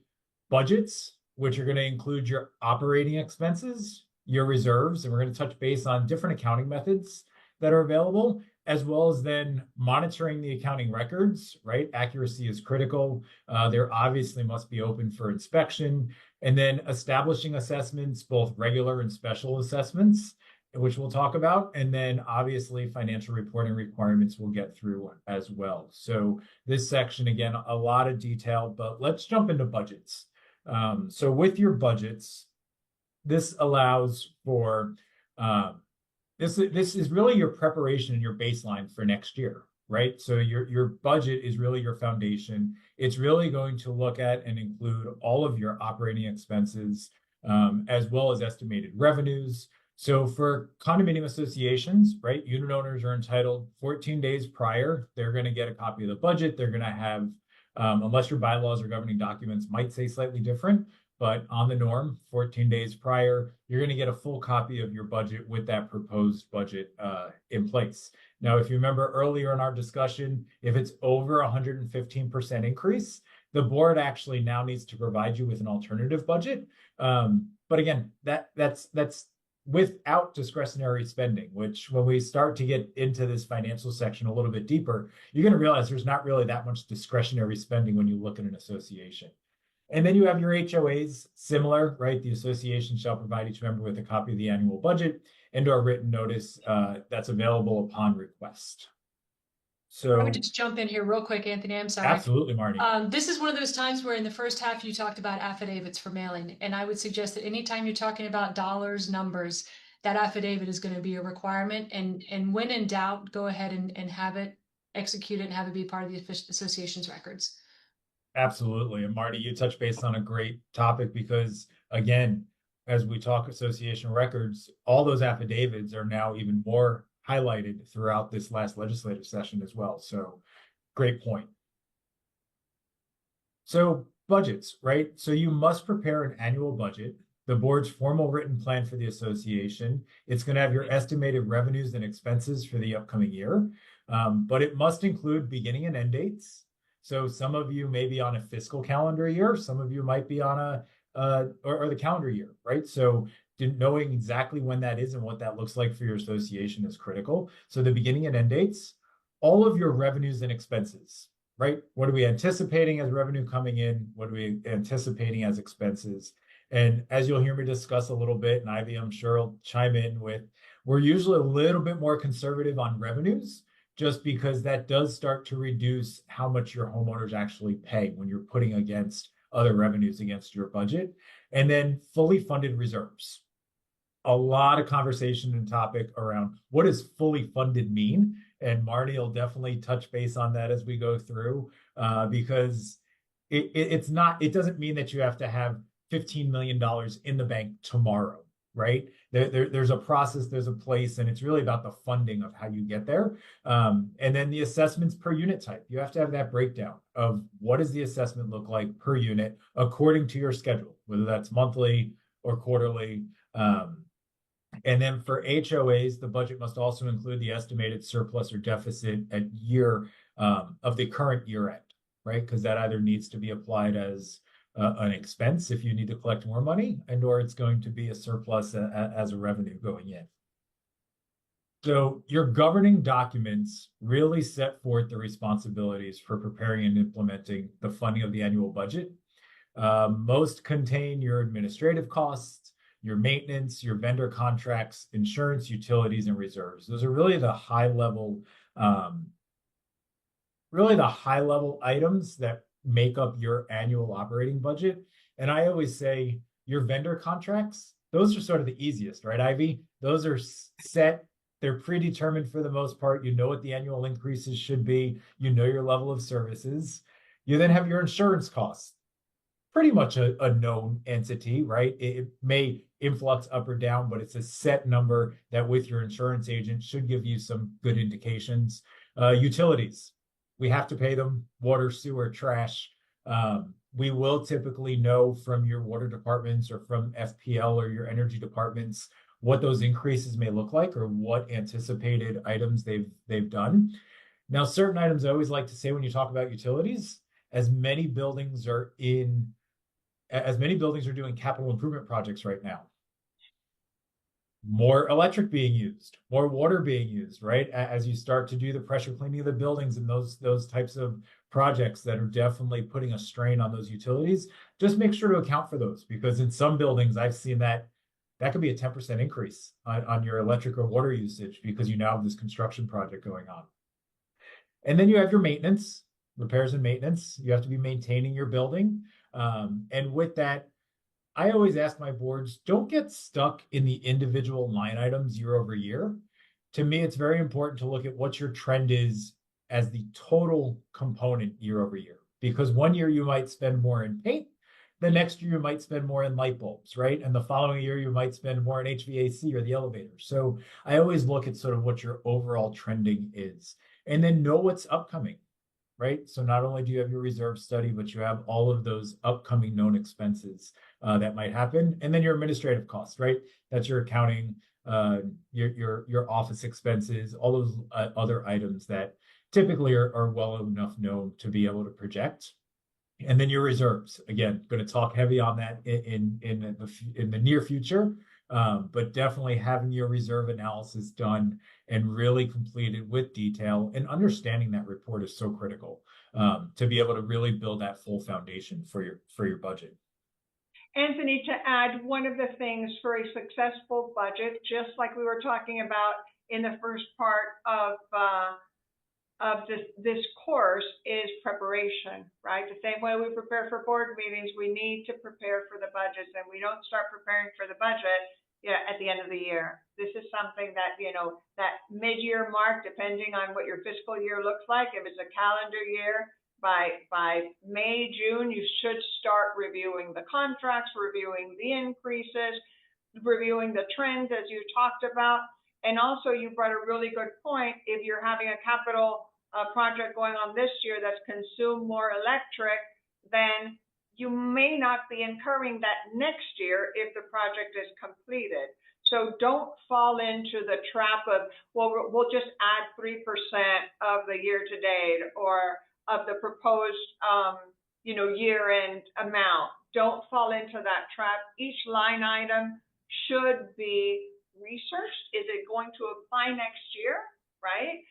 budgets, which are going to include your operating expenses, your reserves, and we're going to touch base on different accounting methods that are available, as well as then monitoring the accounting records, right? Accuracy is critical. There obviously must be open for inspection, and then establishing assessments, both regular and special assessments, which we'll talk about, and then obviously financial reporting requirements we'll get through as well. So this section, again, a lot of detail, but let's jump into budgets. So with your budgets, this allows for, this is really your preparation and your baseline for next year, right? So your budget is really your foundation. It's really going to look at and include all of your operating expenses, as well as estimated revenues. So for condominium associations, right, unit owners are entitled 14 days prior. They're going to get a copy of the budget. They're going to have, unless your bylaws or governing documents might say slightly different, but on the norm, 14 days prior, you're going to get a full copy of your budget with that proposed budget in place. Now, if you remember earlier in our discussion, if it's over 115% increase, the board actually now needs to provide you with an alternative budget. But again, that's without discretionary spending, which when we start to get into this financial section a little bit deeper, you're going to realize there's not really that much discretionary spending when you look at an association. And then you have your HOAs, similar, right? The association shall provide each member with a copy of the annual budget and or written notice that's available upon request. So I would just jump in here real quick, Anthony. I'm sorry. Absolutely, Marnie. This is one of those times where in the first half you talked about affidavits for mailing. And I would suggest that anytime you're talking about dollars, numbers, that affidavit is going to be a requirement. And when in doubt, go ahead and have it executed and have it be part of the association's records. Absolutely. And Marty, you touched base on a great topic because, again, as we talk association records, all those affidavits are now even more highlighted throughout this last legislative session as well. So great point. So budgets, right? So you must prepare an annual budget, the board's formal written plan for the association. It's going to have your estimated revenues and expenses for the upcoming year, but it must include beginning and end dates. So some of you may be on a fiscal calendar year, some of you might be on or the calendar year, right? So knowing exactly when that is and what that looks like for your association is critical. So the beginning and end dates, all of your revenues and expenses, right? What are we anticipating as revenue coming in? What are we anticipating as expenses? And as you'll hear me discuss a little bit, and Ivy, I'm sure will chime in with, we're usually a little bit more conservative on revenues, just because that does start to reduce how much your homeowners actually pay when you're putting against other revenues against your budget. And then fully funded reserves. A lot of conversation and topic around what does fully funded mean? And Marty will definitely touch base on that as we go through, because it doesn't mean that you have to have $15 million in the bank tomorrow, right? There's a process, there's a place, and it's really about the funding of how you get there. And then the assessments per unit type. You have to have that breakdown of what does the assessment look like per unit according to your schedule, whether that's monthly or quarterly. And then for HOAs, the budget must also include the estimated surplus or deficit at year of the current year end, right? Because that either needs to be applied as an expense if you need to collect more money, and or it's going to be a surplus as a revenue going in. So your governing documents really set forth the responsibilities for preparing and implementing the funding of the annual budget. Most contain your administrative costs, your maintenance, your vendor contracts, insurance, utilities, and reserves. Those are really the high level items that make up your annual operating budget. And I always say your vendor contracts, those are sort of the easiest, right, Ivy? Those are set. They're predetermined for the most part. You know what the annual increases should be. You know your level of services. You then have your insurance costs. Pretty much a known entity, right? It may influx up or down, but it's a set number that with your insurance agent should give you some good indications. Utilities, we have to pay them, water, sewer, trash. We will typically know from your water departments or from FPL or your energy departments what those increases may look like or what anticipated items they've done. Now, certain items I always like to say when you talk about utilities, as many buildings are doing capital improvement projects right now. More electric being used, more water being used, right? As you start to do the pressure cleaning of the buildings and those types of projects that are definitely putting a strain on those utilities, just make sure to account for those, because in some buildings I've seen that could be a 10% increase on your electric or water usage because you now have this construction project going on. And then you have your maintenance, repairs and maintenance. You have to be maintaining your building. And with that, I always ask my boards, don't get stuck in the individual line items year over year. To me, it's very important to look at what your trend is as the total component year over year. Because one year you might spend more in paint, the next year you might spend more in light bulbs, right? And the following year you might spend more in HVAC or the elevator. So I always look at sort of what your overall trending is, and then know what's upcoming. Right? So not only do you have your reserve study, but you have all of those upcoming known expenses that might happen. And then your administrative costs, right? That's your accounting, your office expenses, all those other items that typically are well enough known to be able to project. And then your reserves, again, going to talk heavy on that in the near future. But definitely having your reserve analysis done and really completed with detail, and understanding that report is so critical to be able to really build that full foundation for your budget. Anthony, to add, one of the things for a successful budget, just like we were talking about in the first part of this course, is preparation, right? The same way we prepare for board meetings, we need to prepare for the budgets, and we don't start preparing for the budget at the end of the year. This is something that, that mid-year mark, depending on what your fiscal year looks like, if it's a calendar year, by May, June, you should start reviewing the contracts, reviewing the increases, reviewing the trends as you talked about. And also you brought a really good point. If you're having a capital project going on this year that's consumed more electric, then you may not be incurring that next year if the project is completed. So don't fall into the trap of, well, we'll just add 3% of the year to date or of the proposed, year-end amount. Don't fall into that trap. Each line item should be researched. Is it going to apply next year, right?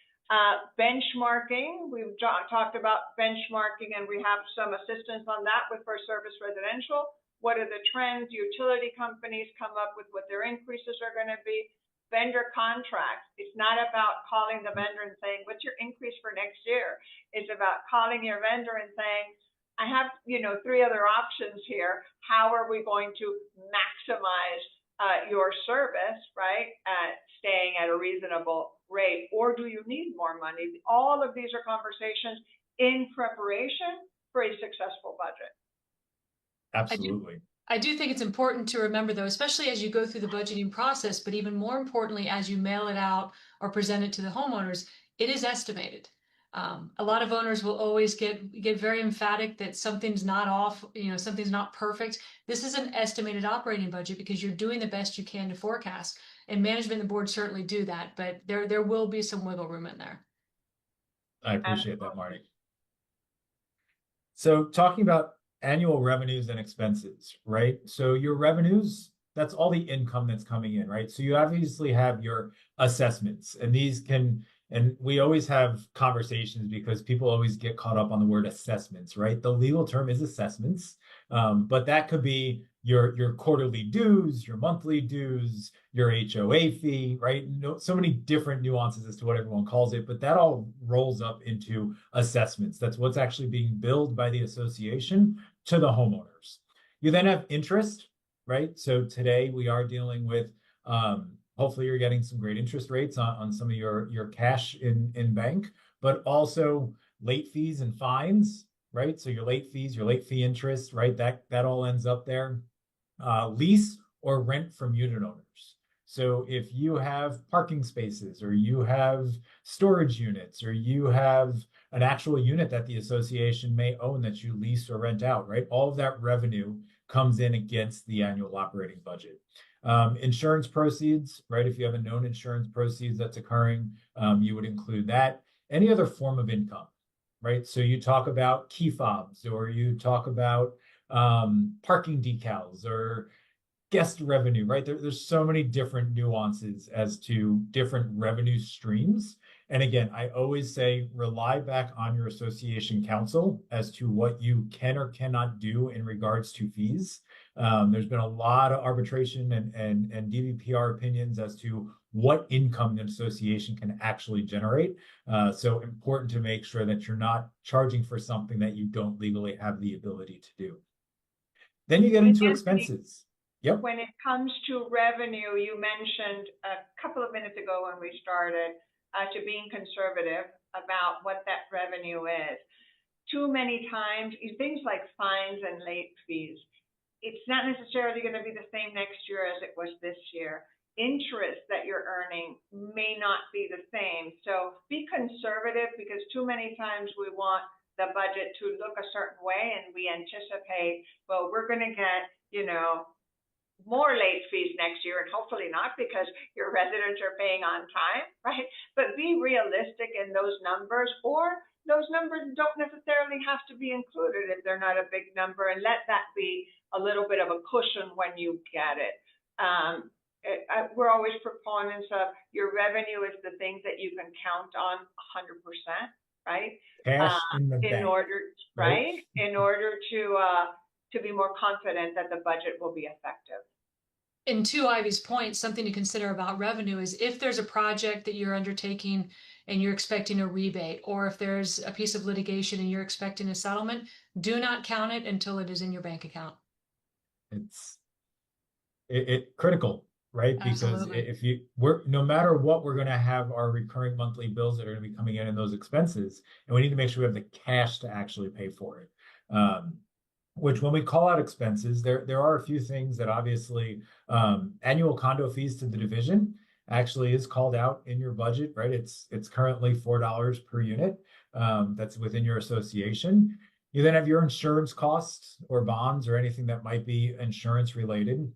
Benchmarking, we've talked about benchmarking, and we have some assistance on that with First Service Residential. What are the trends? Utility companies come up with what their increases are going to be. Vendor contracts. It's not about calling the vendor and saying, what's your increase for next year? It's about calling your vendor and saying, I have, 3 other options here. How are we going to maximize your service, right? Staying at a reasonable rate, or do you need more money? All of these are conversations in preparation for a successful budget. Absolutely. I do think it's important to remember, though, especially as you go through the budgeting process, but even more importantly, as you mail it out or present it to the homeowners, it is estimated. A lot of owners will always get very emphatic that something's not off, something's not perfect. This is an estimated operating budget because you're doing the best you can to forecast. And management and the board certainly do that, but there will be some wiggle room in there. I appreciate that, Marty. So talking about annual revenues and expenses, right? So your revenues, that's all the income that's coming in, right? So you obviously have your assessments, and these can, and we always have conversations because people always get caught up on the word assessments, right? The legal term is assessments, but that could be your quarterly dues, your monthly dues, your HOA fee, right? So many different nuances as to what everyone calls it, but that all rolls up into assessments. That's what's actually being billed by the association to the homeowners. You then have interest, right? So today we are dealing with, hopefully you're getting some great interest rates on some of your cash in bank, but also late fees and fines, right? So your late fees, your late fee interest, right? That all ends up there. Lease or rent from unit owners. So if you have parking spaces, or you have storage units, or you have an actual unit that the association may own that you lease or rent out, right? All of that revenue comes in against the annual operating budget. Insurance proceeds, right? If you have a known insurance proceeds that's occurring, you would include that. Any other form of income, right? So you talk about key fobs, or you talk about parking decals, or guest revenue, right? There's so many different nuances as to different revenue streams. And again, I always say, rely back on your association counsel as to what you can or cannot do in regards to fees. There's been a lot of arbitration and DVPR opinions as to what income an association can actually generate. So important to make sure that you're not charging for something that you don't legally have the ability to do. Then you get into expenses. Yep. When it comes to revenue, you mentioned a couple of minutes ago when we started to being conservative about what that revenue is. Too many times, things like fines and late fees, it's not necessarily going to be the same next year as it was this year. Interest that you're earning may not be the same. So be conservative, because too many times we want the budget to look a certain way and we anticipate, well, we're going to get, more late fees next year, and hopefully not, because your residents are paying on time, right? But be realistic in those numbers, or those numbers don't necessarily have to be included if they're not a big number, and let that be a little bit of a cushion when you get it. We're always proponents of your revenue is the things that you can count on 100%, right? Cash in the bank. In order to be more confident that the budget will be effective. And to Ivy's point, something to consider about revenue is if there's a project that you're undertaking and you're expecting a rebate, or if there's a piece of litigation and you're expecting a settlement, do not count it until it is in your bank account. It's critical, right? Absolutely. Because no matter what, we're going to have our recurring monthly bills that are going to be coming in those expenses, and we need to make sure we have the cash to actually pay for it. Which, when we call out expenses, there are a few things that obviously, annual condo fees to the division actually is called out in your budget, right? It's currently $4 per unit. That's within your association. You then have your insurance costs or bonds or anything that might be insurance related.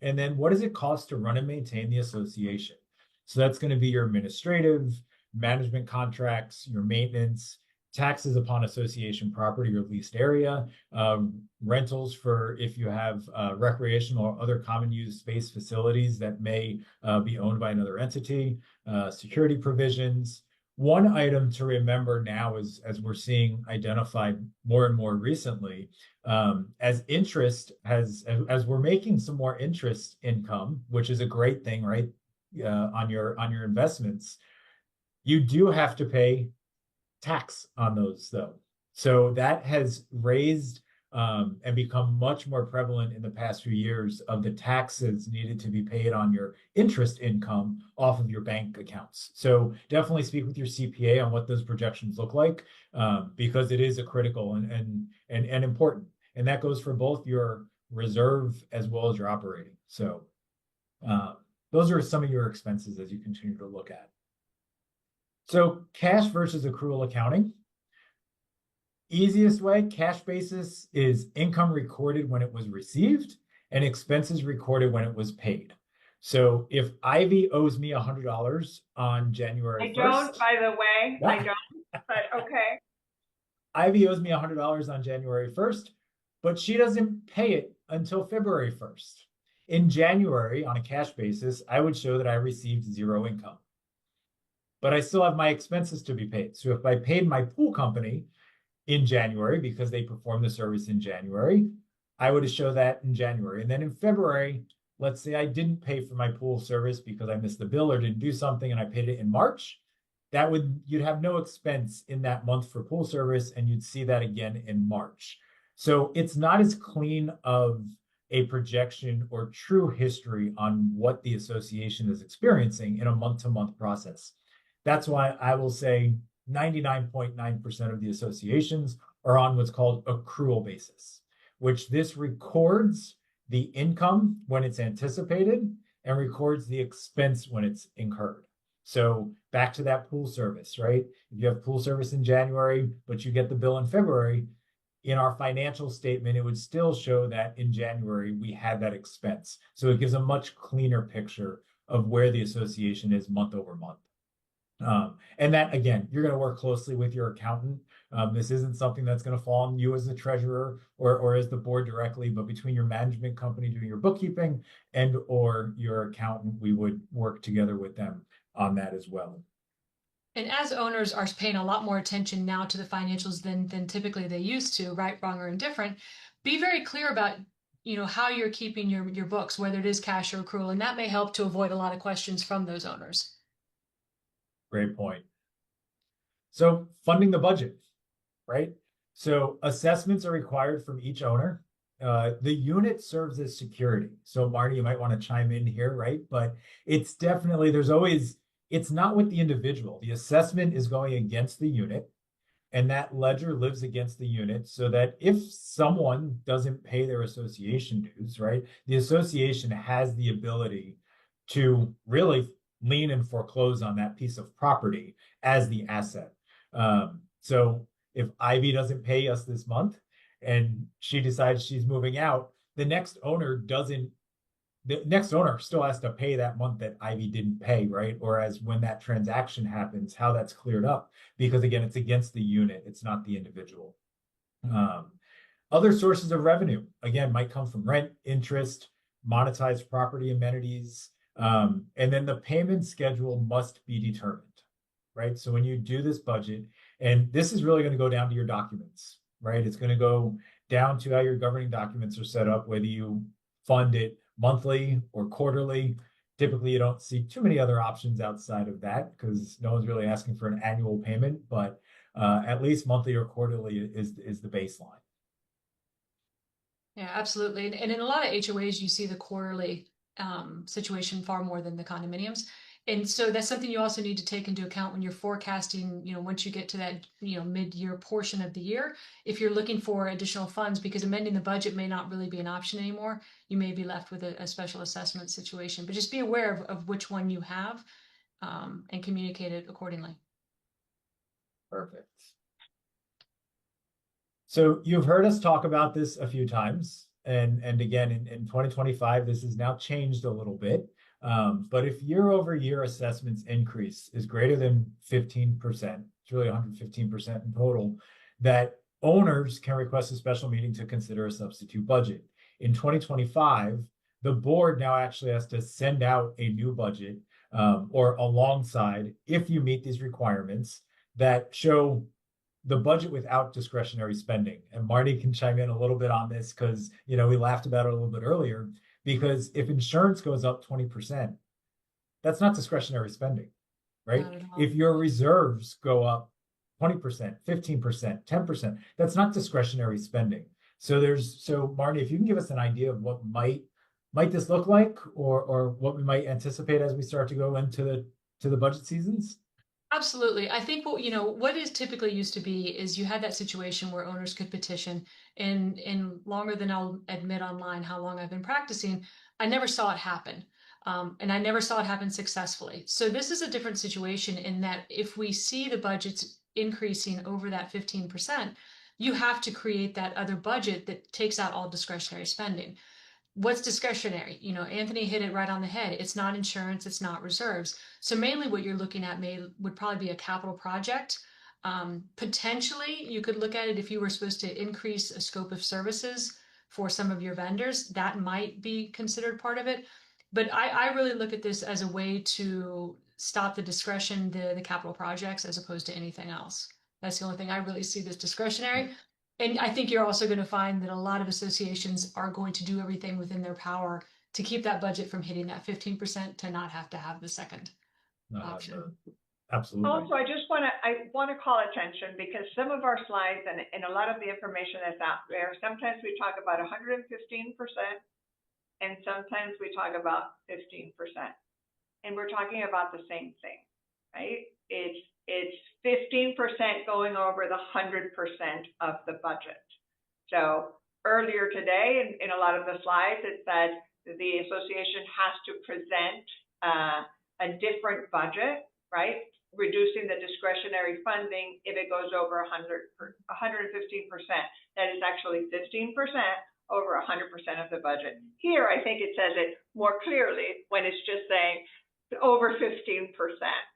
And then what does it cost to run and maintain the association? So that's going to be your administrative, management contracts, your maintenance, taxes upon association property or leased area, rentals for if you have recreational or other common use space facilities that may be owned by another entity, security provisions. One item to remember now is, as we're seeing identified more and more recently, as interest as we're making some more interest income, which is a great thing, right? On your investments, you do have to pay tax on those though. So that has raised and become much more prevalent in the past few years of the taxes needed to be paid on your interest income off of your bank accounts. So definitely speak with your CPA on what those projections look like, because it is a critical and important. And that goes for both your reserve as well as your operating. So those are some of your expenses as you continue to look at. So cash versus accrual accounting. Easiest way, cash basis is income recorded when it was received and expenses recorded when it was paid. So if Ivy owes me $100 on January 1st. I don't, by the way, Yeah. I don't, but okay. Ivy owes me $100 on January 1st, but she doesn't pay it until February 1st. In January, on a cash basis, I would show that I received zero income. But I still have my expenses to be paid. So if I paid my pool company in January because they performed the service in January, I would show that in January. And then in February, let's say I didn't pay for my pool service because I missed the bill or didn't do something and I paid it in March, you'd have no expense in that month for pool service and you'd see that again in March. So it's not as clean of a projection or true history on what the association is experiencing in a month-to-month process. That's why I will say 99.9% of the associations are on what's called accrual basis, which this records the income when it's anticipated and records the expense when it's incurred. So back to that pool service, right? If you have pool service in January, but you get the bill in February, in our financial statement, it would still show that in January we had that expense. So it gives a much cleaner picture of where the association is month over month. And that, again, you're going to work closely with your accountant. This isn't something that's going to fall on you as the treasurer or as the board directly, but between your management company doing your bookkeeping and or your accountant, we would work together with them on that as well. And as owners are paying a lot more attention now to the financials than typically they used to, right, wrong, or indifferent, be very clear about how you're keeping your books, whether it is cash or accrual, and that may help to avoid a lot of questions from those owners. Great point. So funding the budget, right? So assessments are required from each owner. The unit serves as security. So Marty, you might want to chime in here, right? But it's definitely, it's not with the individual. The assessment is going against the unit and that ledger lives against the unit so that if someone doesn't pay their association dues, right, the association has the ability to really lien and foreclose on that piece of property as the asset. So if Ivy doesn't pay us this month and she decides she's moving out, the next owner still has to pay that month that Ivy didn't pay, right? Or as when that transaction happens, how that's cleared up, because again, it's against the unit, it's not the individual. Other sources of revenue, again, might come from rent, interest, monetized property amenities, and then the payment schedule must be determined, right? So when you do this budget, and this is really going to go down to your documents, right? It's going to go down to how your governing documents are set up, whether you fund it monthly or quarterly. Typically, you don't see too many other options outside of that because no one's really asking for an annual payment, but at least monthly or quarterly is the baseline. Yeah, absolutely. And in a lot of HOAs, you see the quarterly situation far more than the condominiums. And so that's something you also need to take into account when you're forecasting, once you get to that, mid-year portion of the year, if you're looking for additional funds, because amending the budget may not really be an option anymore. You may be left with a special assessment situation, but just be aware of which one you have and communicate it accordingly. Perfect. So you've heard us talk about this a few times, and again, in 2025, this has now changed a little bit. But if year-over-year assessments increase is greater than 15%, it's really 115% in total, that owners can request a special meeting to consider a substitute budget. In 2025, the board now actually has to send out a new budget, or alongside, if you meet these requirements, that show the budget without discretionary spending. And Marty can chime in a little bit on this because, we laughed about it a little bit earlier, because if insurance goes up 20%, that's not discretionary spending, right? Not at all. If your reserves go up 20%, 15%, 10%, that's not discretionary spending. So Marty, if you can give us an idea of what might this look like, or what we might anticipate as we start to go into the budget seasons? Absolutely. I think what is typically used to be is you had that situation where owners could petition, and longer than I'll admit online how long I've been practicing, I never saw it happen. And I never saw it happen successfully. So this is a different situation in that if we see the budgets increasing over that 15%, you have to create that other budget that takes out all discretionary spending. What's discretionary? Anthony hit it right on the head. It's not insurance, it's not reserves. So mainly what you're looking at would probably be a capital project. Potentially, you could look at it if you were supposed to increase a scope of services for some of your vendors, that might be considered part of it. But I really look at this as a way to stop the discretion, the capital projects, as opposed to anything else. That's the only thing I really see that's discretionary. And I think you're also going to find that a lot of associations are going to do everything within their power to keep that budget from hitting that 15%, to not have to have the second option. Absolutely. Also, I want to call attention, because some of our slides and a lot of the information that's out there, sometimes we talk about 115%, and sometimes we talk about 15%. And we're talking about the same thing, right? It's 15% going over the 100% of the budget. So earlier today, in a lot of the slides, it said the association has to present a different budget, right? Reducing the discretionary funding if it goes over 115%. That is actually 15% over 100% of the budget. Here, I think it says it more clearly when it's just saying over 15%,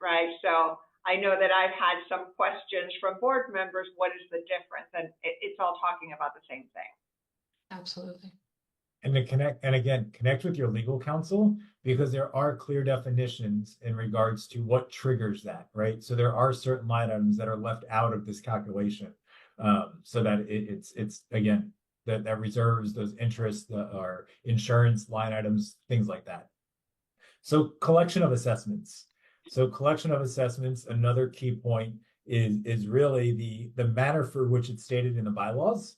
right? So I know that I've had some questions from board members, what is the difference? And it's all talking about the same thing. Absolutely. And to connect with your legal counsel, because there are clear definitions in regards to what triggers that, right? So there are certain line items that are left out of this calculation, so that it's again, that reserves, those interests, or insurance line items, things like that. So collection of assessments. Another key point is really the manner for which it's stated in the bylaws.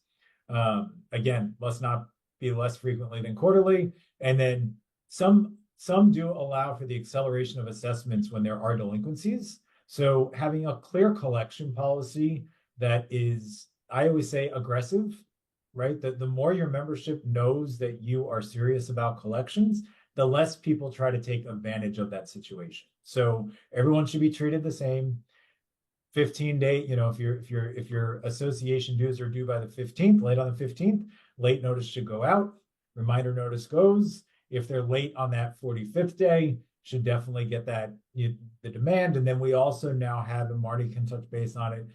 Again, must not be less frequently than quarterly. And then some do allow for the acceleration of assessments when there are delinquencies. So having a clear collection policy that is, I always say, aggressive, right? The more your membership knows that you are serious about collections, the less people try to take advantage of that situation. So everyone should be treated the same. 15-day, if your association dues are due by the 15th, late on the 15th, late notice should go out. Reminder notice goes. If they're late on that 45th day, should definitely get that the demand. And then we also now have, and Marty can touch base on it,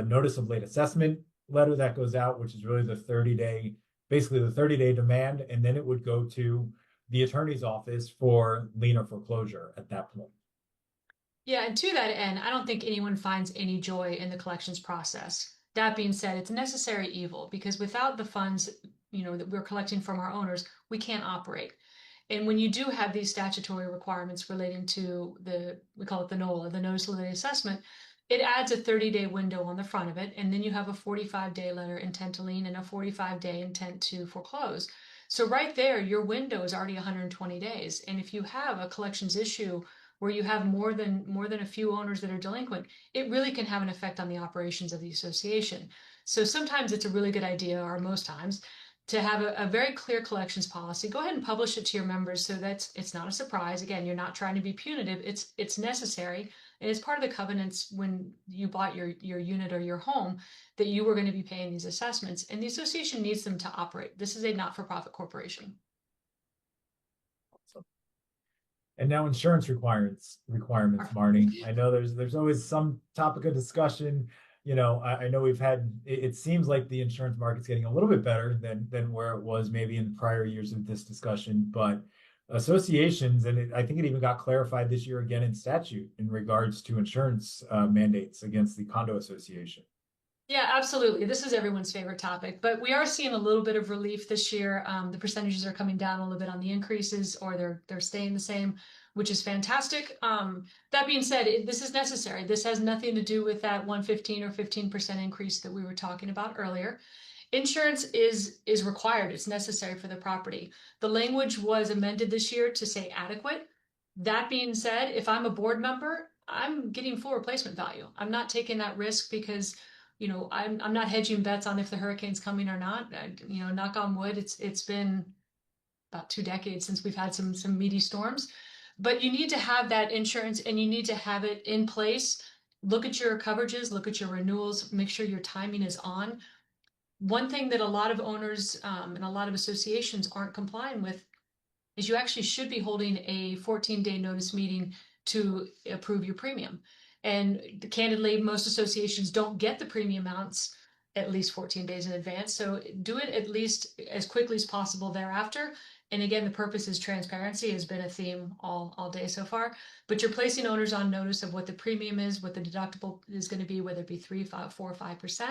notice of late assessment letter that goes out, which is really the 30-day demand, and then it would go to the attorney's office for lien or foreclosure at that point. Yeah, and to that end, I don't think anyone finds any joy in the collections process. That being said, it's a necessary evil, because without the funds, that we're collecting from our owners, we can't operate. And when you do have these statutory requirements relating to we call it the NOLA, the Notice of Late Assessment, it adds a 30-day window on the front of it, and then you have a 45-day letter intent to lien and a 45-day intent to foreclose. So right there, your window is already 120 days. And if you have a collections issue where you have more than a few owners that are delinquent, it really can have an effect on the operations of the association. So sometimes it's a really good idea, or most times, to have a very clear collections policy. Go ahead and publish it to your members so that it's not a surprise. Again, you're not trying to be punitive. It's necessary. And it's part of the covenants when you bought your unit or your home that you were going to be paying these assessments, and the association needs them to operate. This is a not-for-profit corporation. And now insurance requirements, Marnie. I know there's always some topic of discussion. You know, I know we've had, it seems like the insurance market's getting a little bit better than where it was maybe in prior years of this discussion, but associations, and I think it even got clarified this year again in statute in regards to insurance mandates against the condo association. Yeah, absolutely. This is everyone's favorite topic, but we are seeing a little bit of relief this year. The percentages are coming down a little bit on the increases, or they're staying the same, which is fantastic. That being said, this is necessary. This has nothing to do with that 115 or 15% increase that we were talking about earlier. Insurance is required. It's necessary for the property. The language was amended this year to say adequate. That being said, if I'm a board member, I'm getting full replacement value. I'm not taking that risk because I'm not hedging bets on if the hurricane's coming or not. Knock on wood, it's been about 2 decades since we've had some meaty storms. But you need to have that insurance, and you need to have it in place. Look at your coverages, look at your renewals, make sure your timing is on. One thing that a lot of owners and a lot of associations aren't complying with is you actually should be holding a 14-day notice meeting to approve your premium. And candidly, most associations don't get the premium amounts at least 14 days in advance. So do it at least as quickly as possible thereafter. And again, the purpose is transparency has been a theme all day so far. But you're placing owners on notice of what the premium is, what the deductible is going to be, whether it be 3, 5, 4, 5%.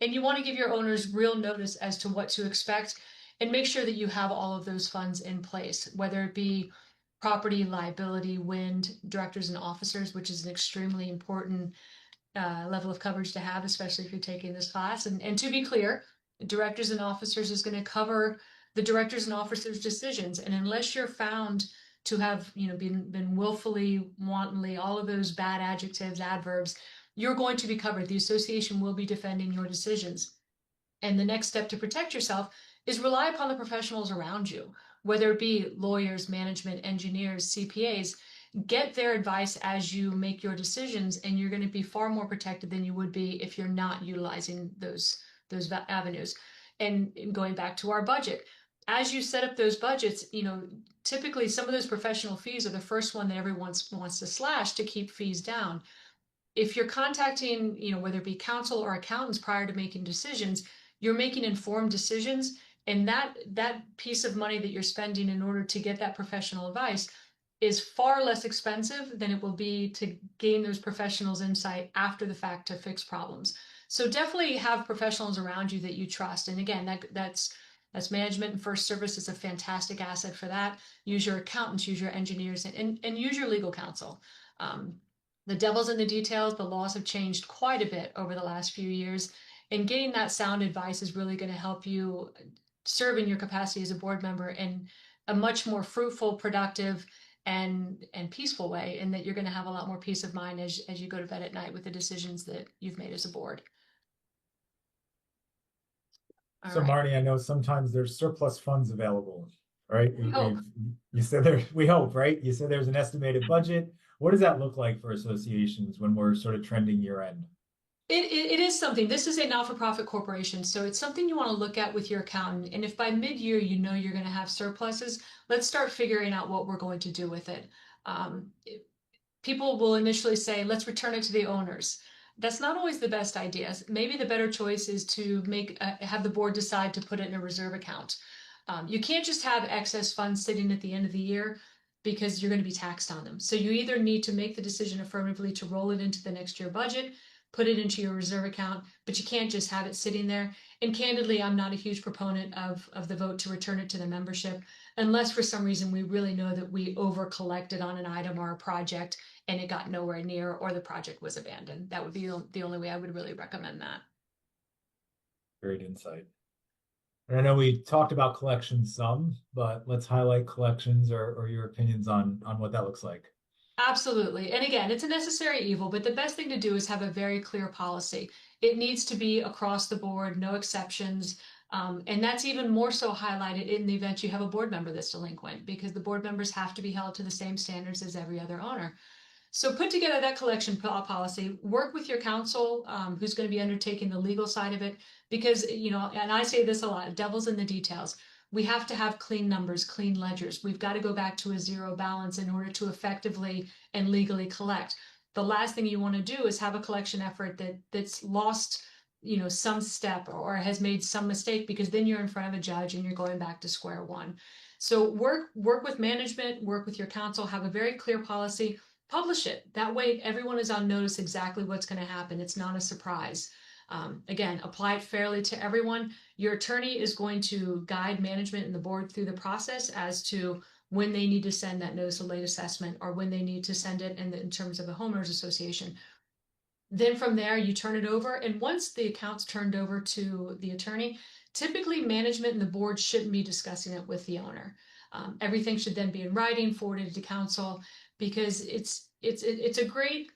And you want to give your owners real notice as to what to expect, and make sure that you have all of those funds in place, whether it be property, liability, wind, directors and officers, which is an extremely important level of coverage to have, especially if you're taking this class. And to be clear, directors and officers is going to cover the directors and officers' decisions. And unless you're found to have been willfully, wantonly, all of those bad adjectives, adverbs, you're going to be covered. The association will be defending your decisions. And the next step to protect yourself is rely upon the professionals around you, whether it be lawyers, management, engineers, CPAs. Get their advice as you make your decisions, and you're going to be far more protected than you would be if you're not utilizing those avenues. And going back to our budget, as you set up those budgets, typically some of those professional fees are the first one that everyone wants to slash to keep fees down. If you're contacting, whether it be counsel or accountants prior to making decisions, you're making informed decisions, and that piece of money that you're spending in order to get that professional advice is far less expensive than it will be to gain those professionals' insight after the fact to fix problems. So definitely have professionals around you that you trust. And again, that's management, and First Service is a fantastic asset for that. Use your accountants, use your engineers, and use your legal counsel. The devil's in the details. The laws have changed quite a bit over the last few years, and getting that sound advice is really going to help you serve in your capacity as a board member in a much more fruitful, productive, and peaceful way, and that you're going to have a lot more peace of mind as you go to bed at night with the decisions that you've made as a board. So Marnie, I know sometimes there's surplus funds available, right? You said we hope, right? You said there's an estimated budget. What does that look like for associations when we're sort of trending year end? It is something. This is a not-for-profit corporation, so it's something you want to look at with your accountant. And if by mid-year you're going to have surpluses, let's start figuring out what we're going to do with it. People will initially say, let's return it to the owners. That's not always the best idea. Maybe the better choice is to have the board decide to put it in a reserve account. You can't just have excess funds sitting at the end of the year, because you're going to be taxed on them. So you either need to make the decision affirmatively to roll it into the next year budget, put it into your reserve account, but you can't just have it sitting there. And candidly, I'm not a huge proponent of the vote to return it to the membership, unless for some reason we really know that we over collected on an item or a project and it got nowhere near, or the project was abandoned. That would be the only way I would really recommend that. Great insight. And I know we talked about collections some, but let's highlight collections or your opinions on what that looks like. Absolutely. And again, it's a necessary evil, but the best thing to do is have a very clear policy. It needs to be across the board, no exceptions. And that's even more so highlighted in the event you have a board member that's delinquent, because the board members have to be held to the same standards as every other owner. So put together that collection policy, work with your counsel, who's going to be undertaking the legal side of it, because, you know, and I say this a lot, devil's in the details. We have to have clean numbers, clean ledgers. We've got to go back to a zero balance in order to effectively and legally collect. The last thing you want to do is have a collection effort that's lost, you know, some step or has made some mistake, because then you're in front of a judge and you're going back to square one. So work with management, work with your counsel, have a very clear policy, publish it. That way everyone is on notice exactly what's going to happen. It's not a surprise. Again, apply it fairly to everyone. Your attorney is going to guide management and the board through the process as to when they need to send that notice of late assessment or when they need to send it in terms of a homeowners association. Then from there, you turn it over. And once the account's turned over to the attorney, typically management and the board shouldn't be discussing it with the owner. Everything should then be in writing, forwarded to counsel, because it's a great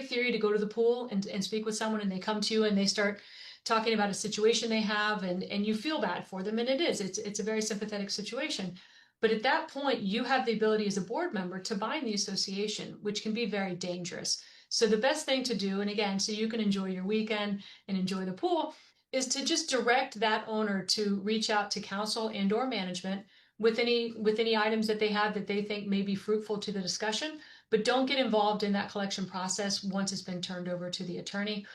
theory to go to the pool and speak with someone, and they come to you and they start talking about a situation they have, and you feel bad for them, and it's a very sympathetic situation. But at that point, you have the ability as a board member to bind the association, which can be very dangerous. So the best thing to do, and again, so you can enjoy your weekend and enjoy the pool, is to just direct that owner to reach out to counsel and or management with any items that they have that they think may be fruitful to the discussion, but don't get involved in that collection process once it's been turned over to the attorney.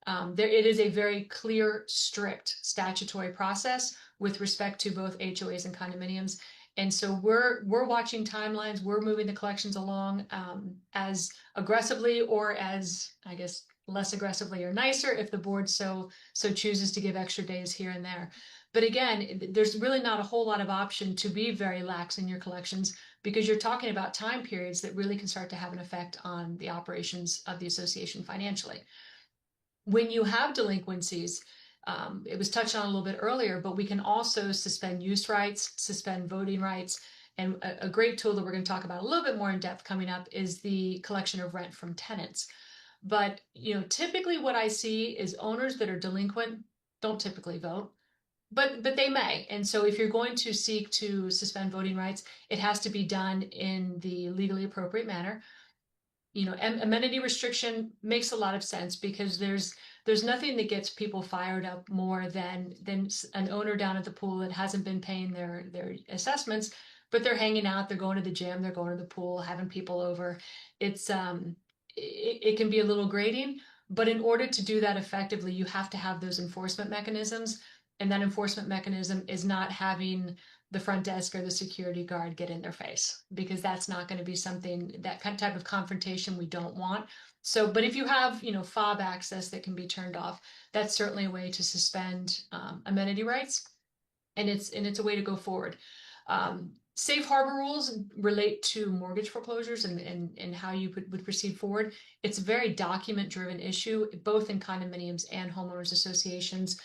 It is a very clear, strict statutory process with respect to both HOAs and condominiums. And so we're watching timelines, we're moving the collections along as aggressively or as, I guess, less aggressively or nicer if the board so chooses to give extra days here and there. But again, there's really not a whole lot of option to be very lax in your collections, because you're talking about time periods that really can start to have an effect on the operations of the association financially. When you have delinquencies, it was touched on a little bit earlier, but we can also suspend use rights, suspend voting rights. And a great tool that we're going to talk about a little bit more in depth coming up is the collection of rent from tenants. But, you know, typically what I see is owners that are delinquent don't typically vote, but they may. And so if you're going to seek to suspend voting rights, it has to be done in the legally appropriate manner. You know, amenity restriction makes a lot of sense, because there's nothing that gets people fired up more than an owner down at the pool that hasn't been paying their assessments, but they're hanging out, they're going to the gym, they're going to the pool, having people over. It's it can be a little grating, but in order to do that effectively, you have to have those enforcement mechanisms. And that enforcement mechanism is not having the front desk or the security guard get in their face, because that's not going to be something, that kind of type of confrontation we don't want. So, but if you have, you know, fob access that can be turned off, that's certainly a way to suspend amenity rights, and it's a way to go forward. Safe harbor rules relate to mortgage foreclosures and how you would proceed forward. It's a very document driven issue, both in condominiums and homeowners associations,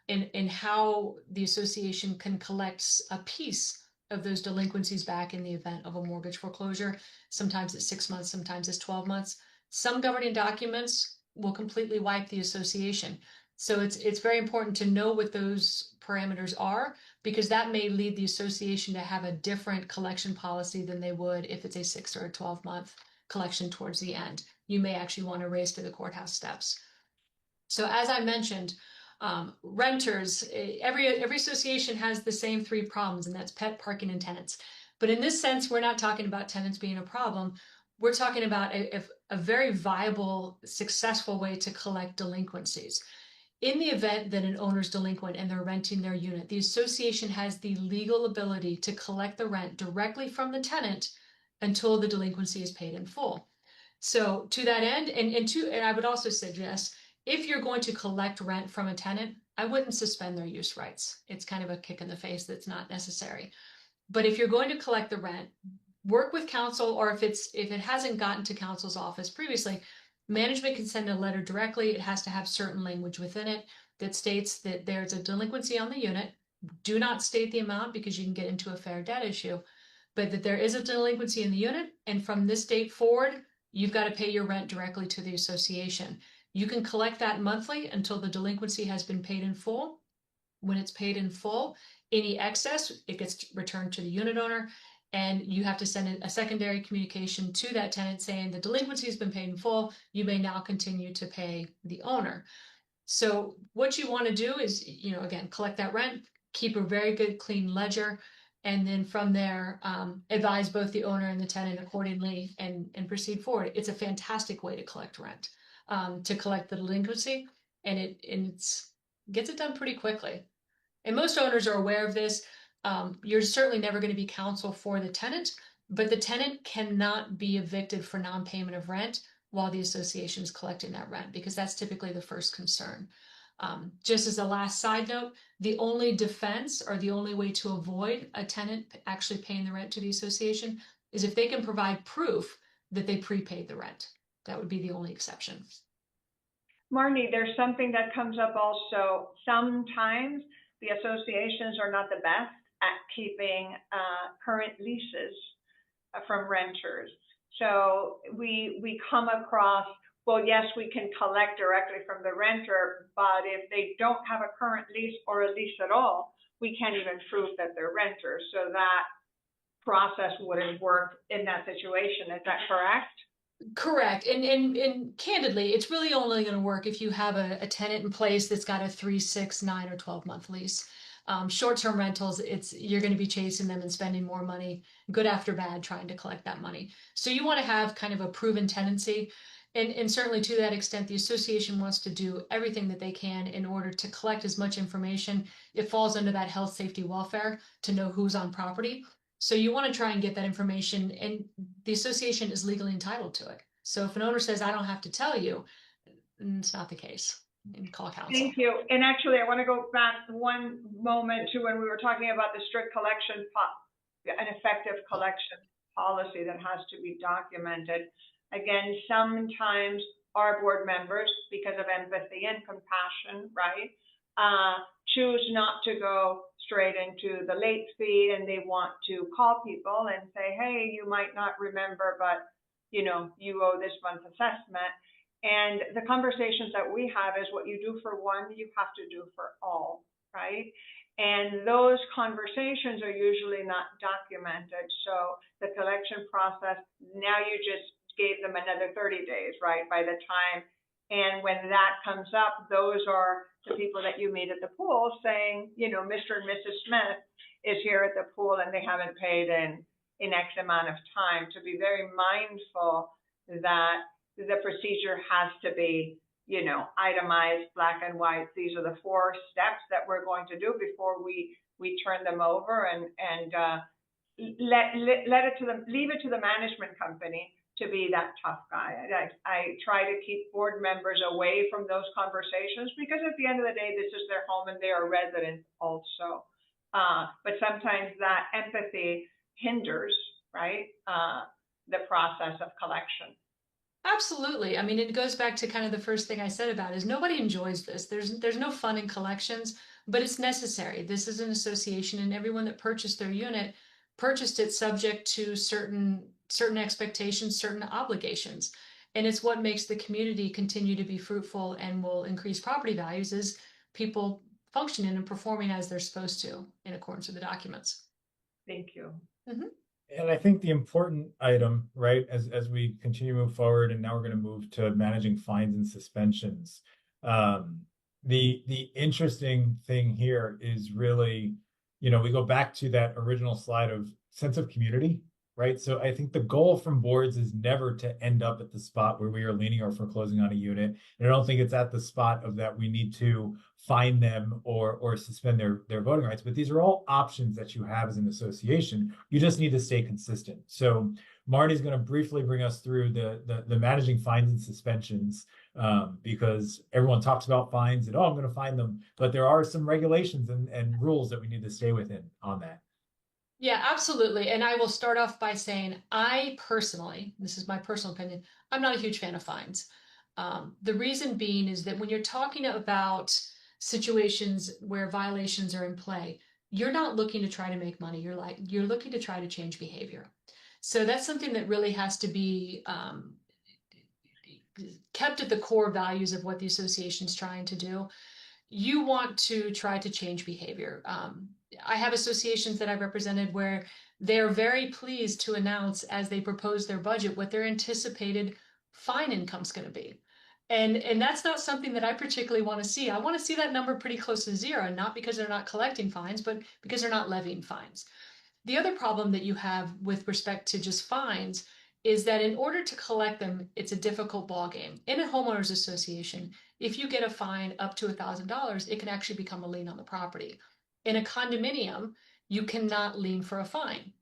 in how the association can collect a piece of those delinquencies back in the event of a mortgage foreclosure. Sometimes it's 6 months, sometimes it's 12 months. Some governing documents will completely wipe the association. So it's very important to know what those parameters are, because that may lead the association to have a different collection policy than they would if it's a 6 or a 12-month collection towards the end. You may actually want to race to the courthouse steps. So as I mentioned, renters, every association has the same 3 problems, and that's pet, parking, and tenants. But in this sense, we're not talking about tenants being a problem. We're talking about a very viable, successful way to collect delinquencies. In the event that an owner's delinquent and they're renting their unit, the association has the legal ability to collect the rent directly from the tenant until the delinquency is paid in full. So to that end, and I would also suggest, if you're going to collect rent from a tenant, I wouldn't suspend their use rights. It's kind of a kick in the face that's not necessary. But if you're going to collect the rent, work with counsel, or if it hasn't gotten to counsel's office previously, management can send a letter directly. It has to have certain language within it that states that there's a delinquency on the unit. Do not state the amount, because you can get into a fair debt issue, but that there is a delinquency in the unit, and from this date forward, you've got to pay your rent directly to the association. You can collect that monthly until the delinquency has been paid in full. When it's paid in full, any excess, it gets returned to the unit owner. and you have to send a secondary communication to that tenant saying the delinquency has been paid in full. You may now continue to pay the owner. So what you want to do is, again, collect that rent, keep a very good clean ledger, and then from there, advise both the owner and the tenant accordingly and proceed forward. It's a fantastic way to collect rent, to collect the delinquency, and it's gets it done pretty quickly. And most owners are aware of this. You're certainly never going to be counsel for the tenant, but the tenant cannot be evicted for non-payment of rent while the association is collecting that rent, because that's typically the first concern. Just as a last side note, the only defense or the only way to avoid a tenant actually paying the rent to the association is if they can provide proof that they prepaid the rent. That would be the only exception. Marnie, there's something that comes up also. Sometimes the associations are not the best at keeping current leases from renters. So we come across, well, yes, we can collect directly from the renter, but if they don't have a current lease or a lease at all, we can't even prove that they're renters. So that process wouldn't work in that situation. Is that correct? Correct. And candidly, it's really only going to work if you have a tenant in place that's got a 3, 6, 9, or 12-month lease. Short-term rentals, you're going to be chasing them and spending more money, good after bad, trying to collect that money. So you want to have kind of a proven tenancy. And certainly to that extent, the association wants to do everything that they can in order to collect as much information. It falls under that health, safety, welfare to know who's on property. So you want to try and get that information, and the association is legally entitled to it. So if an owner says, I don't have to tell you, it's not the case. And call counsel. Thank you. And actually, I want to go back one moment to when we were talking about the strict collection, an effective collection policy that has to be documented. Again, sometimes our board members, because of empathy and compassion, right, choose not to go straight into the late fee, and they want to call people and say, hey, you might not remember, but you owe this month's assessment. And the conversations that we have is what you do for one, you have to do for all, right? And those conversations are usually not documented. So the collection process, now you just gave them another 30 days, right, by the time. And when that comes up, those are the people that you meet at the pool saying, Mr. and Mrs. Smith is here at the pool and they haven't paid in X amount of time. To be very mindful that the procedure has to be, itemized, black and white. These are the 4 steps that we're going to do before we turn them over, and leave it to the management company to be that tough guy. I try to keep board members away from those conversations because at the end of the day, this is their home and they are residents also. But sometimes that empathy hinders, right, the process of collection. Absolutely. I mean, it goes back to kind of the first thing I said about is nobody enjoys this. There's no fun in collections, but it's necessary. This is an association, and everyone that purchased their unit purchased it subject to certain expectations, certain obligations. And it's what makes the community continue to be fruitful and will increase property values is people functioning and performing as they're supposed to in accordance with the documents. Thank you. Mm-hmm. And I think the important item, right, as we continue to move forward, and now we're going to move to managing fines and suspensions. The interesting thing here is really, we go back to that original slide of sense of community, right? So I think the goal from boards is never to end up at the spot where we are leaning or foreclosing on a unit. And I don't think it's at the spot of that we need to fine them or suspend their voting rights. But these are all options that you have as an association. You just need to stay consistent. So Marty's going to briefly bring us through the managing fines and suspensions, because everyone talks about fines and, I'm going to fine them. But there are some regulations and rules that we need to stay within on that. Yeah, absolutely. And I will start off by saying I personally, this is my personal opinion, I'm not a huge fan of fines. The reason being is that when you're talking about situations where violations are in play, you're not looking to try to make money. You're looking to try to change behavior. So that's something that really has to be kept at the core values of what the association's trying to do. You want to try to change behavior. I have associations that I've represented where they're very pleased to announce as they propose their budget what their anticipated fine income's going to be. And that's not something that I particularly want to see. I want to see that number pretty close to zero, not because they're not collecting fines, but because they're not levying fines. The other problem that you have with respect to just fines is that in order to collect them, it's a difficult ballgame. In a homeowners association, if you get a fine up to $1,000, it can actually become a lien on the property. In a condominium, you cannot lien for a fine.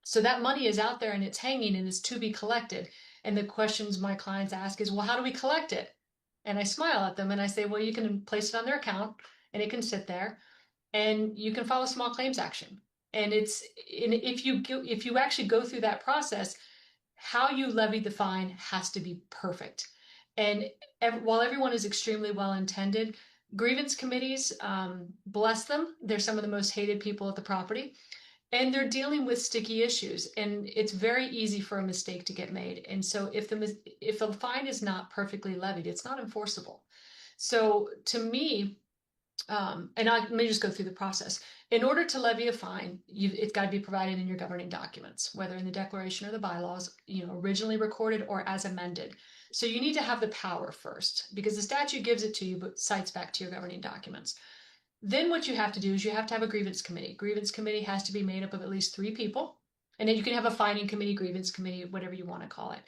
So that money is out there and it's hanging and it's to be collected. And the questions my clients ask is, well, how do we collect it? And I smile at them and I say, well, you can place it on their account and it can sit there and you can file a small claims action. And if you actually go through that process, how you levy the fine has to be perfect. And while everyone is extremely well intended, grievance committees, bless them, they're some of the most hated people at the property. And they're dealing with sticky issues, and it's very easy for a mistake to get made. And so if a fine is not perfectly levied, it's not enforceable. So to me, let me just go through the process. In order to levy a fine, it's got to be provided in your governing documents, whether in the declaration or the bylaws, originally recorded or as amended. So you need to have the power first, because the statute gives it to you, but cites back to your governing documents. Then what you have to do is you have to have a grievance committee. Grievance committee has to be made up of at least 3 people. And then you can have a fining committee, grievance committee, whatever you want to call it.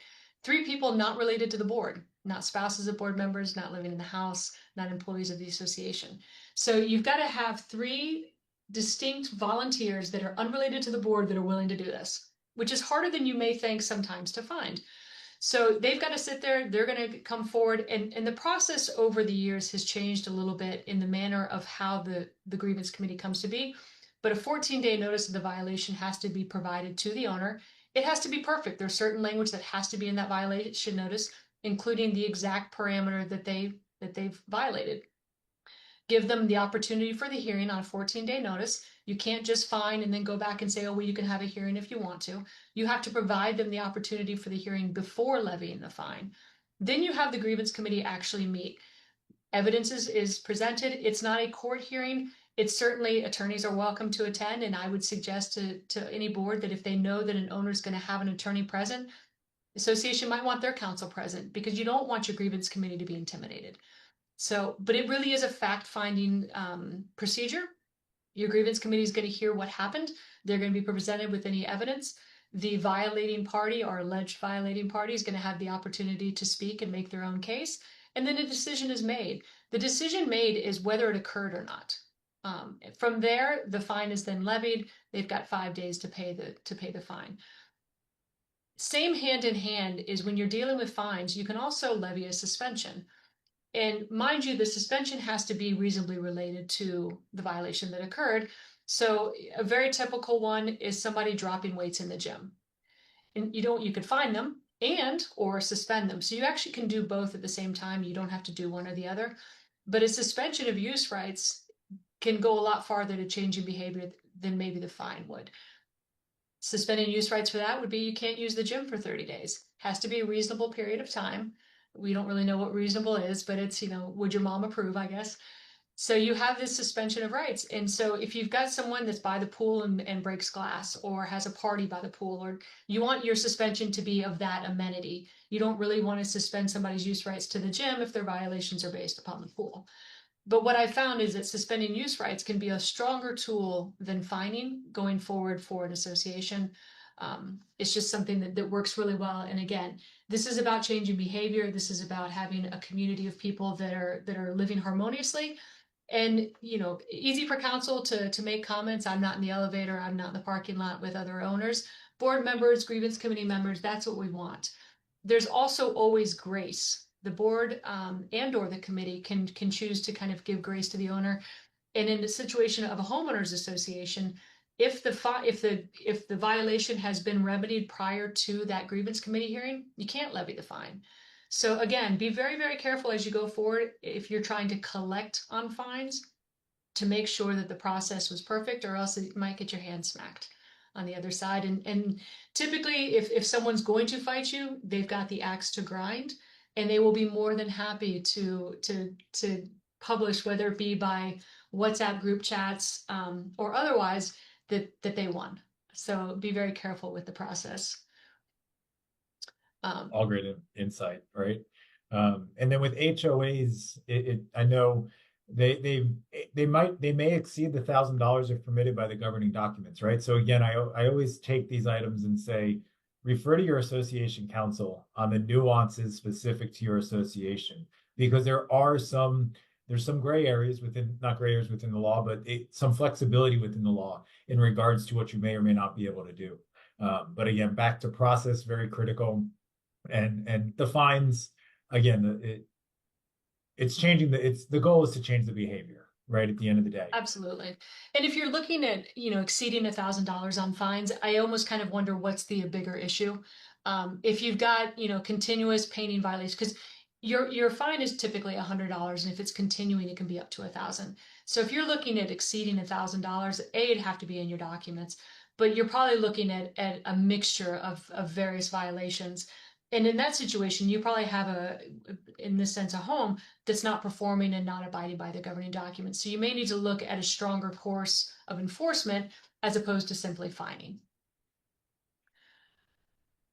3 people not related to the board, not spouses of board members, not living in the house, not employees of the association. So you've got to have 3 distinct volunteers that are unrelated to the board that are willing to do this, which is harder than you may think sometimes to find. So they've got to sit there, they're going to come forward, and the process over the years has changed a little bit in the manner of how the grievance committee comes to be. But a 14-day notice of the violation has to be provided to the owner. It has to be perfect. There's certain language that has to be in that violation notice, including the exact parameter that they've violated. Give them the opportunity for the hearing on a 14-day notice. You can't just fine and then go back and say, oh, well, you can have a hearing if you want to. You have to provide them the opportunity for the hearing before levying the fine. Then you have the grievance committee actually meet. Evidence is presented. It's not a court hearing. It's certainly, attorneys are welcome to attend, and I would suggest to any board that if they know that an owner is going to have an attorney present, the association might want their counsel present, because you don't want your grievance committee to be intimidated. So, but it really is a fact-finding procedure. Your grievance committee is going to hear what happened. They're going to be presented with any evidence. The violating party or alleged violating party is going to have the opportunity to speak and make their own case. And then a decision is made. The decision made is whether it occurred or not. From there, the fine is then levied. They've got 5 days to pay the fine. Same hand in hand is when you're dealing with fines, you can also levy a suspension. And mind you, the suspension has to be reasonably related to the violation that occurred. So a very typical one is somebody dropping weights in the gym. And you could fine them and or suspend them. So you actually can do both at the same time. You don't have to do one or the other. But a suspension of use rights can go a lot farther to changing behavior than maybe the fine would. Suspending use rights for that would be you can't use the gym for 30 days. Has to be a reasonable period of time. We don't really know what reasonable is, but it's, would your mom approve, I guess. So you have this suspension of rights. And so if you've got someone that's by the pool and breaks glass, or has a party by the pool, or you want your suspension to be of that amenity, you don't really want to suspend somebody's use rights to the gym if their violations are based upon the pool. But what I found is that suspending use rights can be a stronger tool than fining going forward for an association. It's just something that works really well. And again, this is about changing behavior. This is about having a community of people that are living harmoniously. And, easy for council to make comments. I'm not in the elevator. I'm not in the parking lot with other owners. Board members, grievance committee members, that's what we want. There's also always grace. The board and or the committee can choose to kind of give grace to the owner. And in the situation of a homeowners association, if the violation has been remedied prior to that grievance committee hearing, you can't levy the fine. So again, be very, very careful as you go forward if you're trying to collect on fines, to make sure that the process was perfect, or else you might get your hand smacked on the other side. And typically, if someone's going to fight you, they've got the axe to grind, and they will be more than happy to publish, whether it be by WhatsApp group chats or otherwise, that they won. So be very careful with the process. All great insight, right? And then with HOAs, I know they may exceed the $1,000 if permitted by the governing documents, right? So again, I always take these items and say, refer to your association counsel on the nuances specific to your association, because there's some gray areas within, not gray areas within the law, but some flexibility within the law in regards to what you may or may not be able to do. But again, back to process, very critical. And the fines, again, it's changing the goal is to change the behavior, right, at the end of the day. Absolutely. And if you're looking at, exceeding $1,000 on fines, I almost kind of wonder what's the bigger issue. If you've got, continuous painting violations, because your fine is typically $100, and if it's continuing, it can be up to 1,000. So if you're looking at exceeding $1,000, it'd have to be in your documents, but you're probably looking at a mixture of various violations. And in that situation, you probably have in this sense, a home that's not performing and not abiding by the governing documents. So you may need to look at a stronger course of enforcement as opposed to simply fining.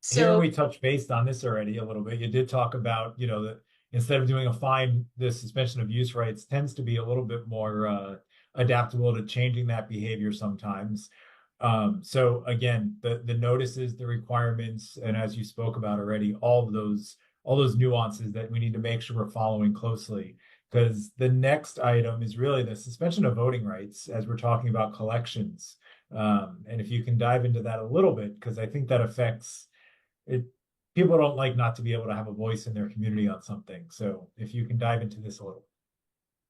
Here So we touched based on this already a little bit. You did talk about, that instead of doing a fine, the suspension of use rights tends to be a little bit more adaptable to changing that behavior sometimes. So again, the notices, the requirements, and as you spoke about already, all those nuances that we need to make sure we're following closely. Because the next item is really the suspension of voting rights as we're talking about collections. And if you can dive into that a little bit, because I think that affects it. People don't like not to be able to have a voice in their community on something. So if you can dive into this a little.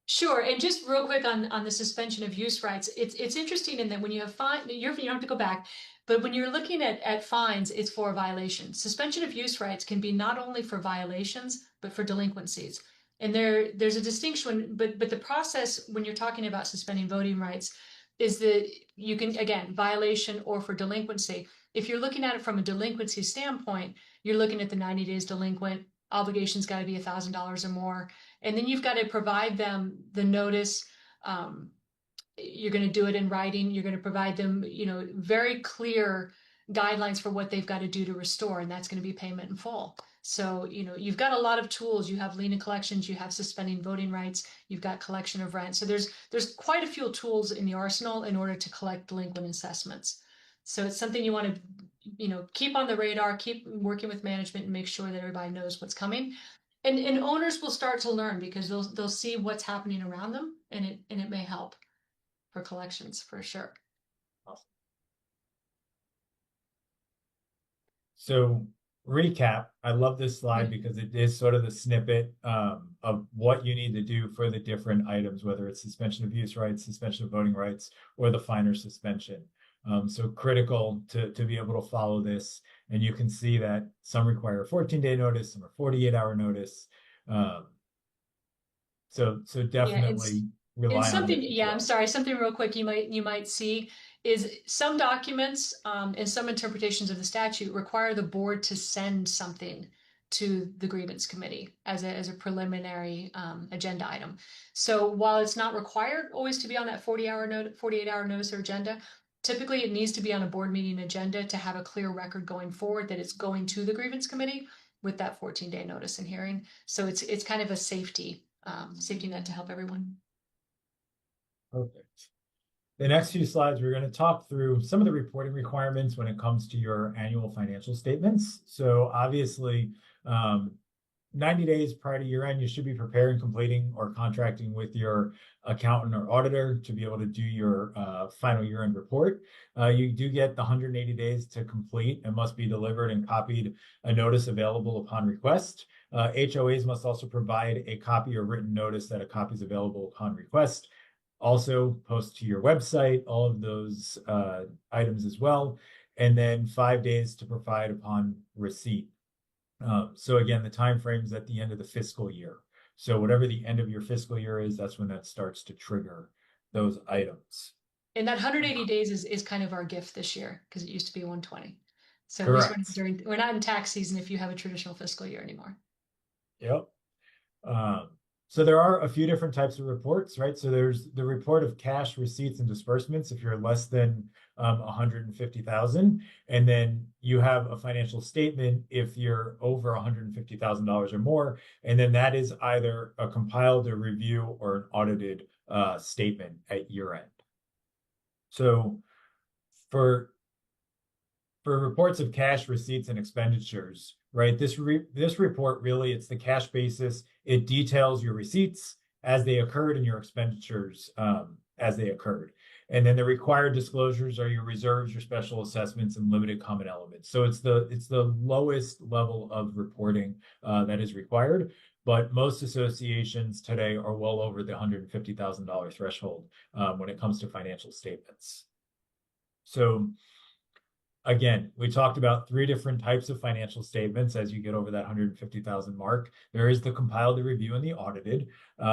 sure, and just real quick on the suspension of use rights, it's interesting in that when you have you don't have to go back, but when you're looking at fines, it's for a violation. Suspension of use rights can be not only for violations, but for delinquencies. And there's a distinction, but the process when you're talking about suspending voting rights is that you can, again, violation or for delinquency. If you're looking at it from a delinquency standpoint, you're looking at the 90 days delinquent, obligation's got to be $1,000 or more. And then you've got to provide them the notice. You're going to do it in writing. You're going to provide them, very clear guidelines for what they've got to do to restore, and that's going to be payment in full. So, you've got a lot of tools. You have lien and collections, you have suspending voting rights, you've got collection of rent. So there's quite a few tools in the arsenal in order to collect delinquent assessments. So it's something you want to, keep on the radar, keep working with management and make sure that everybody knows what's coming. And owners will start to learn because they'll see what's happening around them, and it may help for collections for sure. So recap, I love this slide because it is sort of the snippet of what you need to do for the different items, whether it's suspension of use rights, suspension of voting rights, or the fine or suspension. So critical to be able to follow this. And you can see that some require a 14-day notice, some are 48-hour notice. So definitely rely on something. it. Yeah, I'm sorry. Something real quick you might see is some documents and some interpretations of the statute require the board to send something to the grievance committee as a preliminary agenda item. So while it's not required always to be on that 48-hour notice or agenda, typically it needs to be on a board meeting agenda to have a clear record going forward that it's going to the grievance committee with that 14-day notice and hearing. So it's kind of a safety net to help everyone. Perfect. The next few slides, we're going to talk through some of the reporting requirements when it comes to your annual financial statements. So obviously, 90 days prior to year end, you should be preparing, completing, or contracting with your accountant or auditor to be able to do your final year end report. You do get the 180 days to complete and must be delivered and copied a notice available upon request. HOAs must also provide a copy or written notice that a copy is available upon request. Also post to your website, all of those items as well. And then 5 days to provide upon receipt. So again, the time frame is at the end of the fiscal year. So whatever the end of your fiscal year is, that's when that starts to trigger those items. And that 180 days is kind of our gift this year because it used to be 120. So we're not in tax season if you have a traditional fiscal year anymore. Yep. So there are a few different types of reports, right? So there's the report of cash receipts and disbursements if you're less than 150,000, and then you have a financial statement if you're over $150,000 or more, and then that is either a compiled, a review, or an audited statement at year end. So for reports of cash receipts and expenditures, right? This report really, it's the cash basis. It details your receipts as they occurred and your expenditures as they occurred. And then the required disclosures are your reserves, your special assessments, and limited common elements. So it's the lowest level of reporting that is required. But most associations today are well over the $150,000 threshold when it comes to financial statements. So again, we talked about 3 different types of financial statements as you get over that 150,000 mark. There is the compiled, the review, and the audited.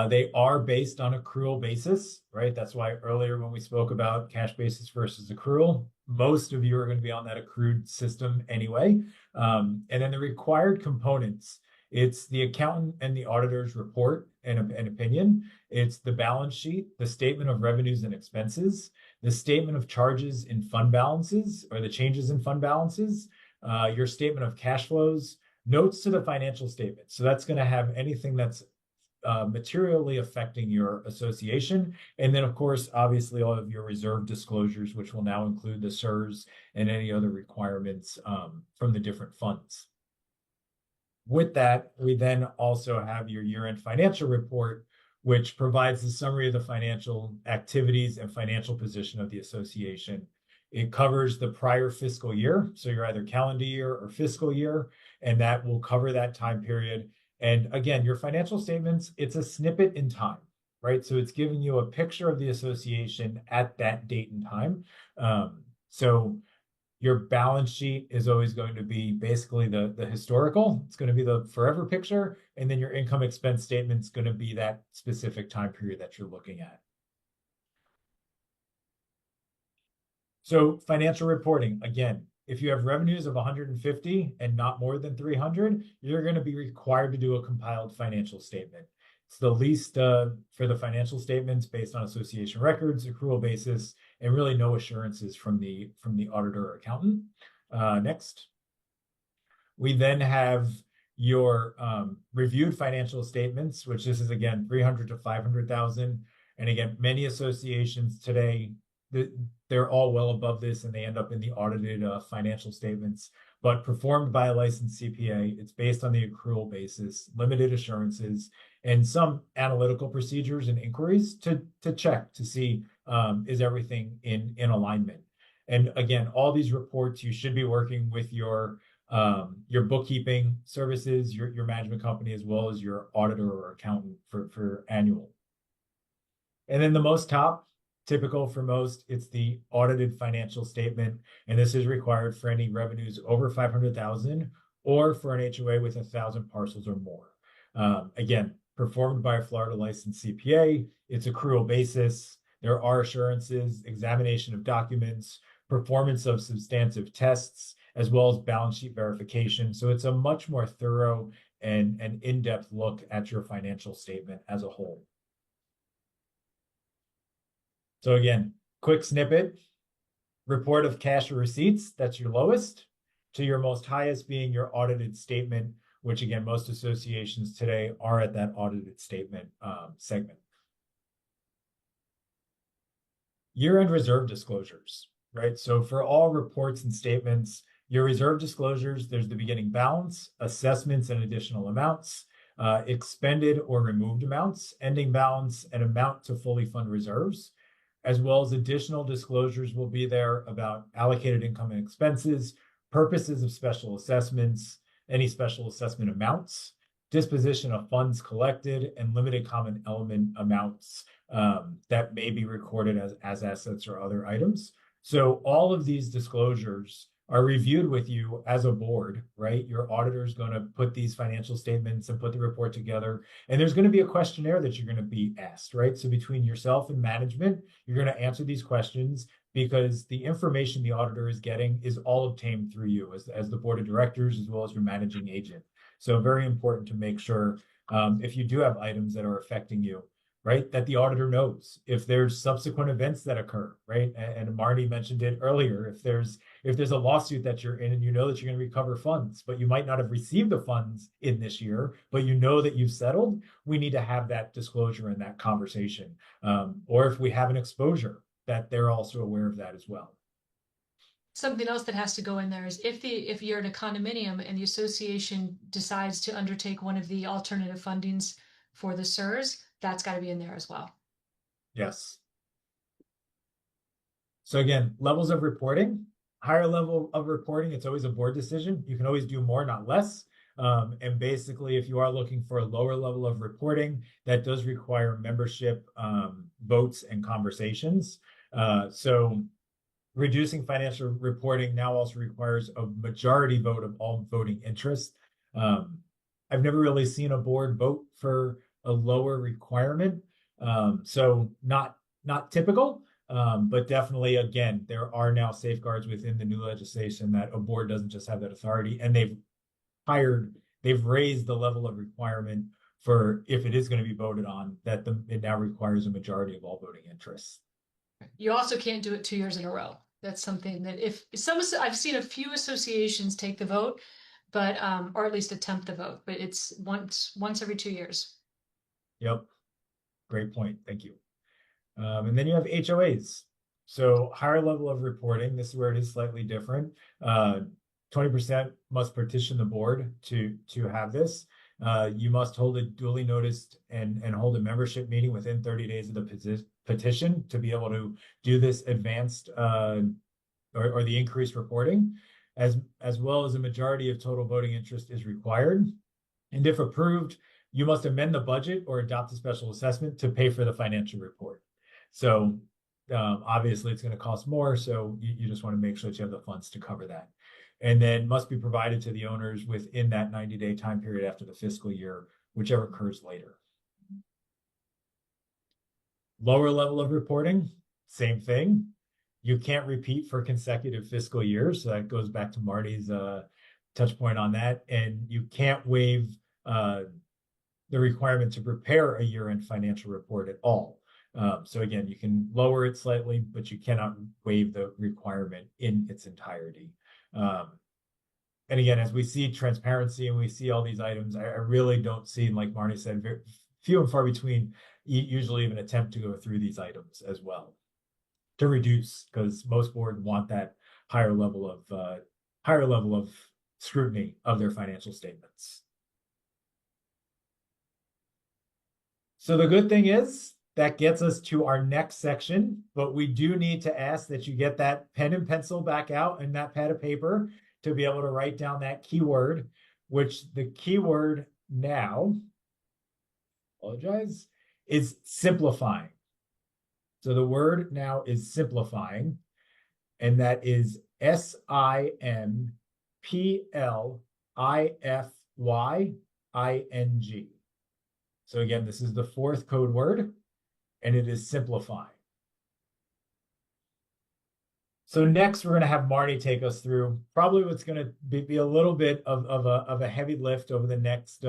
They are based on accrual basis, right? That's why earlier when we spoke about cash basis versus accrual, most of you are going to be on that accrued system anyway. And then the required components, it's the accountant and the auditor's report and opinion. It's the balance sheet, the statement of revenues and expenses, the statement of charges in fund balances or the changes in fund balances, your statement of cash flows, notes to the financial statement. So that's going to have anything that's materially affecting your association. And then, of course, obviously, all of your reserve disclosures, which will now include the CSRS and any other requirements from the different funds. With that, we then also have your year-end financial report, which provides a summary of the financial activities and financial position of the association. It covers the prior fiscal year, so you're either calendar year or fiscal year, and that will cover that time period. And again, your financial statements, it's a snippet in time, right? So it's giving you a picture of the association at that date and time. So your balance sheet is always going to be basically the historical. It's going to be the forever picture. And then your income expense statement is going to be that specific time period that you're looking at. So financial reporting, again, if you have revenues of 150 and not more than 300, you're going to be required to do a compiled financial statement. It's the least for the financial statements based on association records, accrual basis, and really no assurances from the auditor or accountant. Next. We then have your reviewed financial statements, which this is again 300 to 500,000. And again, many associations today, they're all well above this and they end up in the audited financial statements, but performed by a licensed CPA. It's based on the accrual basis, limited assurances, and some analytical procedures and inquiries to check to see is everything in alignment. And again, all these reports, you should be working with your bookkeeping services, your management company, as well as your auditor or accountant for annual. And then the most top, typical for most, it's the audited financial statement. And this is required for any revenues over 500,000 or for an HOA with 1,000 parcels or more. Again, performed by a Florida licensed CPA. It's accrual basis. There are assurances, examination of documents, performance of substantive tests, as well as balance sheet verification. So it's a much more thorough and in-depth look at your financial statement as a whole. So again, quick snippet, report of cash or receipts, that's your lowest, to your most highest being your audited statement, which again, most associations today are at that audited statement segment. Year-end reserve disclosures, right? So for all reports and statements, your reserve disclosures, there's the beginning balance, assessments and additional amounts, expended or removed amounts, ending balance, and amount to fully fund reserves, as well as additional disclosures will be there about allocated income and expenses, purposes of special assessments, any special assessment amounts, disposition of funds collected, and limited common element amounts that may be recorded as assets or other items. So all of these disclosures are reviewed with you as a board, right? Your auditor is going to put these financial statements and put the report together. And there's going to be a questionnaire that you're going to be asked, right? So between yourself and management, you're going to answer these questions because the information the auditor is getting is all obtained through you as the board of directors, as well as your managing agent. So very important to make sure if you do have items that are affecting you, right? That the auditor knows if there's subsequent events that occur, right? And Marnie mentioned it earlier. If there's a lawsuit that you're in and you know that you're going to recover funds, but you might not have received the funds in this year, but you know that you've settled, we need to have that disclosure and that conversation. Or if we have an exposure, that they're also aware of that as well. Something else that has to go in there is if you're in a condominium and the association decides to undertake one of the alternative fundings for the SERS, that's got to be in there as well. Yes. So again, levels of reporting, higher level of reporting, it's always a board decision. You can always do more, not less. And basically, if you are looking for a lower level of reporting, that does require membership votes and conversations. So reducing financial reporting now also requires a majority vote of all voting interests. I've never really seen a board vote for a lower requirement. So not typical, but definitely, again, there are now safeguards within the new legislation that a board doesn't just have that authority, and they've raised the level of requirement for if it is going to be voted on, that it now requires a majority of all voting interests. You also can't do it 2 years in a row. That's something that I've seen a few associations take the vote, but or at least attempt the vote, but it's once every 2 years. Yep. Great point. Thank you. And then you have HOAs. So higher level of reporting, this is where it is slightly different. 20% must petition the board to have this. You must hold a duly noticed and hold a membership meeting within 30 days of the petition to be able to do this advanced or the increased reporting, as well as a majority of total voting interest is required. And if approved, you must amend the budget or adopt a special assessment to pay for the financial report. So obviously it's going to cost more. So you just want to make sure that you have the funds to cover that. And then must be provided to the owners within that 90-day time period after the fiscal year, whichever occurs later. Lower level of reporting, same thing. You can't repeat for consecutive fiscal years. So that goes back to Marty's touch point on that. And you can't waive the requirement to prepare a year-end financial report at all. So again, you can lower it slightly, but you cannot waive the requirement in its entirety. And again, as we see transparency and we see all these items, I really don't see, like Marnie said, very few and far between usually even attempt to go through these items as well to reduce, because most boards want that higher level of scrutiny of their financial statements. So the good thing is that gets us to our next section, but we do need to ask that you get that pen and pencil back out and that pad of paper to be able to write down that keyword, which the keyword now, apologize, is simplifying. So the word now is simplifying, and that is SIMPLIFYING. So again, this is the fourth code word, and it is simplifying. So next, we're going to have Marty take us through probably what's going to be a little bit of a heavy lift over the next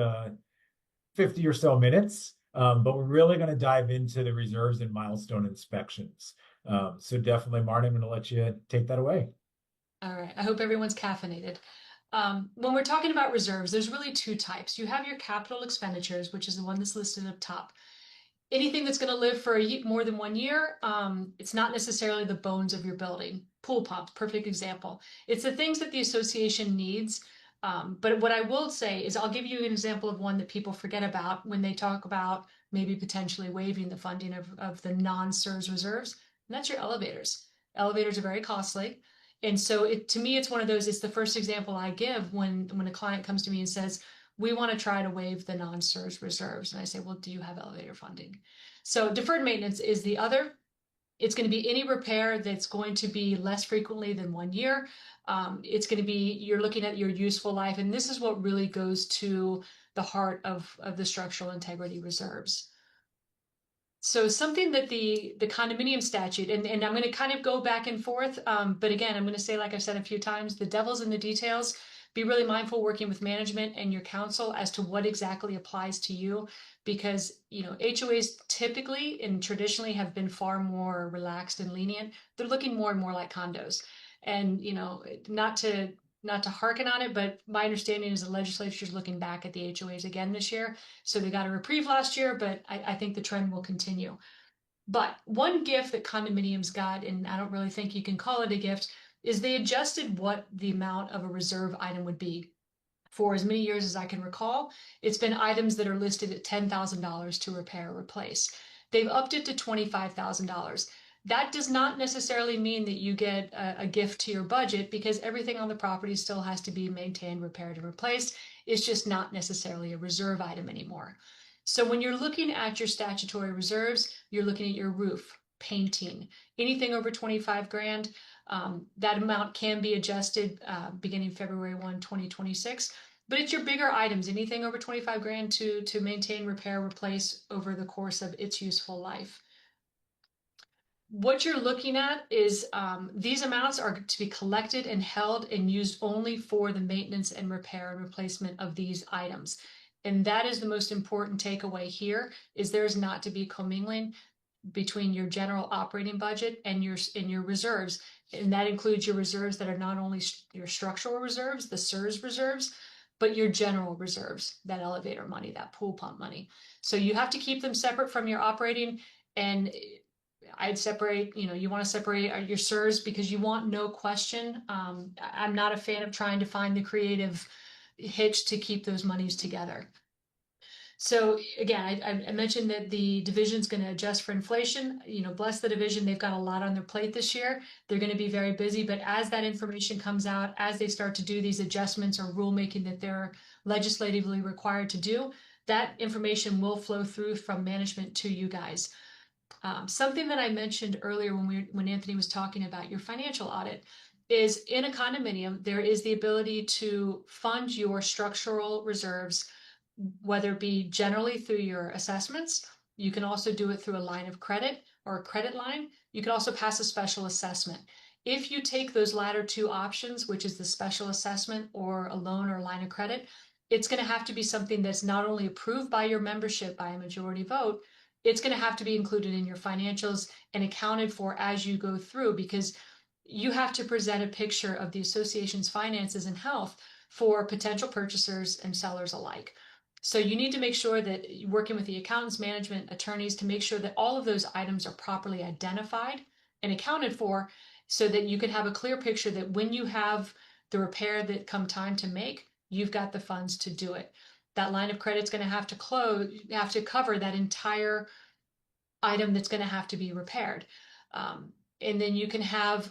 50 or so minutes. But we're really going to dive into the reserves and milestone inspections. So definitely, Marty, I'm going to let you take that away. All right. I hope everyone's caffeinated. When we're talking about reserves, there's really two types. You have your capital expenditures, which is the one that's listed up top. Anything that's going to live for more than 1 year, it's not necessarily the bones of your building. Pool pump, perfect example. It's the things that the association needs. But what I will say is I'll give you an example of one that people forget about when they talk about maybe potentially waiving the funding of the non-SERS reserves, and that's your elevators. Elevators are very costly. And so to me, it's one of those, it's the first example I give when a client comes to me and says, we want to try to waive the non-SERS reserves. And I say, well, do you have elevator funding? So deferred maintenance is the other. It's going to be any repair that's going to be less frequently than 1 year. It's going to be, you're looking at your useful life. And this is what really goes to the heart of the structural integrity reserves. So something that the condominium statute, and I'm going to kind of go back and forth, but again, I'm going to say, like I've said a few times, the devil's in the details. be really mindful working with management and your council as to what exactly applies to you, because HOAs typically and traditionally have been far more relaxed and lenient. They're looking more and more like condos. And not to harken on it, but my understanding is the legislature is looking back at the HOAs again this year. So they got a reprieve last year, but I think the trend will continue. But one gift that condominiums got, and I don't really think you can call it a gift, is they adjusted what the amount of a reserve item would be. For as many years as I can recall, it's been items that are listed at $10,000 to repair or replace. They've upped it to $25,000. That does not necessarily mean that you get a gift to your budget, because everything on the property still has to be maintained, repaired, and replaced. It's just not necessarily a reserve item anymore. So when you're looking at your statutory reserves, you're looking at your roof, painting, anything over 25 grand. That amount can be adjusted beginning February 1, 2026. But it's your bigger items, anything over 25 grand to maintain, repair, replace over the course of its useful life. What you're looking at is these amounts are to be collected and held and used only for the maintenance and repair and replacement of these items. And that is the most important takeaway here, is there's not to be commingling between your general operating budget and your reserves. And that includes your reserves that are not only your structural reserves, the SERS reserves, but your general reserves, that elevator money, that pool pump money. So you have to keep them separate from your operating. And I'd separate, you want to separate your SERS, because you want no question. I'm not a fan of trying to find the creative hitch to keep those monies together. So again, I mentioned that the division's going to adjust for inflation. Bless the division, they've got a lot on their plate this year. They're going to be very busy, but as that information comes out, as they start to do these adjustments or rulemaking that they're legislatively required to do, that information will flow through from management to you guys. Something that I mentioned earlier when Anthony was talking about your financial audit is, in a condominium, there is the ability to fund your structural reserves, whether it be generally through your assessments. You can also do it through a line of credit or a credit line. You can also pass a special assessment. If you take those latter two options, which is the special assessment or a loan or a line of credit, it's going to have to be something that's not only approved by your membership by a majority vote, it's going to have to be included in your financials and accounted for as you go through, because you have to present a picture of the association's finances and health for potential purchasers and sellers alike. So you need to make sure that you're working with the accountants, management, attorneys to make sure that all of those items are properly identified and accounted for, so that you can have a clear picture that when you have the repair that come time to make, you've got the funds to do it. That line of credit's going to have to cover that entire item that's going to have to be repaired. And then you can have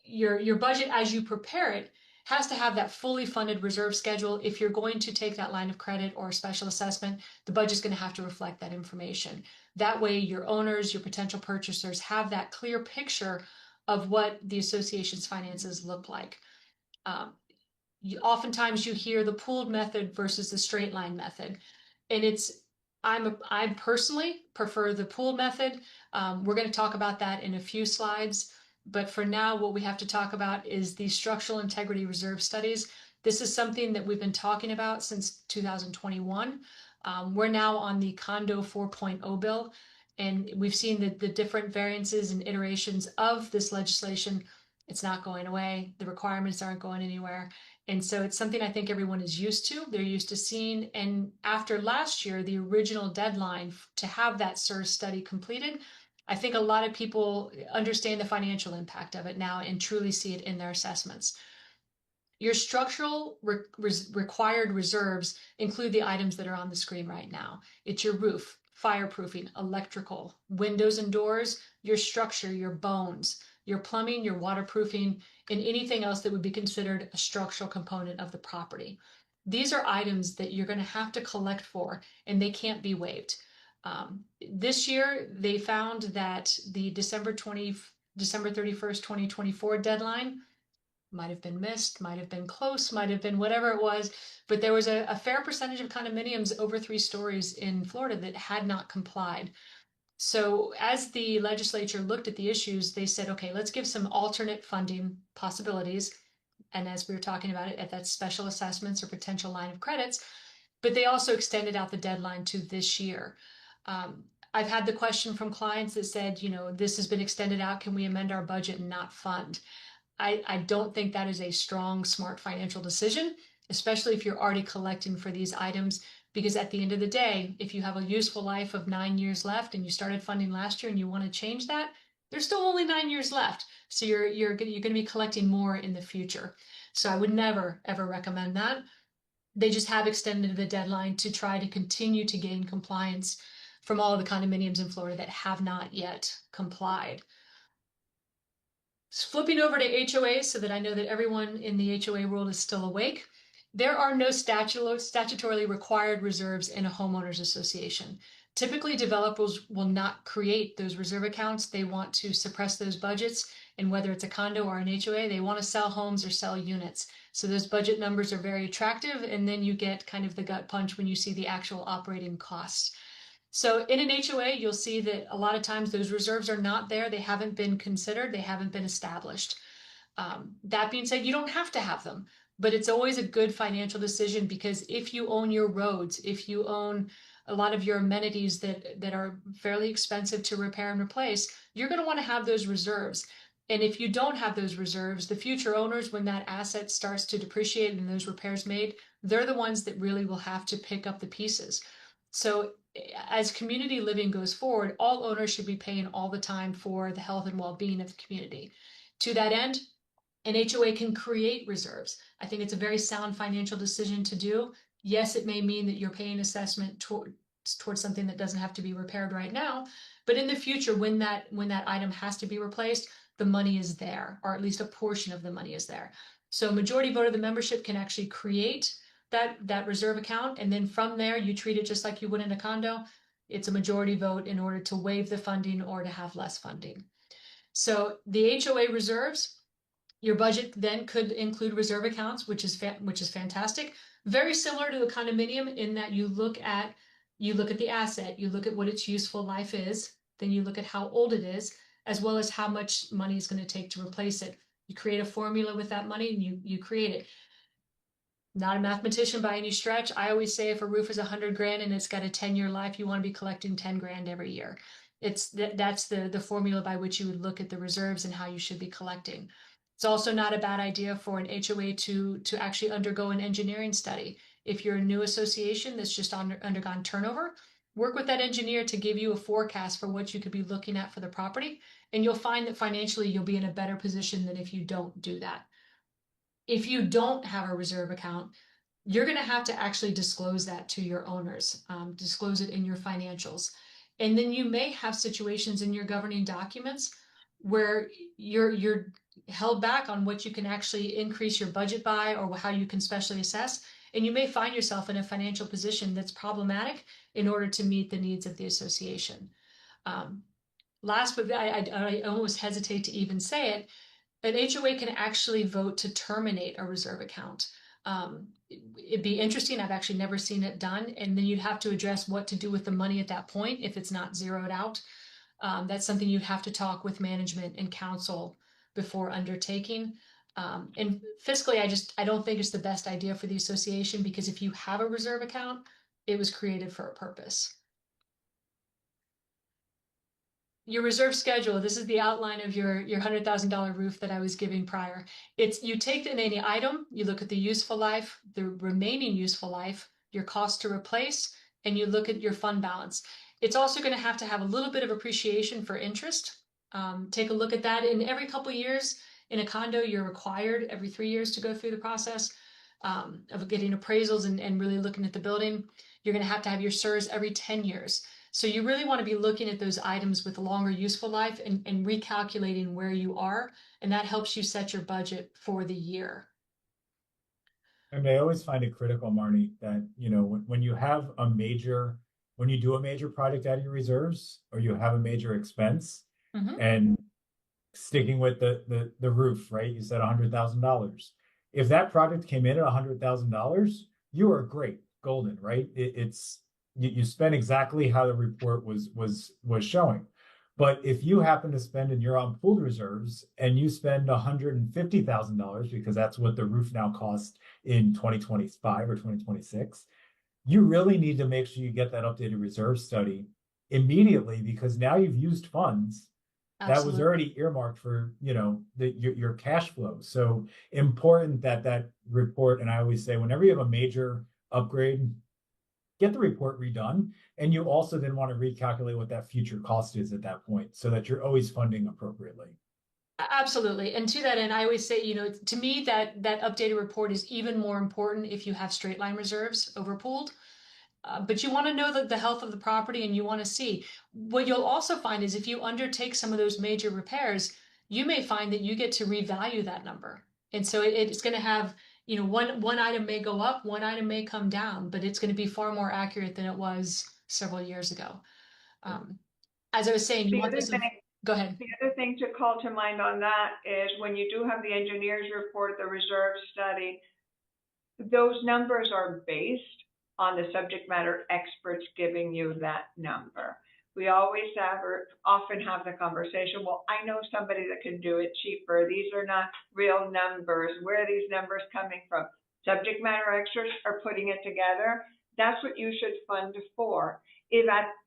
your budget as you prepare it has to have that fully funded reserve schedule. If you're going to take that line of credit or special assessment, the budget's going to have to reflect that information. That way your owners, your potential purchasers have that clear picture of what the association's finances look like. Oftentimes you hear the pooled method versus the straight line method. And I personally prefer the pooled method. We're going to talk about that in a few slides. But for now, what we have to talk about is the structural integrity reserve studies. This is something that we've been talking about since 2021. We're now on the Condo 4.0 bill, and we've seen the different variances and iterations of this legislation. It's not going away. The requirements aren't going anywhere. And so it's something I think everyone is used to. They're used to seeing. And after last year, the original deadline to have that SERS study completed, I think a lot of people understand the financial impact of it now and truly see it in their assessments. Your structural required reserves include the items that are on the screen right now. It's your roof, fireproofing, electrical, windows and doors, your structure, your bones, your plumbing, your waterproofing, and anything else that would be considered a structural component of the property. These are items that you're going to have to collect for, and they can't be waived. This year, they found that the December 31st, 2024 deadline might have been missed, might have been close, might have been whatever it was, but there was a fair percentage of condominiums over 3 stories in Florida that had not complied. So as the legislature looked at the issues, they said, okay, let's give some alternate funding possibilities. And as we were talking about it, at that special assessments or potential line of credits, but they also extended out the deadline to this year. I've had the question from clients that said, this has been extended out. Can we amend our budget and not fund? I don't think that is a strong, smart financial decision, especially if you're already collecting for these items. Because at the end of the day, if you have a useful life of 9 years left and you started funding last year and you want to change that, there's still only 9 years left. So you're going to be collecting more in the future. So I would never, ever recommend that. They just have extended the deadline to try to continue to gain compliance from all of the condominiums in Florida that have not yet complied. Flipping over to HOAs so that I know that everyone in the HOA world is still awake. There are no statutorily required reserves in a homeowners association. Typically, developers will not create those reserve accounts. They want to suppress those budgets. And whether it's a condo or an HOA, they want to sell homes or sell units. So those budget numbers are very attractive. And then you get kind of the gut punch when you see the actual operating costs. So in an HOA, you'll see that a lot of times those reserves are not there. They haven't been considered. They haven't been established. That being said, you don't have to have them, but it's always a good financial decision, because if you own your roads, if you own a lot of your amenities that are fairly expensive to repair and replace, you're going to want to have those reserves. And if you don't have those reserves, the future owners, when that asset starts to depreciate and those repairs made, they're the ones that really will have to pick up the pieces. So as community living goes forward, all owners should be paying all the time for the health and well-being of the community. To that end, an HOA can create reserves. I think it's a very sound financial decision to do. Yes, it may mean that you're paying assessment towards something that doesn't have to be repaired right now, but in the future, when that item has to be replaced, the money is there, or at least a portion of the money is there. So majority vote of the membership can actually create that reserve account, and then from there you treat it just like you would in a condo. It's a majority vote in order to waive the funding or to have less funding. So the HOA reserves, your budget then could include reserve accounts, which is fantastic. Very similar to a condominium in that you look at the asset, you look at what its useful life is, then you look at how old it is, as well as how much money it's going to take to replace it. You create a formula with that money and you create it. Not a mathematician by any stretch. I always say if a roof is $100,000 and it's got a 10-year life, you want to be collecting $10,000 every year. That's the formula by which you would look at the reserves and how you should be collecting. It's also not a bad idea for an HOA to actually undergo an engineering study. If you're a new association that's just undergone turnover, work with that engineer to give you a forecast for what you could be looking at for the property, and you'll find that financially you'll be in a better position than if you don't do that. If you don't have a reserve account, you're going to have to actually disclose that to your owners, disclose it in your financials. And then you may have situations in your governing documents where you're held back on what you can actually increase your budget by or how you can specially assess. And you may find yourself in a financial position that's problematic in order to meet the needs of the association. Last, but I almost hesitate to even say it, an HOA can actually vote to terminate a reserve account. It'd be interesting. I've actually never seen it done. And then you'd have to address what to do with the money at that point if it's not zeroed out. That's something you'd have to talk with management and council before undertaking. And fiscally, I don't think it's the best idea for the association, because if you have a reserve account, it was created for a purpose. Your reserve schedule, this is the outline of your $100,000 roof that I was giving prior. You take any item, you look at the useful life, the remaining useful life, your cost to replace, and you look at your fund balance. It's also going to have a little bit of appreciation for interest. Take a look at that. And every couple of years in a condo, you're required every 3 years to go through the process of getting appraisals and really looking at the building. You're going to have your SIRS every 10 years. So you really want to be looking at those items with a longer useful life and recalculating where you are. And that helps you set your budget for the year. And I always find it critical, Marnie, that, when you do a major project out of your reserves, or you have a major expense, and sticking with the roof, right? You said $100,000. If that project came in at $100,000, you are great, golden, right? You spent exactly how the report was showing. But if you happen to spend in your own pooled reserves and you spend $150,000 because that's what the roof now costs in 2025 or 2026, you really need to make sure you get that updated reserve study immediately, because now you've used funds that was Absolutely. already earmarked for, your cash flow. So important that report. And I always say, whenever you have a major upgrade, get the report redone. And you also then want to recalculate what that future cost is at that point, so that you're always funding appropriately. Absolutely. And to that end, I always say, to me, that updated report is even more important if you have straight line reserves over pooled. But you want to know the health of the property, and you want to see. What you'll also find is if you undertake some of those major repairs, you may find that you get to revalue that number. And so it's going to have, one item may go up, one item may come down, but it's going to be far more accurate than it was several years ago. As I was saying, you The want other this. thing, Go ahead. the other thing to call to mind on that is when you do have the engineer's report, the reserve study, those numbers are based on the subject matter experts giving you that number. We always often have the conversation, well, I know somebody that can do it cheaper. These are not real numbers. Where are these numbers coming from? Subject matter experts are putting it together. That's what you should fund for.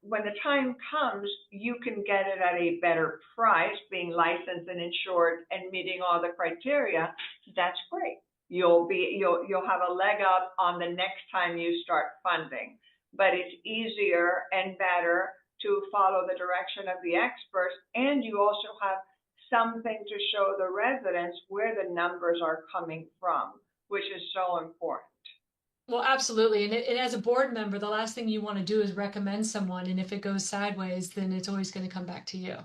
When the time comes, you can get it at a better price, being licensed and insured and meeting all the criteria, that's great. You'll have a leg up on the next time you start funding. But it's easier and better to follow the direction of the experts, and you also have something to show the residents where the numbers are coming from, which is so important. Well, absolutely. And as a board member, the last thing you want to do is recommend someone. And if it goes sideways, then it's always going to come back to you.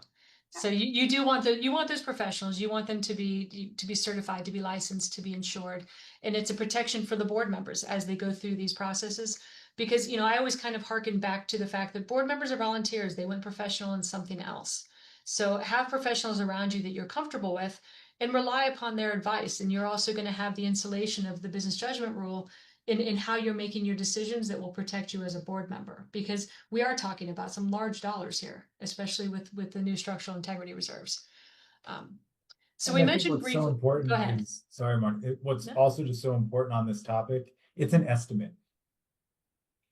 So you do want you want those professionals. You want them to be certified, to be licensed, to be insured. And it's a protection for the board members as they go through these processes. Because, I always kind of harken back to the fact that board members are volunteers. They went professional in something else. So have professionals around you that you're comfortable with and rely upon their advice. And you're also going to have the insulation of the business judgment rule in how you're making your decisions that will protect you as a board member, because we are talking about some large dollars here, especially with the new structural integrity reserves. So And we I think mentioned what's briefly. so important Go ahead. is, sorry, Mark, what's No? also just so important on this topic, it's an estimate,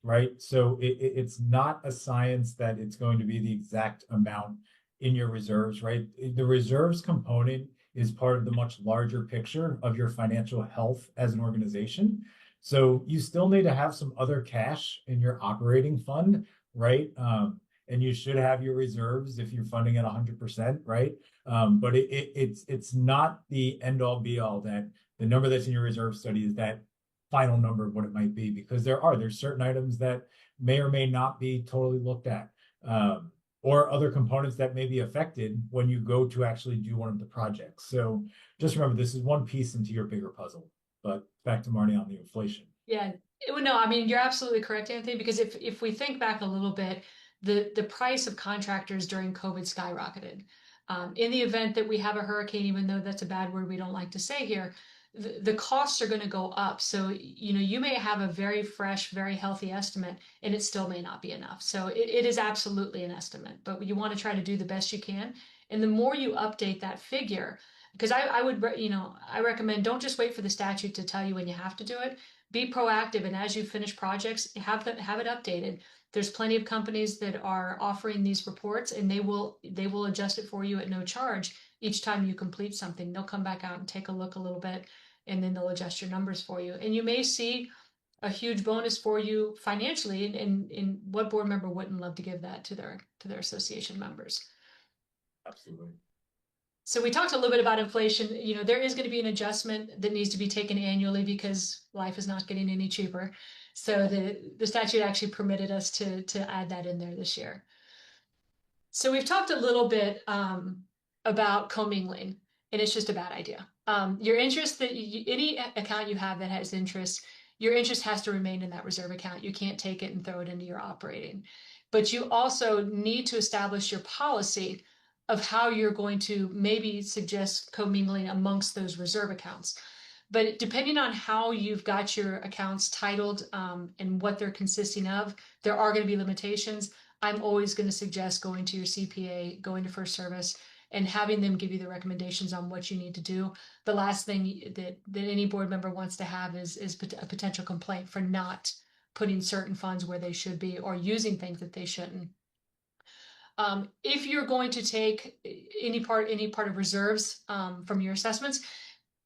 right? So it's not a science that it's going to be the exact amount in your reserves, right? The reserves component is part of the much larger picture of your financial health as an organization. So you still need to have some other cash in your operating fund, right? And you should have your reserves if you're funding at 100%, right? But it's not the end all be all that the number that's in your reserve study is that final number of what it might be, because there's certain items that may or may not be totally looked at, or other components that may be affected when you go to actually do one of the projects. So just remember, this is one piece into your bigger puzzle. But back to Marnie on the inflation. Yeah, no, I mean, you're absolutely correct, Anthony, because if we think back a little bit, the price of contractors during COVID skyrocketed. In the event that we have a hurricane, even though that's a bad word we don't like to say here, the costs are going to go up. So, you may have a very fresh, very healthy estimate, and it still may not be enough. So it is absolutely an estimate, but you want to try to do the best you can. And the more you update that figure, because I would, I recommend don't just wait for the statute to tell you when you have to do it. Be proactive, and as you finish projects, have it updated. There's plenty of companies that are offering these reports, and they will adjust it for you at no charge each time you complete something. They'll come back out and take a look a little bit, and then they'll adjust your numbers for you. And you may see a huge bonus for you financially, and what board member wouldn't love to give that to their association members? Absolutely. So we talked a little bit about inflation. There is going to be an adjustment that needs to be taken annually because life is not getting any cheaper. So the statute actually permitted us to add that in there this year. So we've talked a little bit about commingling, and it's just a bad idea. Your interest any account you have that has interest, your interest has to remain in that reserve account. You can't take it and throw it into your operating. But you also need to establish your policy of how you're going to maybe suggest commingling amongst those reserve accounts. But depending on how you've got your accounts titled and what they're consisting of, there are going to be limitations. I'm always going to suggest going to your CPA, going to First Service, and having them give you the recommendations on what you need to do. The last thing that any board member wants to have is a potential complaint for not putting certain funds where they should be or using things that they shouldn't. If you're going to take any part of reserves from your assessments,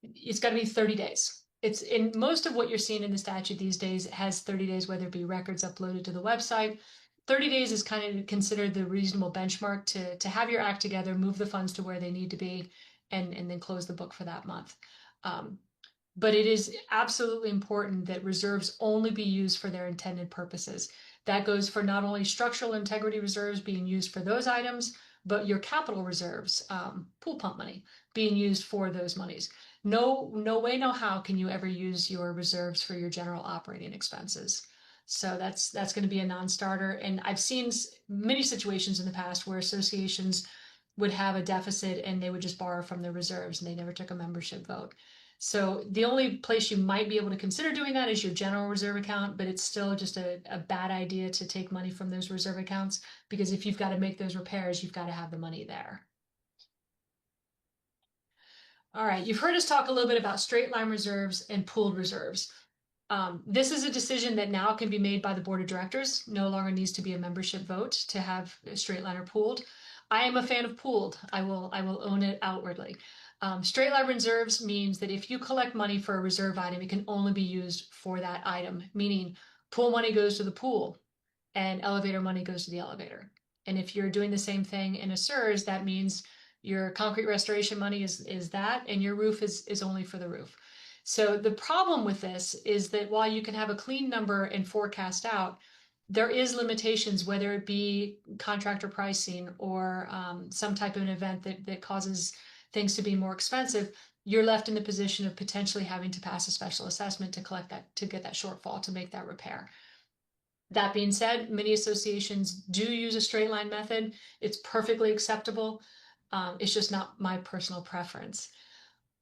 it's got to be 30 days. It's in most of what you're seeing in the statute these days has 30 days, whether it be records uploaded to the website. 30 days is kind of considered the reasonable benchmark to have your act together, move the funds to where they need to be, and then close the book for that month. But it is absolutely important that reserves only be used for their intended purposes. That goes for not only structural integrity reserves being used for those items, but your capital reserves, pool pump money, being used for those monies. No way, no how can you ever use your reserves for your general operating expenses. So that's going to be a non-starter. And I've seen many situations in the past where associations would have a deficit and they would just borrow from their reserves and they never took a membership vote. So the only place you might be able to consider doing that is your general reserve account, but it's still just a bad idea to take money from those reserve accounts, because if you've got to make those repairs, you've got to have the money there. All right, you've heard us talk a little bit about straight line reserves and pooled reserves. This is a decision that now can be made by the board of directors. No longer needs to be a membership vote to have a straight line or pooled. I am a fan of pooled. I will own it outwardly. Straight line reserves means that if you collect money for a reserve item, it can only be used for that item, meaning pool money goes to the pool and elevator money goes to the elevator. And if you're doing the same thing in a SERS, that means your concrete restoration money is that, and your roof is only for the roof. So the problem with this is that while you can have a clean number and forecast out, there is limitations, whether it be contractor pricing or some type of an event that causes things to be more expensive. You're left in the position of potentially having to pass a special assessment to collect that, to get that shortfall, to make that repair. That being said, many associations do use a straight line method. It's perfectly acceptable. It's just not my personal preference.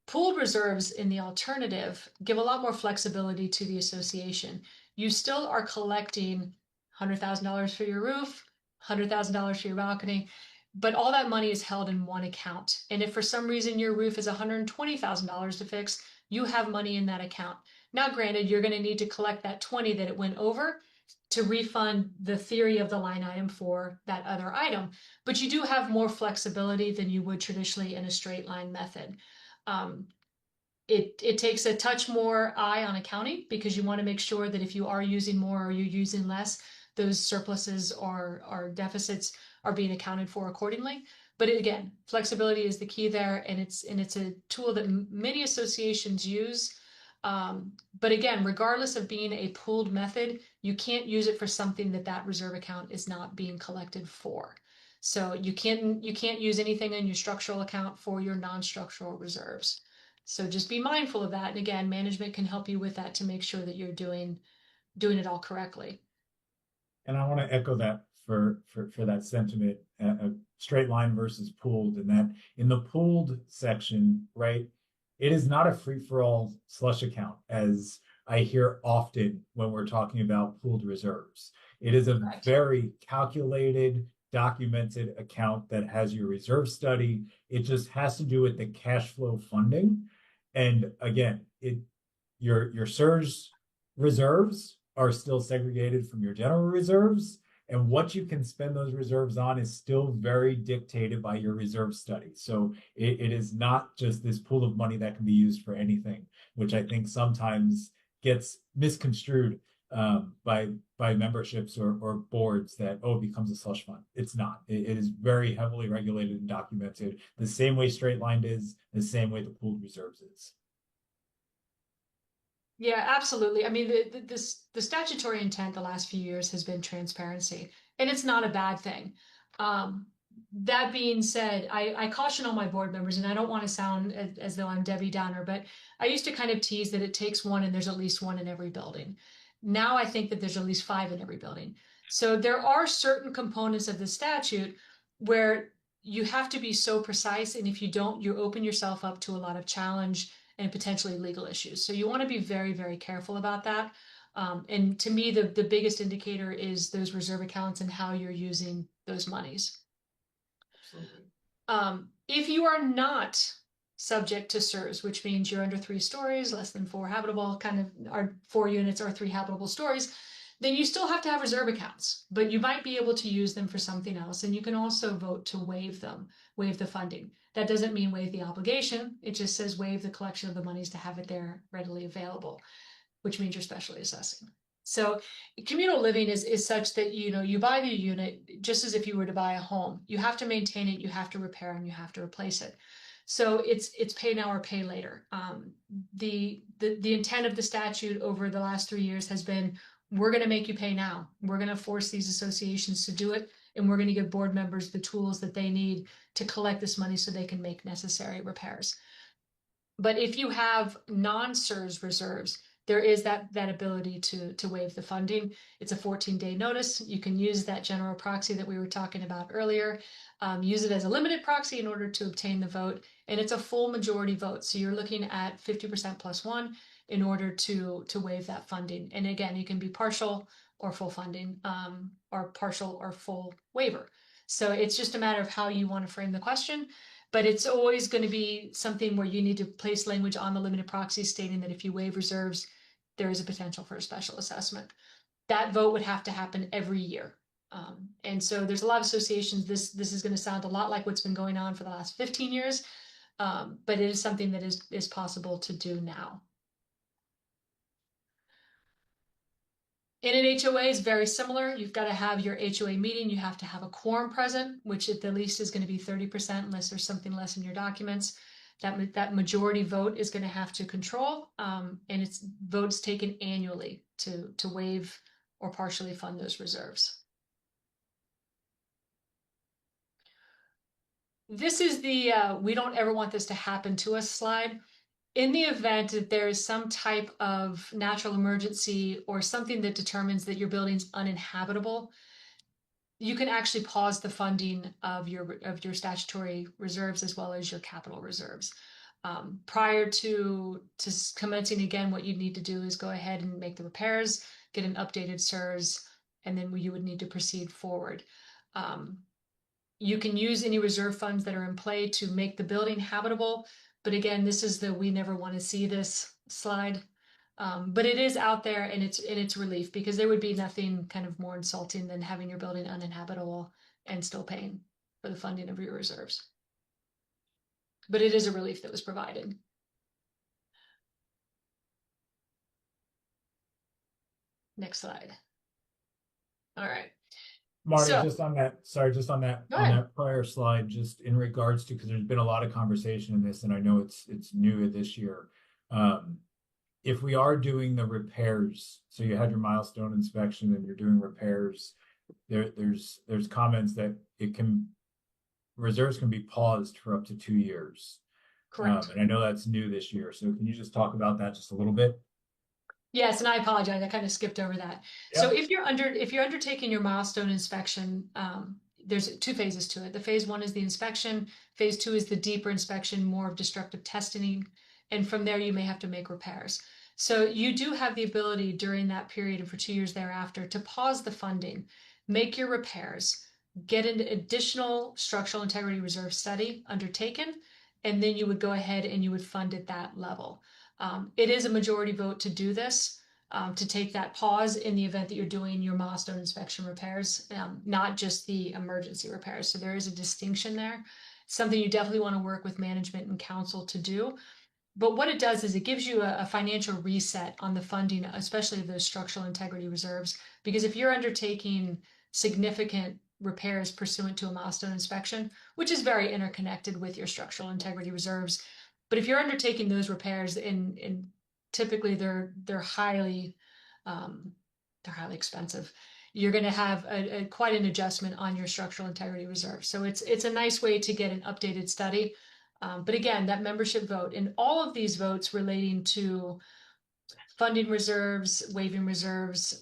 Pooled reserves in the alternative give a lot more flexibility to the association. You still are collecting $100,000 for your roof, $100,000 for your balcony, but all that money is held in one account. And if for some reason your roof is $120,000 to fix, you have money in that account. Now, granted, you're going to need to collect that 20 that it went over to refund the theory of the line item for that other item, but you do have more flexibility than you would traditionally in a straight line method. It takes a touch more eye on accounting, because you want to make sure that if you are using more or you're using less, those surpluses or deficits are being accounted for accordingly. But again, flexibility is the key there, and it's a tool that many associations use. But again, regardless of being a pooled method, you can't use it for something that reserve account is not being collected for. So you can't use anything in your structural account for your non-structural reserves. So just be mindful of that. And again, management can help you with that to make sure that you're doing it all correctly. And I want to echo that for that sentiment, straight line versus pooled, and that in the pooled section, right, it is not a free-for-all slush account, as I hear often when we're talking about pooled reserves. It is a very calculated, documented account that has your reserve study. It just has to do with the cash flow funding. And again, your SERS reserves are still segregated from your general reserves, and what you can spend those reserves on is still very dictated by your reserve study. So it is not just this pool of money that can be used for anything, which I think sometimes gets misconstrued by memberships or boards, that, oh, it becomes a slush fund. It's not. It is very heavily regulated and documented, the same way straight lined is, the same way the pooled reserves is. Yeah, absolutely. I mean, the statutory intent the last few years has been transparency, and it's not a bad thing. That being said, I caution all my board members, and I don't want to sound as though I'm Debbie Downer, but I used to kind of tease that it takes one and there's at least one in every building. Now I think that there's at least 5 in every building. So there are certain components of the statute where you have to be so precise, and if you don't, you open yourself up to a lot of challenge and potentially legal issues. So you want to be very, very careful about that. And to me, the biggest indicator is those reserve accounts and how you're using those monies. If you are not subject to SERS, which means you're under 3 stories, less than 4 habitable, kind of are 4 units or 3 habitable stories, then you still have to have reserve accounts, but you might be able to use them for something else. And you can also vote to waive them, waive the funding. That doesn't mean waive the obligation. It just says waive the collection of the monies to have it there readily available, which means you're specially assessing. So communal living is such that, you know, you buy the unit just as if you were to buy a home. You have to maintain it, you have to repair, and you have to replace it. So it's pay now or pay later. The intent of the statute over the last 3 years has been, we're going to make you pay now. We're going to force these associations to do it, and we're going to give board members the tools that they need to collect this money so they can make necessary repairs. But if you have non-SERS reserves, there is that ability to waive the funding. It's a 14-day notice. You can use that general proxy that we were talking about earlier. Use it as a limited proxy in order to obtain the vote, and it's a full majority vote. So you're looking at 50% plus 1 in order to waive that funding. And again, you can be partial or full funding, or partial or full waiver. So it's just a matter of how you want to frame the question. But it's always going to be something where you need to place language on the limited proxy stating that if you waive reserves, there is a potential for a special assessment. That vote would have to happen every year. And so there's a lot of associations. This is going to sound a lot like what's been going on for the last 15 years, but it is something that is possible to do now. In an HOA is very similar. You've got to have your HOA meeting. You have to have a quorum present, which at the least is going to be 30% unless there's something less in your documents. That majority vote is going to have to control, and it's votes taken annually to waive or partially fund those reserves. This is the we don't ever want this to happen to us slide. In the event that there is some type of natural emergency or something that determines that your building's uninhabitable, you can actually pause the funding of your statutory reserves as well as your capital reserves. Prior to commencing again, what you need to do is go ahead and make the repairs, get an updated SERS, and then you would need to proceed forward. You can use any reserve funds that are in play to make the building habitable. But again, this is the we never want to see this slide. But it is out there, and it's relief, because there would be nothing kind of more insulting than having your building uninhabitable and still paying for the funding of your reserves. But it is a relief that was provided. Next slide. All right. Marty, So- just on that, sorry, just on that, Go on ahead. that prior slide, just in regards to, because there's been a lot of conversation in this, and I know it's new this year. If we are doing the repairs, so you had your milestone inspection and you're doing repairs, there's comments that reserves can be paused for up to 2 years. Correct. And I know that's new this year. So can you just talk about that just a little bit? Yes, and I apologize. I kind of skipped over that. So if you're undertaking your milestone inspection, there's 2 phases to it. The phase 1 is the inspection. Phase 2 is the deeper inspection, more of destructive testing. And from there, you may have to make repairs. So you do have the ability during that period and for 2 years thereafter to pause the funding, make your repairs, get an additional structural integrity reserve study undertaken, and then you would go ahead and you would fund at that level. It is a majority vote to do this, to take that pause in the event that you're doing your milestone inspection repairs, not just the emergency repairs. So there is a distinction there. Something you definitely want to work with management and council to do. But what it does is it gives you a financial reset on the funding, especially of those structural integrity reserves. Because if you're undertaking significant repairs pursuant to a milestone inspection, which is very interconnected with your structural integrity reserves, but if you're undertaking those repairs, and typically they're highly expensive, you're going to have quite an adjustment on your structural integrity reserve. So it's a nice way to get an updated study. But again, that membership vote and all of these votes relating to funding reserves, waiving reserves,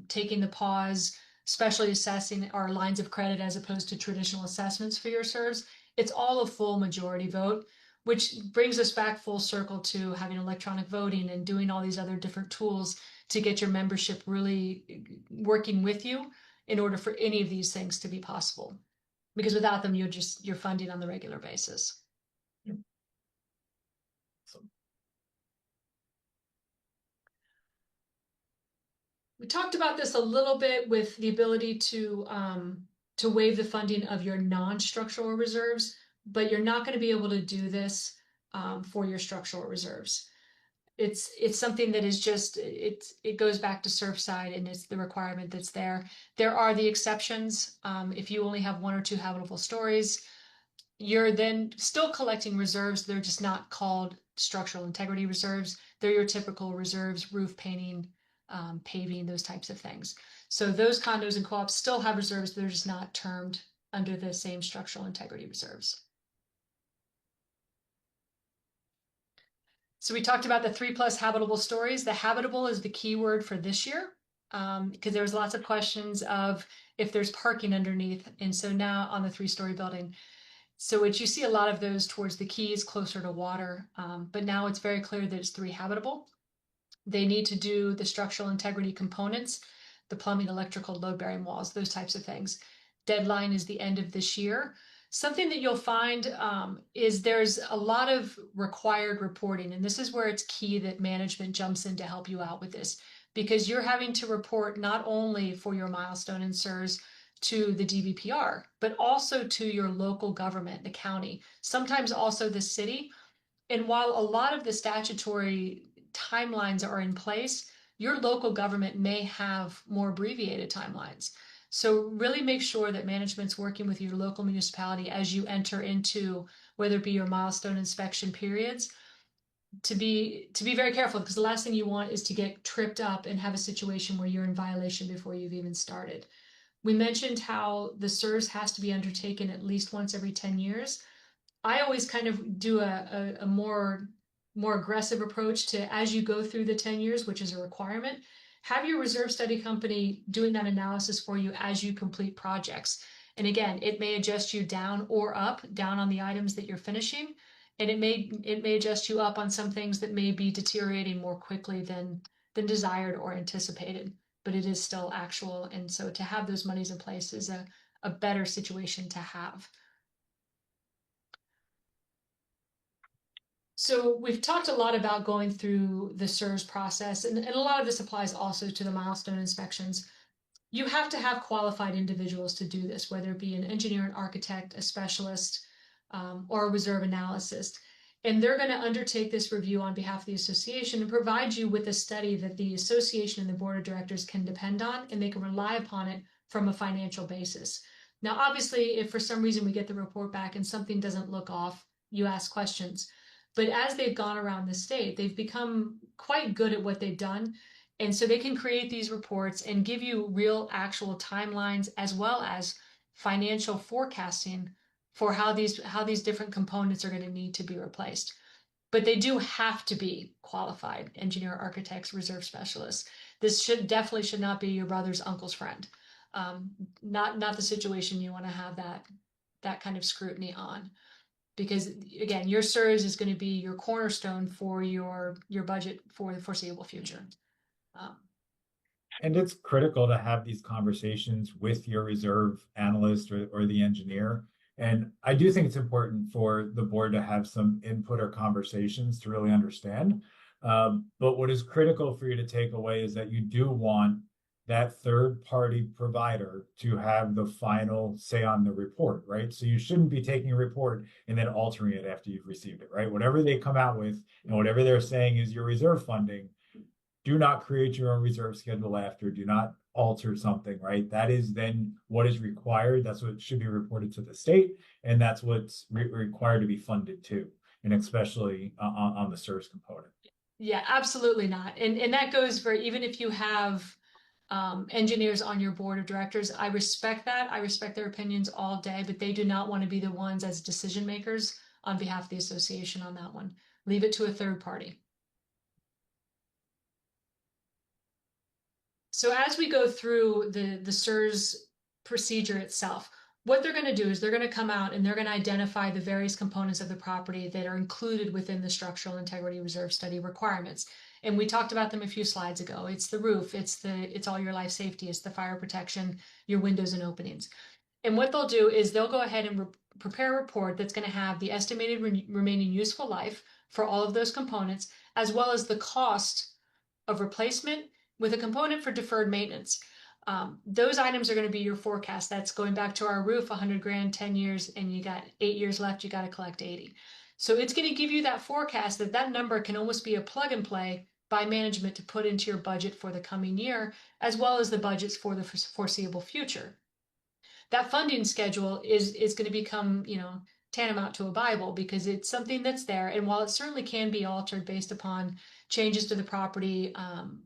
taking the pause, especially assessing our lines of credit as opposed to traditional assessments for your SERVs, it's all a full majority vote, which brings us back full circle to having electronic voting and doing all these other different tools to get your membership really working with you in order for any of these things to be possible. Because without them, you're funding on the regular basis. We talked about this a little bit with the ability to waive the funding of your non-structural reserves, but you're not going to be able to do this for your structural reserves. It's something that is just it goes back to Surfside, and it's the requirement that's there. There are the exceptions. If you only have 1 or 2 habitable stories, you're then still collecting reserves. They're just not called structural integrity reserves. They're your typical reserves: roof painting, paving, those types of things. So those condos and co-ops still have reserves. They're just not termed under the same structural integrity reserves. So we talked about the 3+ habitable stories. The habitable is the key word for this year, because there was lots of questions of if there's parking underneath. And so now on the 3-story building, so what you see a lot of those towards the quays closer to water, but now it's very clear that it's 3 habitable. They need to do the structural integrity components, the plumbing, electrical, load-bearing walls, those types of things. Deadline is the end of this year. Something that you'll find is there's a lot of required reporting, and this is where it's key that management jumps in to help you out with this, because you're having to report not only for your milestone and SERS to the DBPR, but also to your local government, the county, sometimes also the city. And while a lot of the statutory timelines are in place, your local government may have more abbreviated timelines. So really make sure that management's working with your local municipality as you enter into, whether it be your milestone inspection periods, to be very careful, because the last thing you want is to get tripped up and have a situation where you're in violation before you've even started. We mentioned how the SERS has to be undertaken at least once every 10 years. I always kind of do a more aggressive approach to, as you go through the 10 years, which is a requirement, have your reserve study company doing that analysis for you as you complete projects. And again, it may adjust you down or up, down on the items that you're finishing, and it may adjust you up on some things that may be deteriorating more quickly than desired or anticipated, but it is still actual. And so to have those monies in place is a better situation to have. So we've talked a lot about going through the SERS process, and a lot of this applies also to the milestone inspections. You have to have qualified individuals to do this, whether it be an engineer, an architect, a specialist, or a reserve analyst. And they're going to undertake this review on behalf of the association and provide you with a study that the association and the board of directors can depend on, and they can rely upon it from a financial basis. Now, obviously, if for some reason we get the report back and something doesn't look off, you ask questions. But as they've gone around the state, they've become quite good at what they've done. And so they can create these reports and give you real actual timelines, as well as financial forecasting for how these different components are going to need to be replaced. But they do have to be qualified engineer, architects, reserve specialists. This definitely should not be your brother's uncle's friend. Not the situation you want to have that kind of scrutiny on. Because again, your SERS is going to be your cornerstone for your budget for the foreseeable future. And it's critical to have these conversations with your reserve analyst or the engineer. And I do think it's important for the board to have some input or conversations to really understand. But what is critical for you to take away is that you do want that third-party provider to have the final say on the report, right? So you shouldn't be taking a report and then altering it after you've received it, right? Whatever they come out with and whatever they're saying is your reserve funding, do not create your own reserve schedule after. Do not alter something, right? That is then what is required. That's what should be reported to the state, and that's what's required to be funded too, and especially on the SERS component. Yeah, absolutely not. And that goes for even if you have engineers on your board of directors. I respect that. I respect their opinions all day, but they do not want to be the ones as decision makers on behalf of the association on that one. Leave it to a third party. So as we go through the SERS procedure itself, what they're going to do is they're going to come out and they're going to identify the various components of the property that are included within the structural integrity reserve study requirements. And we talked about them a few slides ago. It's the roof, it's all your life safety, it's the fire protection, your windows and openings. And what they'll do is they'll go ahead and prepare a report that's going to have the estimated remaining useful life for all of those components, as well as the cost of replacement with a component for deferred maintenance. Those items are going to be your forecast. That's going back to our roof, 100 grand, 10 years, and you got 8 years left, you got to collect 80. So it's going to give you that forecast that number can almost be a plug and play by management to put into your budget for the coming year, as well as the budgets for the foreseeable future. That funding schedule is going to become, tantamount to a Bible, because it's something that's there. And while it certainly can be altered based upon changes to the property,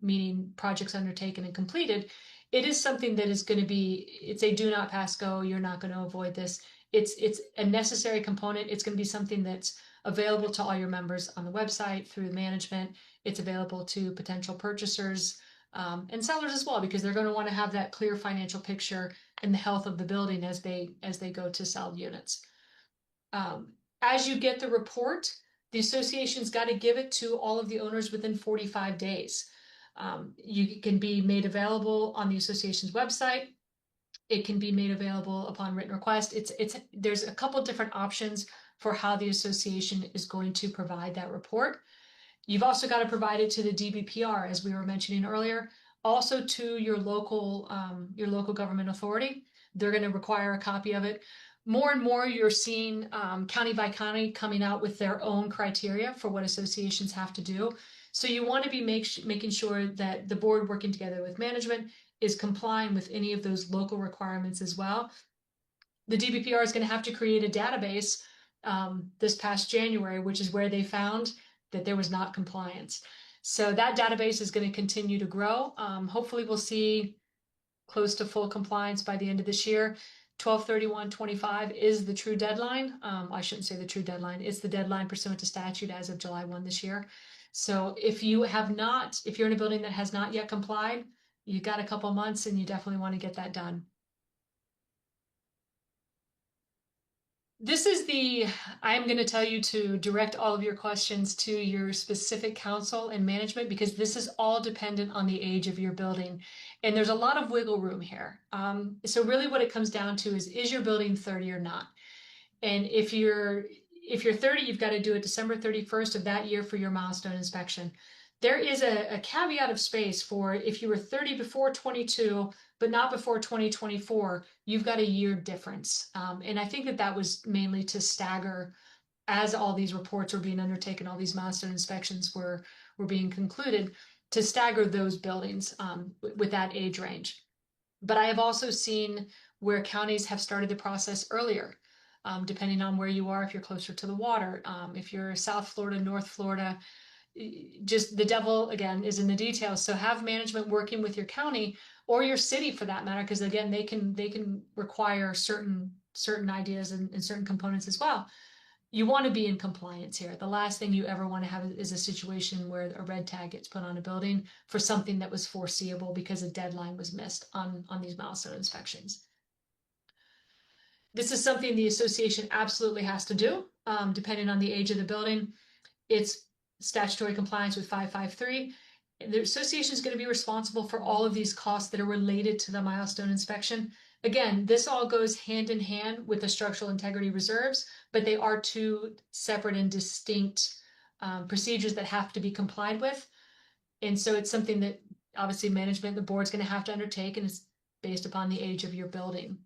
meaning projects undertaken and completed, it is something that is going to be, it's a do not pass go. You're not going to avoid this. It's a necessary component. It's going to be something that's available to all your members on the website through management. It's available to potential purchasers and sellers as well, because they're going to want to have that clear financial picture and the health of the building as they go to sell units. As you get the report, the association's got to give it to all of the owners within 45 days. You can be made available on the association's website. It can be made available upon written request. There's a couple different options for how the association is going to provide that report. You've also got to provide it to the DBPR, as we were mentioning earlier, also to your local government authority. They're going to require a copy of it. More and more, you're seeing county by county coming out with their own criteria for what associations have to do. So you want to be making sure that the board, working together with management, is complying with any of those local requirements as well. The DBPR is going to have to create a database this past January, which is where they found that there was not compliance. So that database is going to continue to grow. Hopefully we'll see close to full compliance by the end of this year. 12/31/25 is the true deadline. I shouldn't say the true deadline. It's the deadline pursuant to statute as of July 1 this year. So if you're in a building that has not yet complied, you've got a couple months and you definitely want to get that done. I'm going to tell you to direct all of your questions to your specific council and management, because this is all dependent on the age of your building. And there's a lot of wiggle room here. So really what it comes down to is your building 30 or not? And if you're 30, you've got to do it December 31st of that year for your milestone inspection. There is a caveat of space for if you were 30 before 22, but not before 2024, you've got a year difference. And I think that was mainly to stagger, as all these reports were being undertaken, all these milestone inspections were being concluded, to stagger those buildings with that age range. But I have also seen where counties have started the process earlier, depending on where you are, if you're closer to the water, if you're South Florida, North Florida. Just the devil, again, is in the details. So have management working with your county or your city for that matter, because again, they can require certain ideas and certain components as well. You want to be in compliance here. The last thing you ever want to have is a situation where a red tag gets put on a building for something that was foreseeable because a deadline was missed on these milestone inspections. This is something the association absolutely has to do, depending on the age of the building. It's statutory compliance with 553. The association is going to be responsible for all of these costs that are related to the milestone inspection. Again, this all goes hand in hand with the structural integrity reserves, but they are two separate and distinct procedures that have to be complied with. And so it's something that obviously management, the board's going to have to undertake, and it's based upon the age of your building.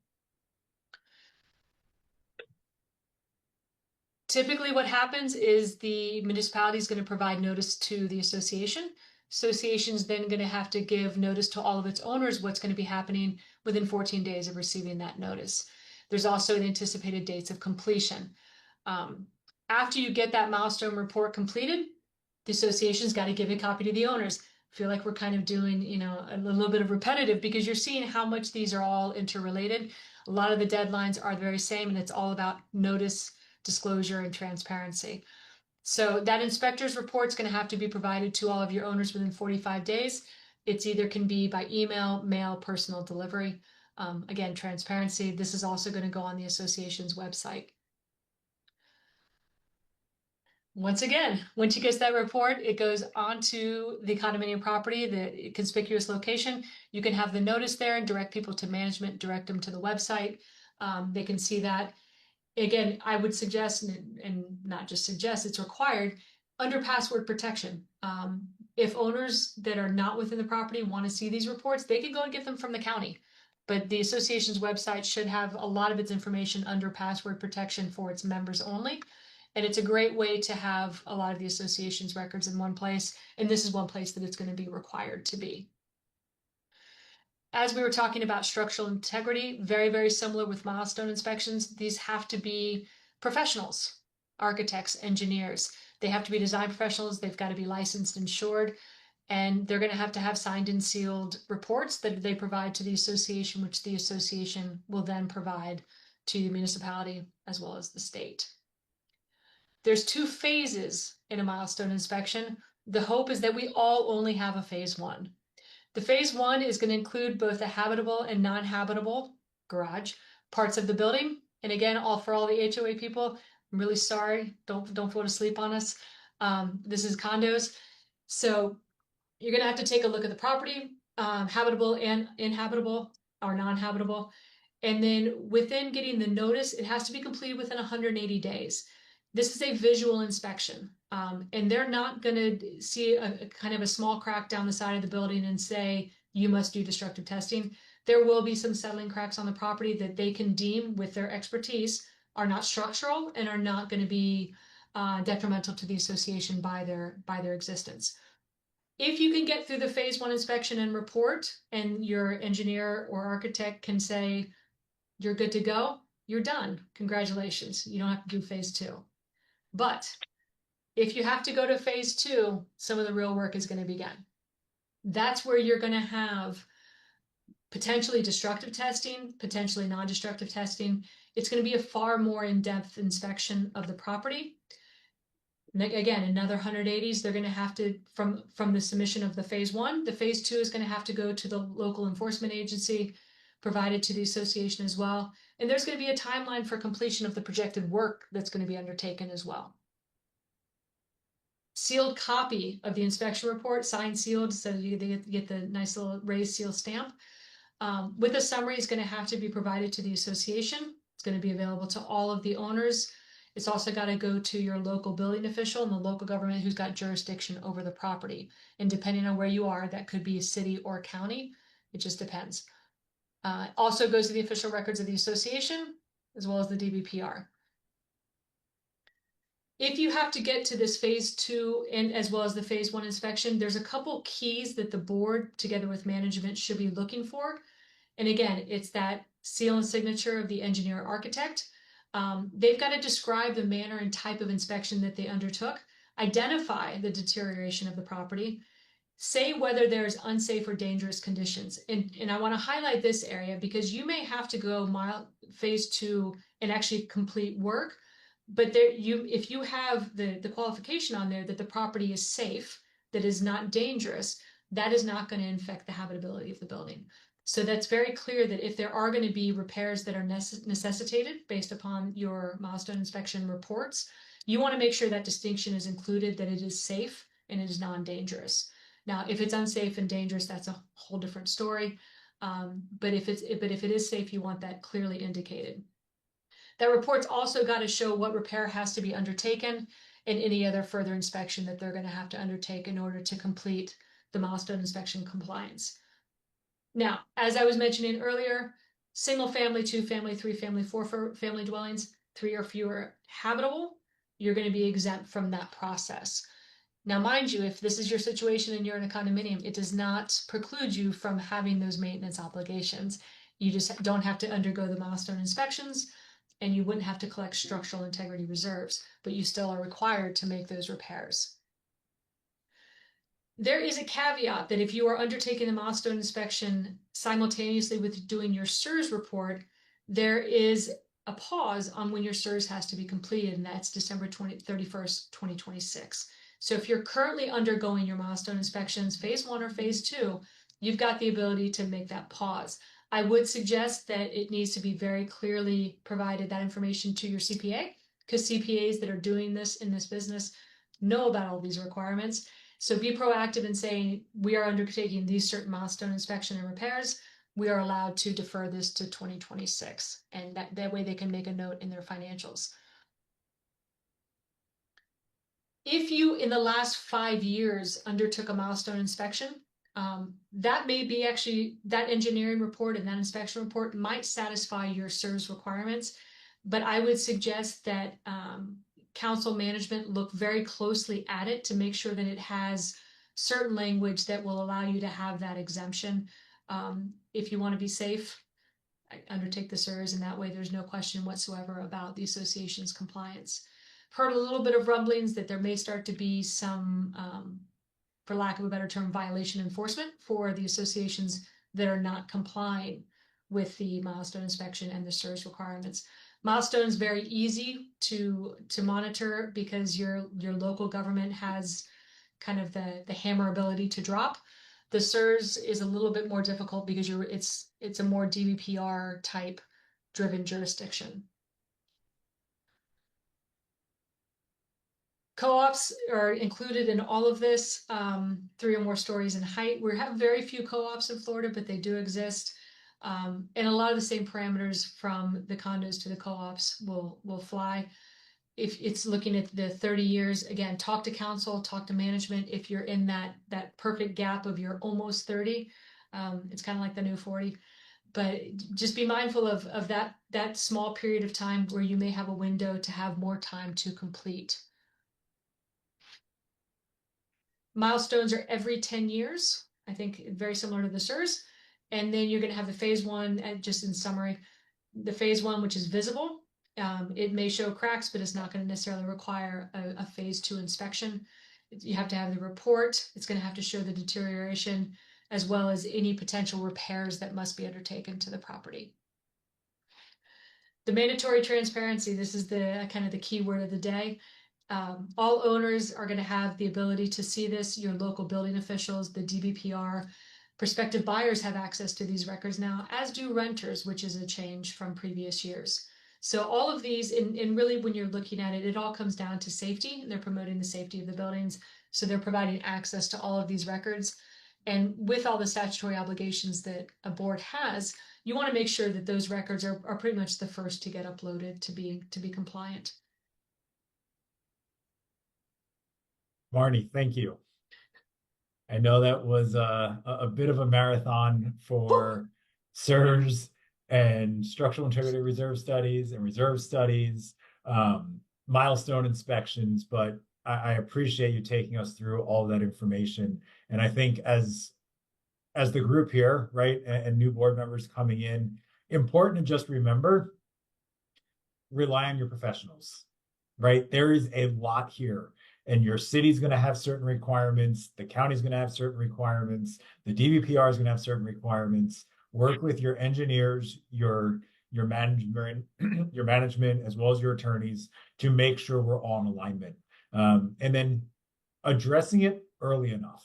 Typically what happens is the municipality is going to provide notice to the association. Association's then going to have to give notice to all of its owners what's going to be happening within 14 days of receiving that notice. There's also an anticipated dates of completion. After you get that milestone report completed, the association's got to give a copy to the owners. I feel like we're kind of doing, a little bit of repetitive, because you're seeing how much these are all interrelated. A lot of the deadlines are the very same, and it's all about notice, disclosure, and transparency. So that inspector's report is going to have to be provided to all of your owners within 45 days. It's either can be by email, mail, personal delivery. Again, transparency. This is also going to go on the association's website. Once again, once you get that report, it goes onto the condominium property, the conspicuous location. You can have the notice there and direct people to management, direct them to the website. They can see that. Again, I would suggest, and not just suggest, it's required, under password protection. If owners that are not within the property want to see these reports, they can go and get them from the county. But the association's website should have a lot of its information under password protection for its members only. And it's a great way to have a lot of the association's records in one place. And this is one place that it's going to be required to be. As we were talking about structural integrity, very, very similar with milestone inspections. These have to be professionals, architects, engineers. They have to be design professionals. They've got to be licensed, insured, and they're going to have signed and sealed reports that they provide to the association, which the association will then provide to the municipality as well as the state. There's 2 phases in a milestone inspection. The hope is that we all only have a phase 1. The phase 1 is going to include both the habitable and non-habitable garage parts of the building. And again, for all the HOA people, I'm really sorry. Don't fall asleep on us. This is condos. So you're going to have to take a look at the property, habitable and inhabitable or non-habitable. And then within getting the notice, it has to be completed within 180 days. This is a visual inspection, and they're not going to see a kind of a small crack down the side of the building and say, you must do destructive testing. There will be some settling cracks on the property that they can deem with their expertise are not structural and are not going to be detrimental to the association by their existence. If you can get through the phase 1 inspection and report, and your engineer or architect can say, you're good to go, you're done. Congratulations. You don't have to do phase 2. But if you have to go to phase 2, some of the real work is going to begin. That's where you're going to have potentially destructive testing, potentially non-destructive testing. It's going to be a far more in-depth inspection of the property. Again, another 180s, they're going to have to, from the submission of the phase 1, the phase 2 is going to have to go to the local enforcement agency, provided to the association as well. And there's going to be a timeline for completion of the projected work that's going to be undertaken as well. Sealed copy of the inspection report, signed, sealed, so you get the nice little raised seal stamp. With a summary is going to have to be provided to the association. It's going to be available to all of the owners. It's also got to go to your local building official and the local government who's got jurisdiction over the property. And depending on where you are, that could be a city or county. It just depends. Also goes to the official records of the association, as well as the DBPR. If you have to get to this phase 2 and as well as the phase 1 inspection, there's a couple keys that the board, together with management, should be looking for. And again, it's that seal and signature of the engineer architect. They've got to describe the manner and type of inspection that they undertook, identify the deterioration of the property, say whether there's unsafe or dangerous conditions. And I want to highlight this area because you may have to go phase 2 and actually complete work, but if you have the qualification on there that the property is safe, that is not dangerous, that is not going to infect the habitability of the building. So that's very clear that if there are going to be repairs that are necessitated based upon your milestone inspection reports, you want to make sure that distinction is included, that it is safe and it is non-dangerous. Now, if it's unsafe and dangerous, that's a whole different story. But if it is safe, you want that clearly indicated. That report's also got to show what repair has to be undertaken and any other further inspection that they're going to have to undertake in order to complete the milestone inspection compliance. Now, as I was mentioning earlier, single family, 2 family, 3 family, 4 family dwellings, 3 or fewer habitable, you're going to be exempt from that process. Now, mind you, if this is your situation and you're in a condominium, it does not preclude you from having those maintenance obligations. You just don't have to undergo the milestone inspections, and you wouldn't have to collect structural integrity reserves, but you still are required to make those repairs. There is a caveat that if you are undertaking the milestone inspection simultaneously with doing your SIRS report, there is a pause on when your SIRS has to be completed, and that's December 31st, 2026. So if you're currently undergoing your milestone inspections, phase 1 or phase 2, you've got the ability to make that pause. I would suggest that it needs to be very clearly provided, that information, to your CPA, because CPAs that are doing this in this business know about all these requirements. So be proactive in saying, we are undertaking these certain milestone inspection and repairs. We are allowed to defer this to 2026. And that way they can make a note in their financials. If you, in the last 5 years, undertook a milestone inspection, that may be actually, that engineering report and that inspection report might satisfy your CERS requirements. But I would suggest that council management look very closely at it to make sure that it has certain language that will allow you to have that exemption. If you want to be safe, undertake the CERS, and that way there's no question whatsoever about the association's compliance. Heard a little bit of rumblings that there may start to be some, for lack of a better term, violation enforcement for the associations that are not complying with the milestone inspection and the CERS requirements. Milestone is very easy to monitor because your local government has kind of the hammer ability to drop. The CERS is a little bit more difficult because it's a more DBPR type driven jurisdiction. Co-ops are included in all of this, 3 or more stories in height. We have very few co-ops in Florida, but they do exist. And a lot of the same parameters from the condos to the co-ops will fly. If it's looking at the 30 years, again, talk to council, talk to management. If you're in that perfect gap of you're almost 30, it's kind of like the new 40. But just be mindful of that small period of time where you may have a window to have more time to complete. Milestones are every 10 years, I think very similar to the CERS. And then you're going to have the phase 1, and just in summary, the phase 1, which is visible. It may show cracks, but it's not going to necessarily require a phase 2 inspection. You have to have the report. It's going to have to show the deterioration as well as any potential repairs that must be undertaken to the property. The mandatory transparency, this is the kind of the key word of the day. All owners are going to have the ability to see this. Your local building officials, the DBPR, prospective buyers have access to these records now, as do renters, which is a change from previous years. So all of these, and really when you're looking at it, it all comes down to safety. They're promoting the safety of the buildings. So they're providing access to all of these records. And with all the statutory obligations that a board has, you want to make sure that those records are pretty much the first to get uploaded to be compliant. Marnie, thank you. I know that was a bit of a marathon for CERS and structural integrity reserve studies and reserve studies, milestone inspections, but I appreciate you taking us through all that information. And I think as the group here, right, and new board members coming in, important to just remember, rely on your professionals, right? There is a lot here. And your city's going to have certain requirements. The county's going to have certain requirements. The DBPR is going to have certain requirements. Work with your engineers, your management, your management, as well as your attorneys to make sure we're all in alignment. And then addressing it early enough,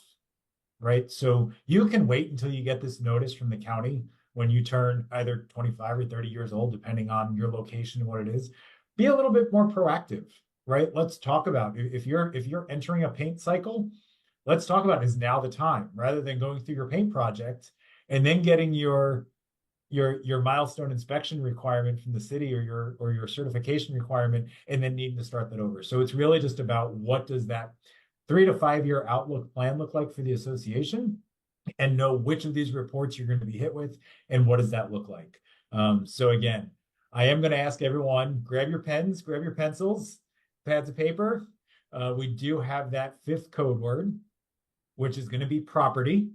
right? So you can wait until you get this notice from the county when you turn either 25 or 30 years old, depending on your location and what it is. Be a little bit more proactive. Right? Let's talk about if you're entering a paint cycle, let's talk about is now the time, rather than going through your paint project and then getting your milestone inspection requirement from the city or your certification requirement and then needing to start that over. So it's really just about what does that 3 to 5 year outlook plan look like for the association, and know which of these reports you're going to be hit with and what does that look like. So again, I am going to ask everyone, grab your pens, grab your pencils, pads of paper. We do have that 5th code word, which is going to be property.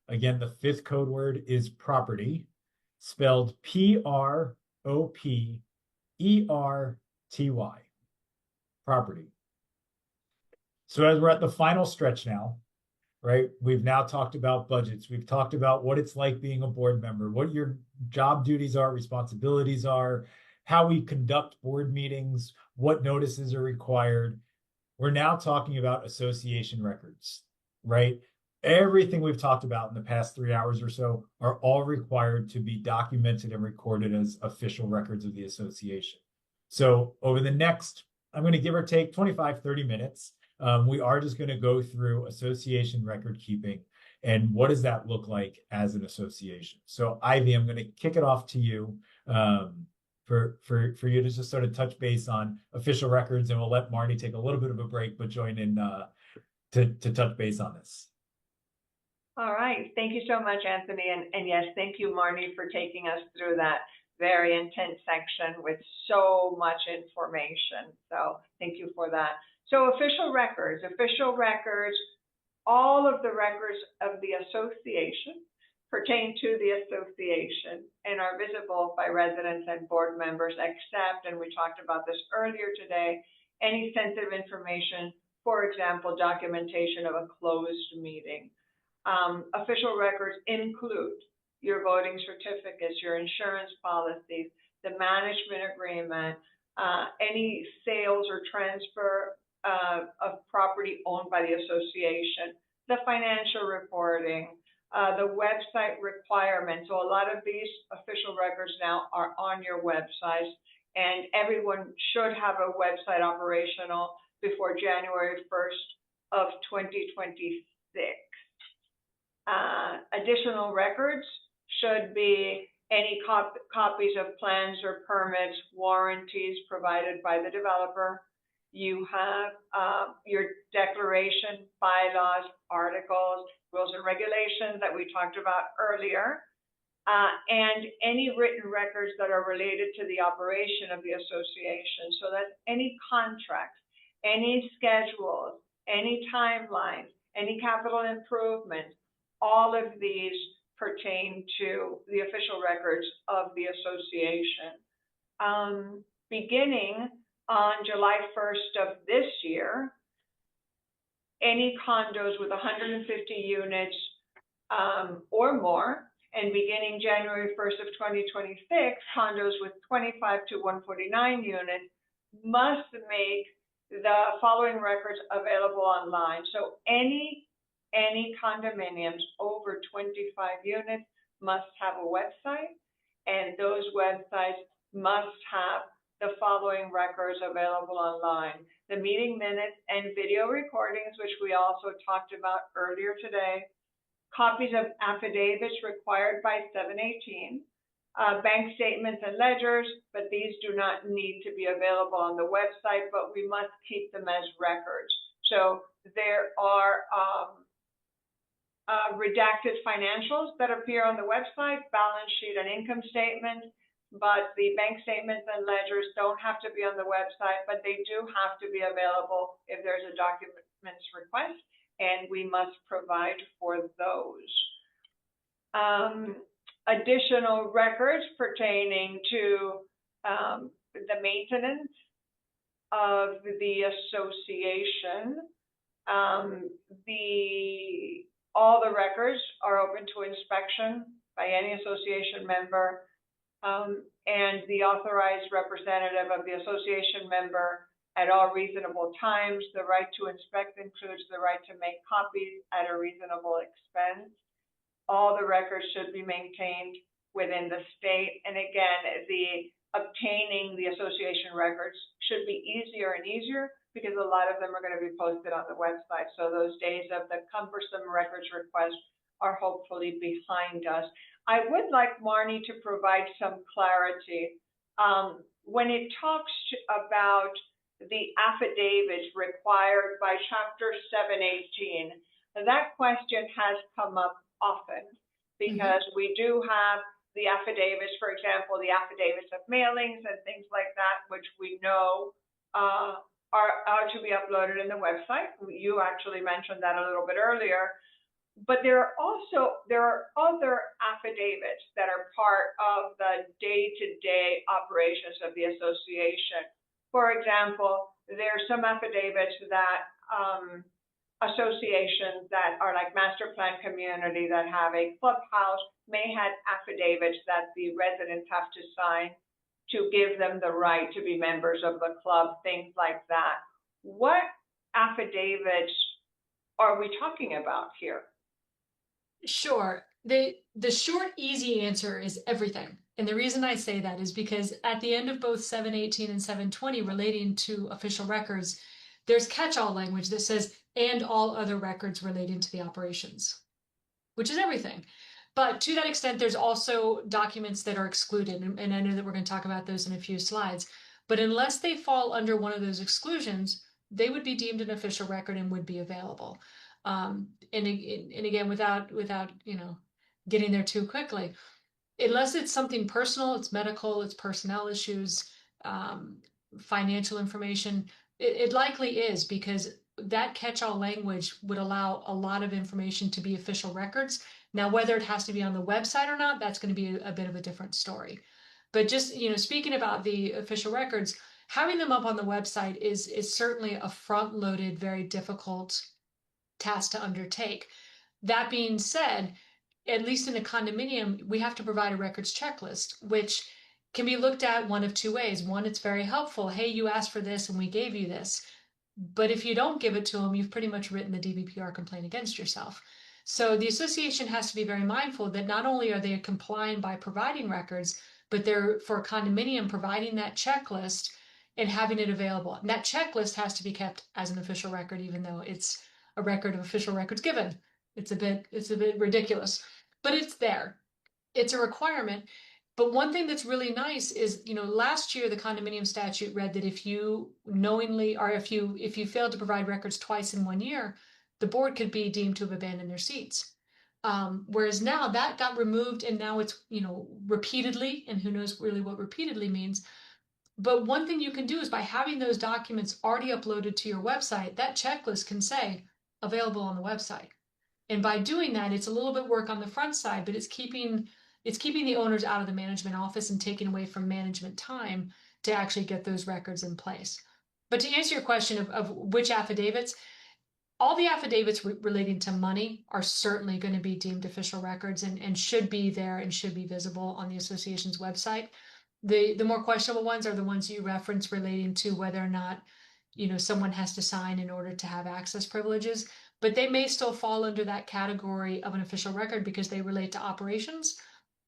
Again, the 5th code word is property, spelled PROPERTY. Property. So as we're at the final stretch now, right? We've now talked about budgets. We've talked about what it's like being a board member, what your job duties are, responsibilities are, how we conduct board meetings, what notices are required. We're now talking about association records, right? Everything we've talked about in the past 3 hours or so are all required to be documented and recorded as official records of the association. So over the next, I'm going to give or take 25, 30 minutes. We are just going to go through association record keeping and what does that look like as an association. So Ivy, I'm going to kick it off to you for you to just sort of touch base on official records, and we'll let Marnie take a little bit of a break, but join in to touch base on this. All right. Thank you so much, Anthony. And yes, thank you, Marnie, for taking us through that very intense section with so much information. So thank you for that. So official records, all of the records of the association pertain to the association and are visible by residents and board members, except, and we talked about this earlier today, any sensitive information, for example, documentation of a closed meeting. Official records include your voting certificates, your insurance policies, the management agreement, any sales or transfer of property owned by the association, the financial reporting, the website requirements. So a lot of these official records now are on your website, and everyone should have a website operational before January 1st of 2026. Additional records should be any copies of plans or permits, warranties provided by the developer. You have your declaration, bylaws, articles, rules and regulations that we talked about earlier, and any written records that are related to the operation of the association. So that's any contracts, any schedules, any timelines, any capital improvements. All of these pertain to the official records of the association. Beginning on July 1st of this year, any condos with 150 units or more, and beginning January 1st of 2026, condos with 25 to 149 units must make the following records available online. So any condominiums over 25 units must have a website, and those websites must have the following records available online: the meeting minutes and video recordings, which we also talked about earlier today, copies of affidavits required by 718, bank statements and ledgers, but these do not need to be available on the website, but we must keep them as records. So there are redacted financials that appear on the website, balance sheet and income statement, but the bank statements and ledgers don't have to be on the website, but they do have to be available if there's a documents request, and we must provide for those. Additional records pertaining to the maintenance of the association. All the records are open to inspection by any association member, and the authorized representative of the association member at all reasonable times. The right to inspect includes the right to make copies at a reasonable expense. All the records should be maintained within the state. And again, obtaining the association records should be easier and easier because a lot of them are going to be posted on the website. So those days of the cumbersome records request are hopefully behind us. I would like Marnie to provide some clarity. When it talks about the affidavits required by Chapter 718, that question has come up often because we do have the affidavits, for example, the affidavits of mailings and things like that, which we know are to be uploaded in the website. You actually mentioned that a little bit earlier. But there are other affidavits that are part of the day-to-day operations of the association. For example, there are some affidavits that associations that are like master plan community that have a clubhouse may have affidavits that the residents have to sign to give them the right to be members of the club, things like that. What affidavits are we talking about here? Sure. The short, easy answer is everything. And the reason I say that is because at the end of both 718 and 720 relating to official records, there's catch-all language that says, and all other records relating to the operations, which is everything. But to that extent, there's also documents that are excluded. And I know that we're going to talk about those in a few slides. But unless they fall under one of those exclusions, they would be deemed an official record and would be available. And again, without getting there too quickly, unless it's something personal, it's medical, it's personnel issues, financial information, it likely is, because that catch-all language would allow a lot of information to be official records. Now, whether it has to be on the website or not, that's going to be a bit of a different story. But just, speaking about the official records, having them up on the website is certainly a front-loaded, very difficult task to undertake. That being said, at least in a condominium, we have to provide a records checklist, which can be looked at one of two ways. One, it's very helpful. Hey, you asked for this and we gave you this. But if you don't give it to them, you've pretty much written the DBPR complaint against yourself. So the association has to be very mindful that not only are they complying by providing records, but they're, for a condominium, providing that checklist and having it available. And that checklist has to be kept as an official record, even though it's a record of official records given. It's a bit ridiculous, but it's there. It's a requirement. But one thing that's really nice is, last year the condominium statute read that if you knowingly, or if you failed to provide records twice in 1 year, the board could be deemed to have abandoned their seats. Whereas now that got removed, and now it's, repeatedly, and who knows really what repeatedly means. But one thing you can do is, by having those documents already uploaded to your website, that checklist can say available on the website. And by doing that, it's a little bit work on the front side, but it's keeping the owners out of the management office and taking away from management time to actually get those records in place. But to answer your question of which affidavits, all the affidavits relating to money are certainly going to be deemed official records and should be there and should be visible on the association's website. The more questionable ones are the ones you reference relating to whether or not, someone has to sign in order to have access privileges, but they may still fall under that category of an official record because they relate to operations.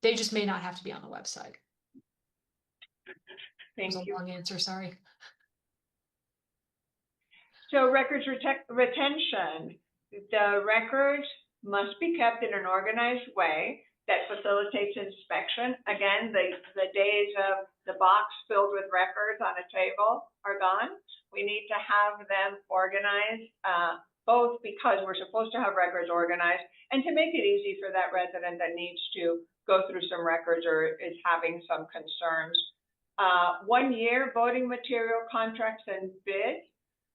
They just may not have to be on the website. Thank That was a you. long answer, sorry. So records retention. The records must be kept in an organized way that facilitates inspection. Again, the days of the box filled with records on a table are gone. We need to have them organized, both because we're supposed to have records organized and to make it easy for that resident that needs to go through some records or is having some concerns. 1 year voting material, contracts, and bids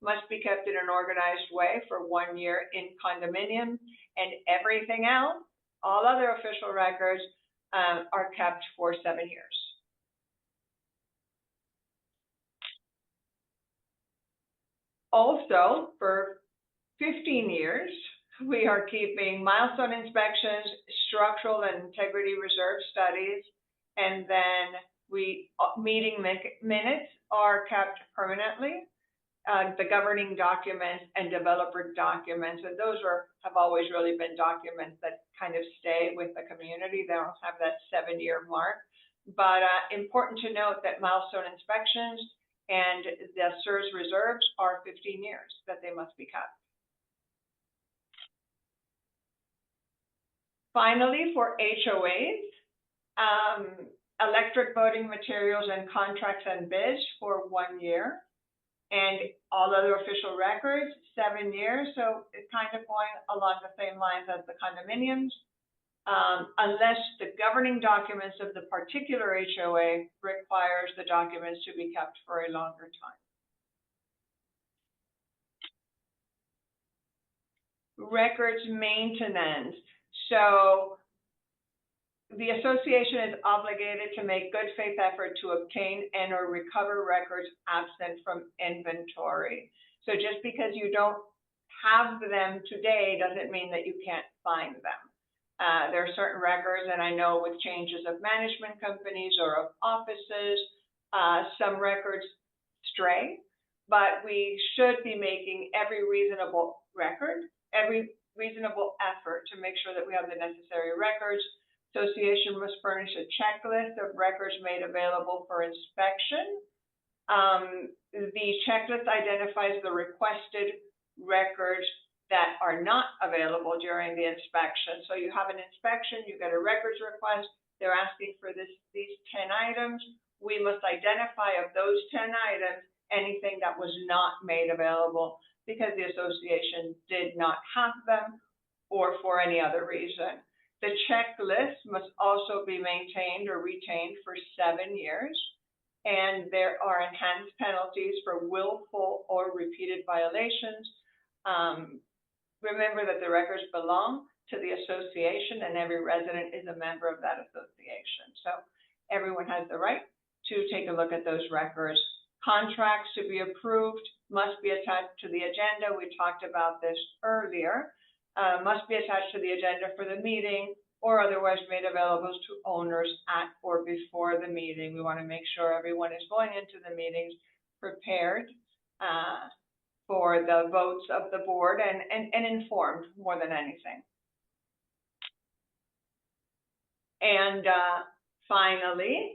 must be kept in an organized way for 1 year in condominium, and everything else, all other official records, are kept for 7 years. Also, for 15 years, we are keeping milestone inspections, structural and integrity reserve studies, and then meeting minutes are kept permanently. The governing documents and developer documents, and those have always really been documents that kind of stay with the community. They don't have that 7-year mark. But important to note that milestone inspections and the CERS reserves are 15 years that they must be kept. Finally, for HOAs, electric voting materials and contracts and bids for 1 year, and all other official records, 7 years. So it's kind of going along the same lines as the condominiums, unless the governing documents of the particular HOA requires the documents to be kept for a longer time. Records maintenance. So the association is obligated to make good faith effort to obtain and or recover records absent from inventory. So just because you don't have them today doesn't mean that you can't find them. There are certain records, and I know with changes of management companies or of offices, some records stray, but we should be making every reasonable reasonable effort to make sure that we have the necessary records. Association must furnish a checklist of records made available for inspection. The checklist identifies the requested records that are not available during the inspection. So you have an inspection, you get a records request, they're asking for these 10 items. We must identify of those 10 items anything that was not made available because the association did not have them or for any other reason. The checklist must also be maintained or retained for 7 years. And there are enhanced penalties for willful or repeated violations. Remember that the records belong to the association and every resident is a member of that association. So everyone has the right to take a look at those records. Contracts to be approved must be attached to the agenda. We talked about this earlier. Must be attached to the agenda for the meeting or otherwise made available to owners at or before the meeting. We want to make sure everyone is going into the meetings prepared for the votes of the board and informed more than anything. And finally,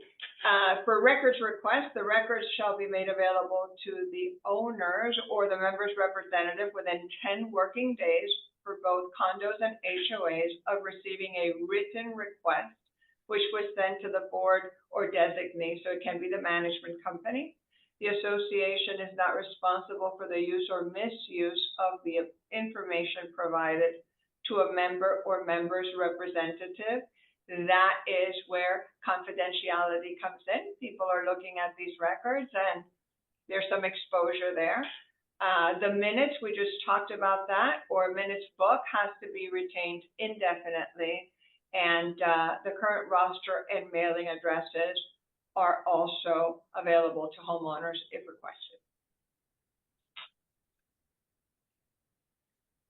for records requests, the records shall be made available to the owners or the member's representative within 10 working days for both condos and HOAs of receiving a written request, which was sent to the board or designee, so it can be the management company. The association is not responsible for the use or misuse of the information provided to a member or member's representative. That is where confidentiality comes in. People are looking at these records and there's some exposure there. The minutes, we just talked about that, or minutes book has to be retained indefinitely. And the current roster and mailing addresses are also available to homeowners if requested.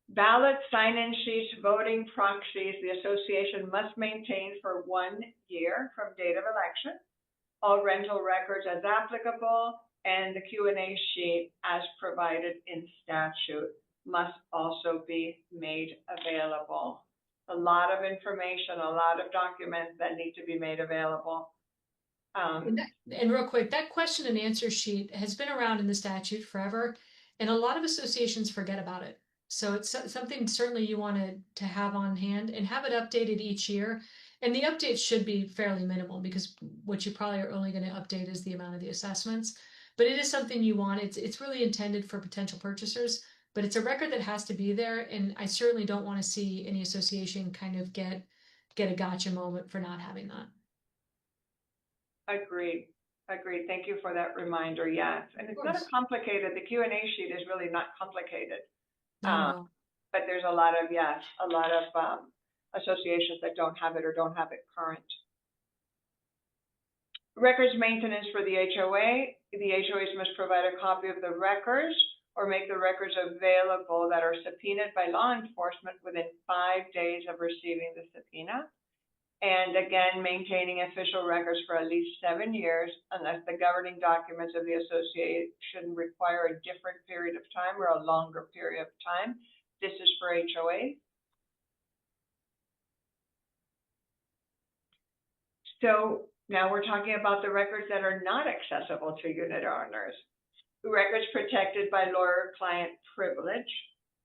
Ballot sign-in sheets, voting proxies, the association must maintain for 1 year from date of election. All rental records as applicable and the Q&A sheet as provided in statute must also be made available. A lot of information, a lot of documents that need to be made available. And real quick, that question and answer sheet has been around in the statute forever, and a lot of associations forget about it. So it's something certainly you want to have on hand and have it updated each year. And the updates should be fairly minimal because what you probably are only going to update is the amount of the assessments. But it is something you want. It's really intended for potential purchasers, but it's a record that has to be there. And I certainly don't want to see any association kind of get a gotcha moment for not having that. Agreed. Thank you for that reminder. Yes. And it's not complicated. The Q&A sheet is really not complicated. But there's a lot of associations that don't have it or don't have it current. Records maintenance for the HOA. The HOAs must provide a copy of the records or make the records available that are subpoenaed by law enforcement within 5 days of receiving the subpoena. And again, maintaining official records for at least 7 years unless the governing documents of the association require a different period of time or a longer period of time. This is for HOA. So now we're talking about the records that are not accessible to unit owners. Records protected by lawyer-client privilege.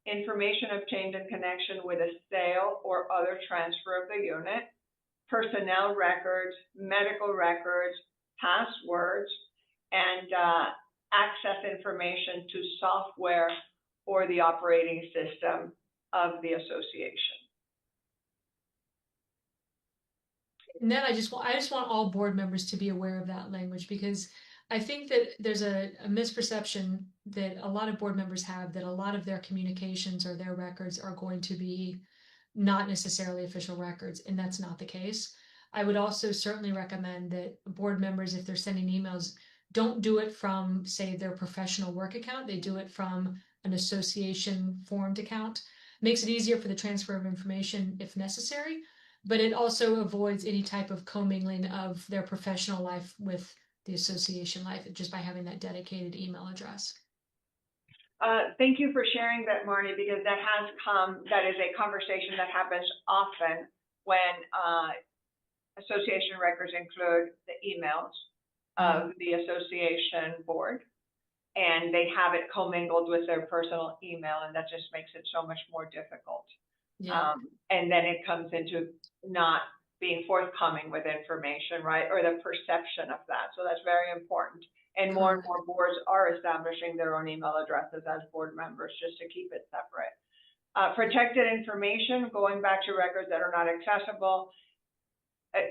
Information obtained in connection with a sale or other transfer of the unit. Personnel records, medical records, passwords, and access information to software or the operating system of the association. And then I just want all board members to be aware of that language, because I think that there's a misperception that a lot of board members have that a lot of their communications or their records are going to be not necessarily official records, and that's not the case. I would also certainly recommend that board members, if they're sending emails, don't do it from, say, their professional work account. They do it from an association formed account. Makes it easier for the transfer of information if necessary, but it also avoids any type of commingling of their professional life with the association life just by having that dedicated email address. Thank you for sharing that, Marnie, because that is a conversation that happens often when association records include the emails of the association board, and they have it commingled with their personal email, and that just makes it so much more difficult. Yeah. And then it comes into not being forthcoming with information, right? Or the perception of that. So that's very important. And more boards are establishing their own email addresses as board members just to keep it separate. Protected information, going back to records that are not accessible,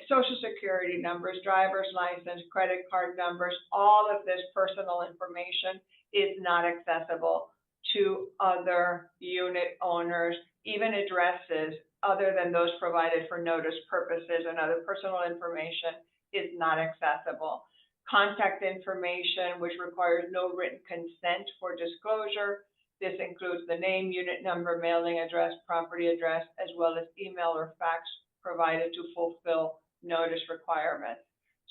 social security numbers, driver's license, credit card numbers, all of this personal information is not accessible to other unit owners, even addresses other than those provided for notice purposes and other personal information is not accessible. Contact information, which requires no written consent for disclosure. This includes the name, unit number, mailing address, property address, as well as email or fax provided to fulfill notice requirements.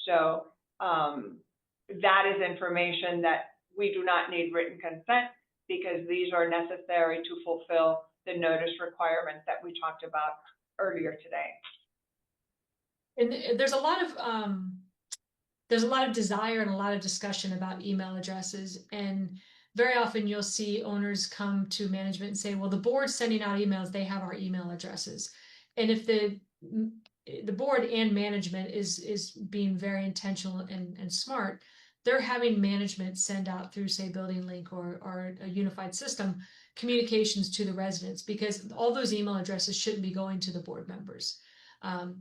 So that is information that we do not need written consent because these are necessary to fulfill the notice requirements that we talked about earlier today. And there's a lot of desire and a lot of discussion about email addresses, and very often you'll see owners come to management and say, well, the board's sending out emails, they have our email addresses. And if the board and management is being very intentional and smart, they're having management send out through, say, Building Link or a unified system communications to the residents, because all those email addresses shouldn't be going to the board members.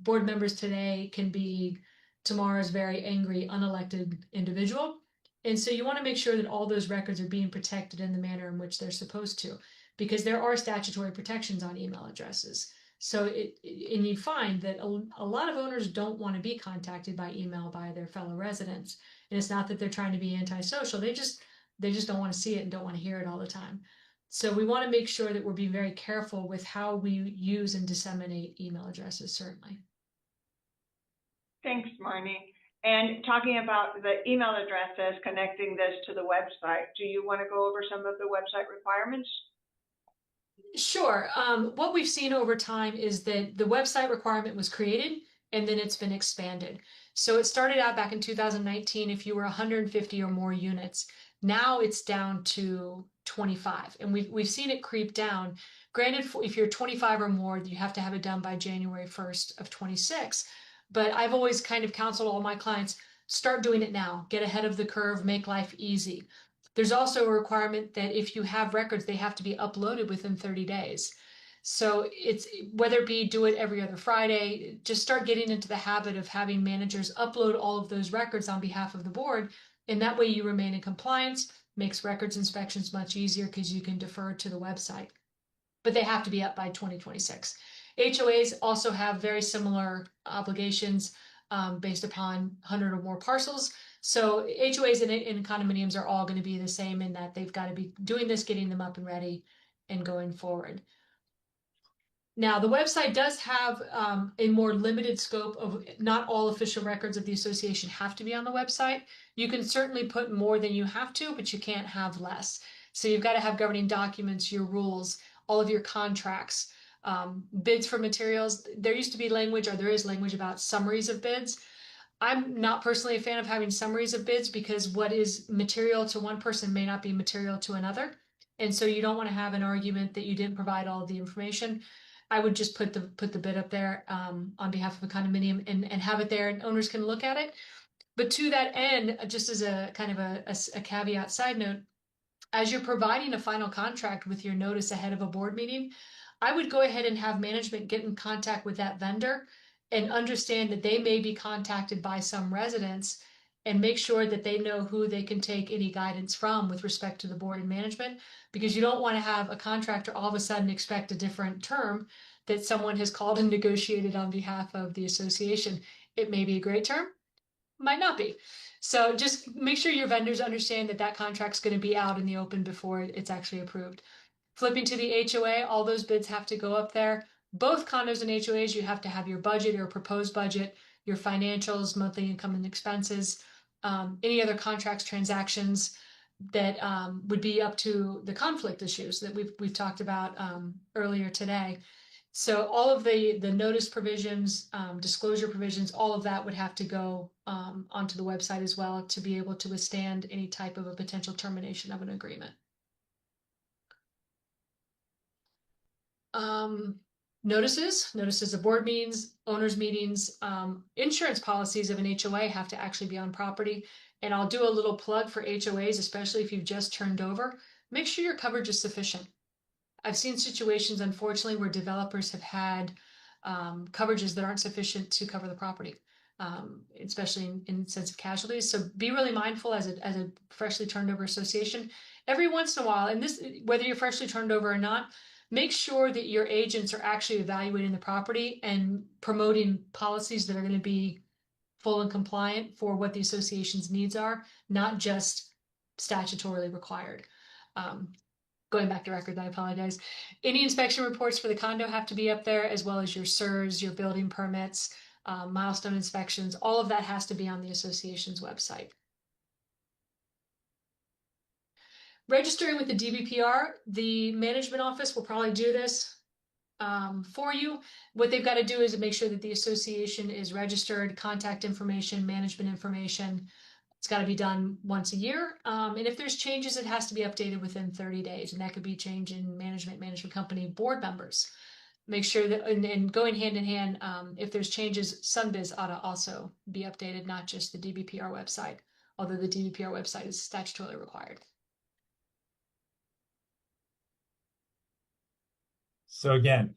Board members today can be tomorrow's very angry, unelected individual. And so you want to make sure that all those records are being protected in the manner in which they're supposed to, because there are statutory protections on email addresses. So and you find that a lot of owners don't want to be contacted by email by their fellow residents. And it's not that they're trying to be antisocial. They just don't want to see it and don't want to hear it all the time. So we want to make sure that we're being very careful with how we use and disseminate email addresses, certainly. Thanks, Marnie. And talking about the email addresses, connecting this to the website, do you want to go over some of the website requirements? Sure. What we've seen over time is that the website requirement was created and then it's been expanded. So it started out back in 2019 if you were 150 or more units. Now it's down to 25, and we've seen it creep down. Granted, if you're 25 or more, you have to have it done by January 1st of 26. But I've always kind of counseled all my clients, start doing it now, get ahead of the curve, make life easy. There's also a requirement that if you have records, they have to be uploaded within 30 days. So it's whether it be do it every other Friday, just start getting into the habit of having managers upload all of those records on behalf of the board. And that way you remain in compliance, makes records inspections much easier because you can defer to the website. But they have to be up by 2026. HOAs also have very similar obligations based upon 100 or more parcels. So HOAs and condominiums are all going to be the same in that they've got to be doing this, getting them up and ready and going forward. Now, the website does have a more limited scope of not all official records of the association have to be on the website. You can certainly put more than you have to, but you can't have less. So you've got to have governing documents, your rules, all of your contracts, bids for materials. There used to be language, or there is language about summaries of bids. I'm not personally a fan of having summaries of bids because what is material to one person may not be material to another. And so you don't want to have an argument that you didn't provide all of the information. I would just put the bid up there on behalf of a condominium and have it there, and owners can look at it. But to that end, just as a kind of a caveat side note, as you're providing a final contract with your notice ahead of a board meeting, I would go ahead and have management get in contact with that vendor and understand that they may be contacted by some residents, and make sure that they know who they can take any guidance from with respect to the board and management, because you don't want to have a contractor all of a sudden expect a different term that someone has called and negotiated on behalf of the association. It may be a great term, might not be. So just make sure your vendors understand that that contract's going to be out in the open before it's actually approved. Flipping to the HOA, all those bids have to go up there. Both condos and HOAs, you have to have your budget, your proposed budget, your financials, monthly income and expenses, any other contracts, transactions, that would be up to the conflict issues that we've talked about earlier today. So all of the notice provisions, disclosure provisions, all of that would have to go onto the website as well to be able to withstand any type of a potential termination of an agreement. Notices of board meetings, owners meetings, insurance policies of an HOA have to actually be on property. And I'll do a little plug for HOAs, especially if you've just turned over. Make sure your coverage is sufficient. I've seen situations, unfortunately, where developers have had coverages that aren't sufficient to cover the property, especially in sense of casualties. So be really mindful as a freshly turned over association. Every once in a while, and this, whether you're freshly turned over or not, make sure that your agents are actually evaluating the property and promoting policies that are going to be full and compliant for what the association's needs are, not just statutorily required. Going back to record, I apologize. Any inspection reports for the condo have to be up there, as well as your SIRS, your building permits, milestone inspections. All of that has to be on the association's website. Registering with the DBPR, the management office will probably do this for you. What they've got to do is make sure that the association is registered, contact information, management information. It's got to be done once a year. And if there's changes, it has to be updated within 30 days. And that could be change in management company, board members. Make sure that, and going hand in hand, if there's changes, Sunbiz ought to also be updated, not just the DBPR website, although the DBPR website is statutorily required. So again,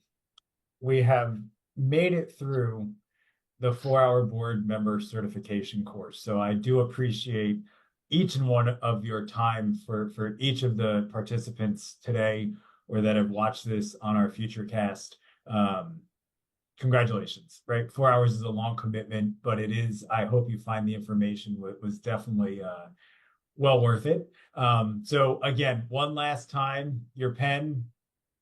we have made it through the 4-hour board member certification course. So I do appreciate each and one of your time for each of the participants today or that have watched this on our future cast. Congratulations, right? 4 hours is a long commitment, but it is, I hope you find the information was definitely well worth it. So again, one last time, your pen,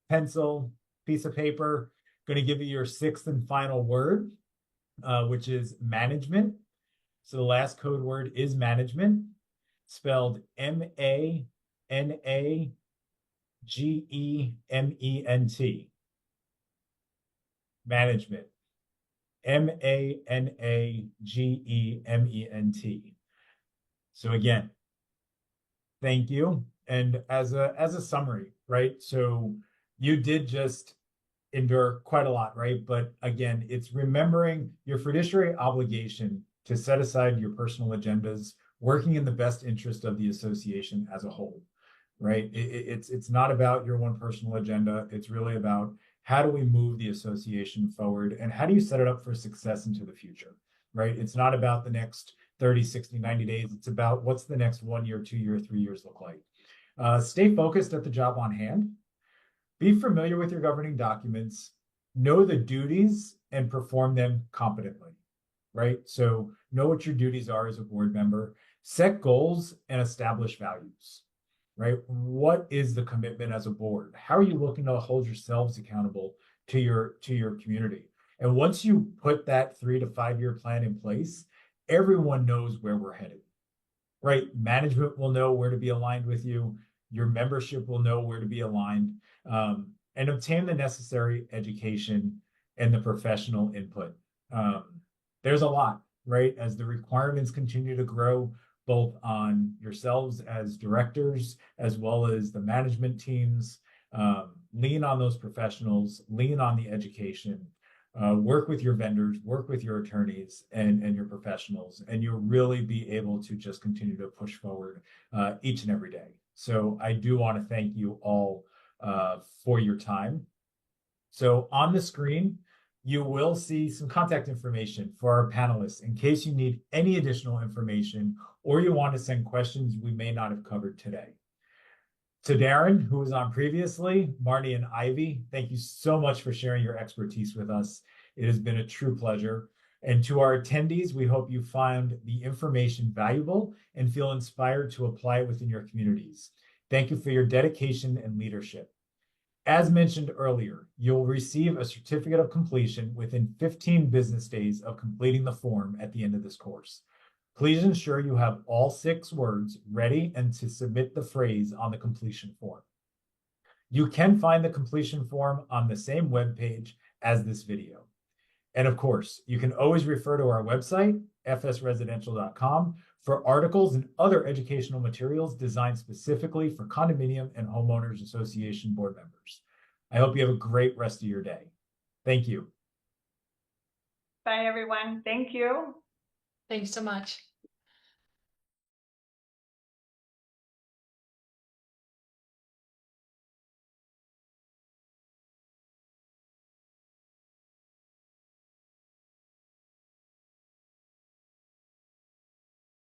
pencil, piece of paper, going to give you your 6th and final word, which is management. So the last code word is management, spelled M-A-N-A-G-E-M-E-N-T. Management. M-A-N-A-G-E-M-E-N-T. So again, thank you. And as a summary, right? So you did just endure quite a lot, right? But again, it's remembering your fiduciary obligation to set aside your personal agendas, working in the best interest of the association as a whole, right? It's not about your one personal agenda. It's really about how do we move the association forward and how do you set it up for success into the future, right? It's not about the next 30, 60, 90 days. It's about what's the next 1 year, 2 year, 3 years look like. Stay focused at the job on hand. Be familiar with your governing documents, know the duties and perform them competently, right? So know what your duties are as a board member, set goals and establish values, right? What is the commitment as a board? How are you looking to hold yourselves accountable to your community? And once you put that 3 to 5 year plan in place, everyone knows where we're headed, right? Management will know where to be aligned with you. Your membership will know where to be aligned, and obtain the necessary education and the professional input. There's a lot, right? As the requirements continue to grow, both on yourselves as directors, as well as the management teams, lean on those professionals, lean on the education, work with your vendors, work with your attorneys and your professionals, and you'll really be able to just continue to push forward each and every day. So I do want to thank you all for your time. So on the screen, you will see some contact information for our panelists in case you need any additional information or you want to send questions we may not have covered today. To Darren, who was on previously, Marnie and Ivy, thank you so much for sharing your expertise with us. It has been a true pleasure. And to our attendees, we hope you find the information valuable and feel inspired to apply it within your communities. Thank you for your dedication and leadership. As mentioned earlier, you'll receive a certificate of completion within 15 business days of completing the form at the end of this course. Please ensure you have all 6 words ready and to submit the phrase on the completion form. You can find the completion form on the same webpage as this video. And of course, you can always refer to our website, fsresidential.com, for articles and other educational materials designed specifically for condominium and homeowners association board members. I hope you have a great rest of your day. Thank you. Bye, everyone. Thank you. Thanks so much.